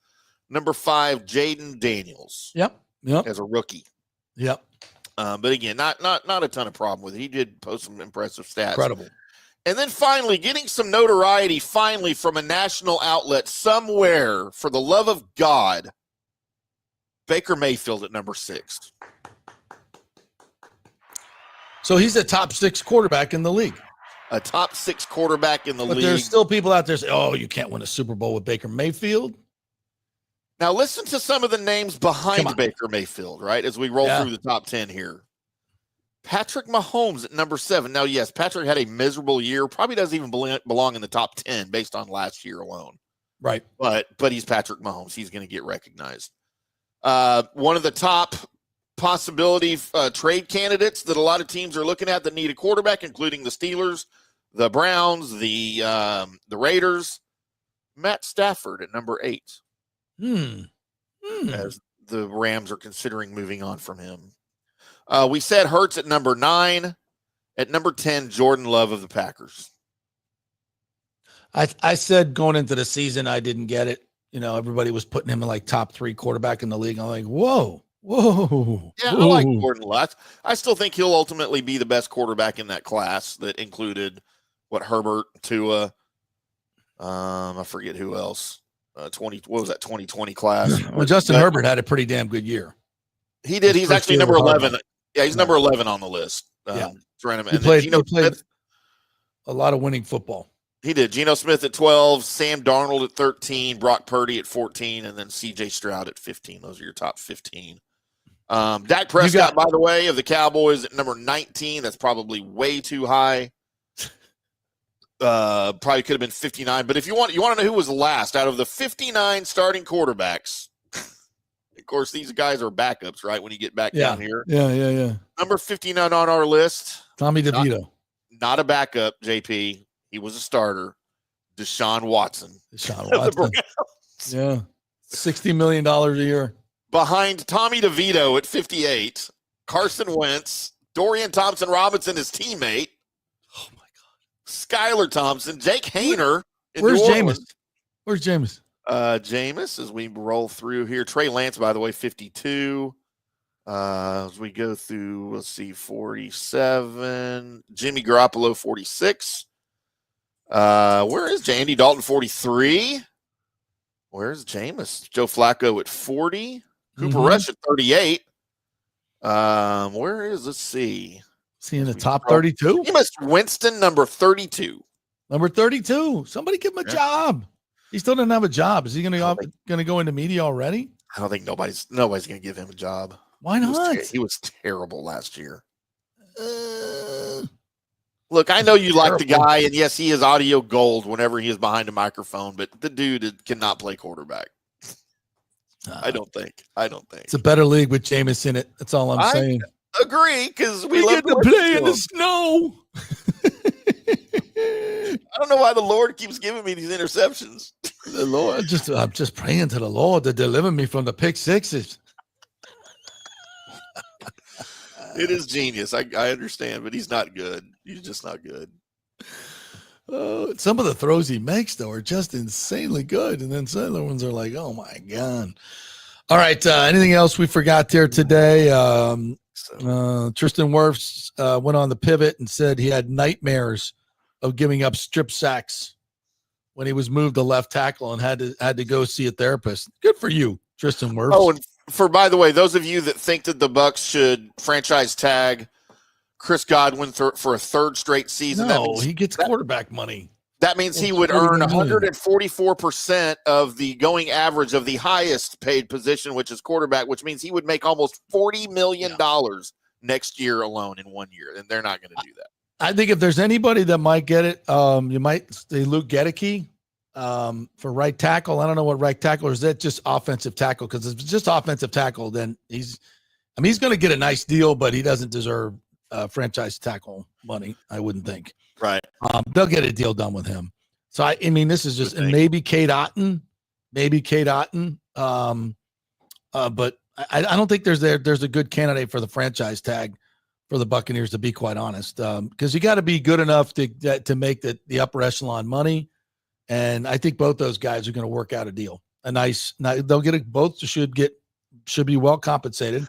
S5: Number 5, Jaden Daniels.
S4: Yep.
S5: As a rookie.
S4: Yep.
S5: But again, not a ton of problem with it. He did post some impressive stats.
S4: Incredible.
S5: And then finally, getting some notoriety finally from a national outlet somewhere, for the love of God, Baker Mayfield at number 6.
S4: So he's a top 6 quarterback in the league.
S5: A top 6 quarterback in the league.
S4: But there's still people out there saying, oh, you can't win a Super Bowl with Baker Mayfield.
S5: Now listen to some of the names behind Baker Mayfield, right, as we roll through the top 10 here. Patrick Mahomes at number 7. Now, yes, Patrick had a miserable year. Probably doesn't even belong in the top 10 based on last year alone.
S4: Right.
S5: But he's Patrick Mahomes. He's going to get recognized. One of the top possibility trade candidates that a lot of teams are looking at that need a quarterback, including the Steelers, the Browns, the Raiders. Matt Stafford at number 8. As the Rams are considering moving on from him. We said Hurts at number 9. At number 10, Jordan Love of the Packers.
S4: I said going into the season, I didn't get it. You know, everybody was putting him in like top 3 quarterback in the league. I'm like, whoa.
S5: Yeah, I like Jordan Love. I still think he'll ultimately be the best quarterback in that class that included Herbert, Tua, I forget who else. 2020 class.
S4: Well, Justin Herbert had a pretty damn good year.
S5: He did. He's actually number 11. Yeah, he's number 11 on the list.
S4: He played a lot of winning football.
S5: He did. Geno Smith at 12, Sam Darnold at 13, Brock Purdy at 14, and then C.J. Stroud at 15. Those are your top 15. Dak Prescott, by the way, of the Cowboys at number 19. That's probably way too high. Probably could have been 59. But if you want to know who was last out of the 59 starting quarterbacks, of course, these guys are backups, right? When you get back down here.
S4: Yeah.
S5: Number 59 on our list.
S4: Tommy DeVito.
S5: Not a backup, JP. He was a starter. Deshaun Watson.
S4: Yeah. $60 million a year.
S5: Behind Tommy DeVito at 58, Carson Wentz, Dorian Thompson-Robinson, his teammate.
S4: Oh, my God.
S5: Skylar Thompson, Jake Hayner.
S4: Where's Jameis? Where's Jameis?
S5: Jameis, as we roll through here. Trey Lance, by the way, 52. As we go through, let's see, 47. Jimmy Garoppolo, 46. Where is Andy Dalton, 43? Where's Jameis? Joe Flacco at 40. Cooper Rush at 38. Where is, let's see.
S4: Is he in the top 32?
S5: Jameis Winston, number 32.
S4: Number 32. Somebody give him a job. He still doesn't have a job. Is he going to go into media already?
S5: I don't think nobody's going to give him a job.
S4: Why not?
S5: He was terrible last year. Look, I know you like the guy, and yes, he is audio gold whenever he is behind a microphone, but the dude cannot play quarterback. I don't think.
S4: It's a better league with Jameis in it. That's all I'm saying.
S5: Agree, because we
S4: get to play in the snow.
S5: I don't know why the Lord keeps giving me these interceptions.
S4: The Lord, I'm just praying to the Lord to deliver me from the pick sixes.
S5: It is genius. I understand, but he's not good. He's just not good.
S4: Some of the throws he makes, though, are just insanely good. And then some other ones are like, oh, my God. All right. Anything else we forgot there today? Tristan Wirfs went on the pivot and said he had nightmares of giving up strip sacks when he was moved to left tackle and had to go see a therapist. Good for you, Tristan Wirfs.
S5: Oh, and by the way, those of you that think that the Bucs should franchise tag Chris Godwin for a third straight season,
S4: he gets quarterback money.
S5: That means he would earn 144% of the going average of the highest paid position, which is quarterback, which means he would make almost $40 million next year alone in 1 year. And they're not going to do that.
S4: I think if there's anybody that might get it, you might say Luke Gedeke for right tackle. I don't know what right tackle is. That just offensive tackle? Because if it's just offensive tackle, then he's going to get a nice deal, but he doesn't deserve franchise tackle money. I wouldn't think.
S5: Right.
S4: They'll get a deal done with him. So I mean, this is just, and maybe Kate Otten. But I don't think there's a good candidate for the franchise tag for the Buccaneers, to be quite honest, because you got to be good enough to make the upper echelon money, and I think both those guys are going to work out a deal. They'll get both should be well compensated.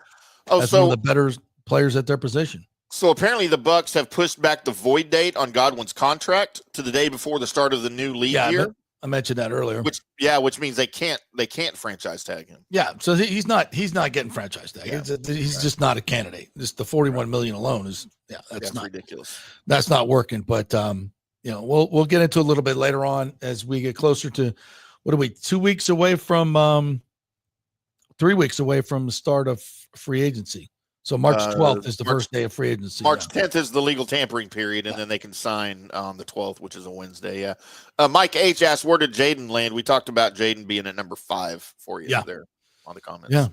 S4: As one of the better players at their position.
S5: So apparently the Bucs have pushed back the void date on Godwin's contract to the day before the start of the new league year.
S4: I mentioned that earlier.
S5: Which means they can't franchise tag him.
S4: Yeah, so he's not getting franchise tag. Yeah. He's just not a candidate. Just the $41 million alone is that's not
S5: ridiculous.
S4: That's not working. But we'll get into a little bit later on as we get closer to 2 weeks away from 3 weeks away from the start of free agency. So March 12th is the first day of free agency.
S5: March 10th is the legal tampering period, and then they can sign on the 12th, which is a Wednesday. Yeah. Mike H asked, where did Jaden land? We talked about Jaden being at number 5 for you there on the comments.
S4: Yeah.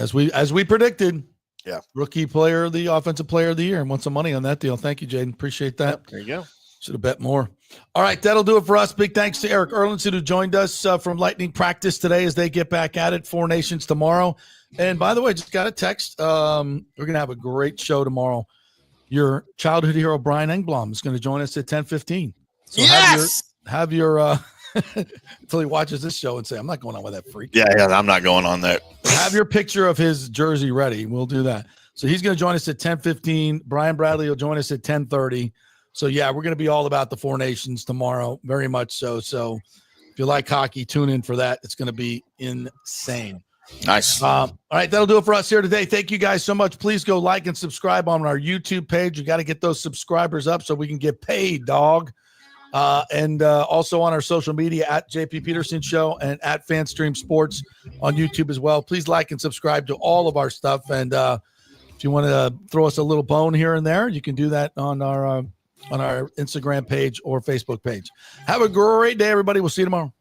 S4: As we predicted.
S5: Yeah.
S4: Rookie player, the offensive player of the year, and want some money on that deal. Thank you, Jaden. Appreciate that.
S5: Yep, there you go.
S4: Should have bet more. All right, that'll do it for us. Big thanks to Erik Erlendsson, who joined us from Lightning practice today as they get back at it. 4 Nations tomorrow. And by the way, just got a text. We're going to have a great show tomorrow. Your childhood hero, Brian Engblom, is going to join us at 10:15. So have your until he watches this show and say, I'm not going on with that freak.
S5: Yeah, I'm not going on that.
S4: Have your picture of his jersey ready. We'll do that. So he's going to join us at 10:15. Brian Bradley will join us at 10:30. So, we're going to be all about the 4 Nations tomorrow, very much so. So, if you like hockey, tune in for that. It's going to be insane.
S5: Nice.
S4: All right, that'll do it for us here today. Thank you guys so much. Please go like and subscribe on our YouTube page. You got to get those subscribers up so we can get paid, dog. And also on our social media at JP Peterson Show and at FanStream Sports on YouTube as well. Please like and subscribe to all of our stuff. And if you want to throw us a little bone here and there, you can do that on our Instagram page or Facebook page. Have a great day, everybody. We'll see you tomorrow.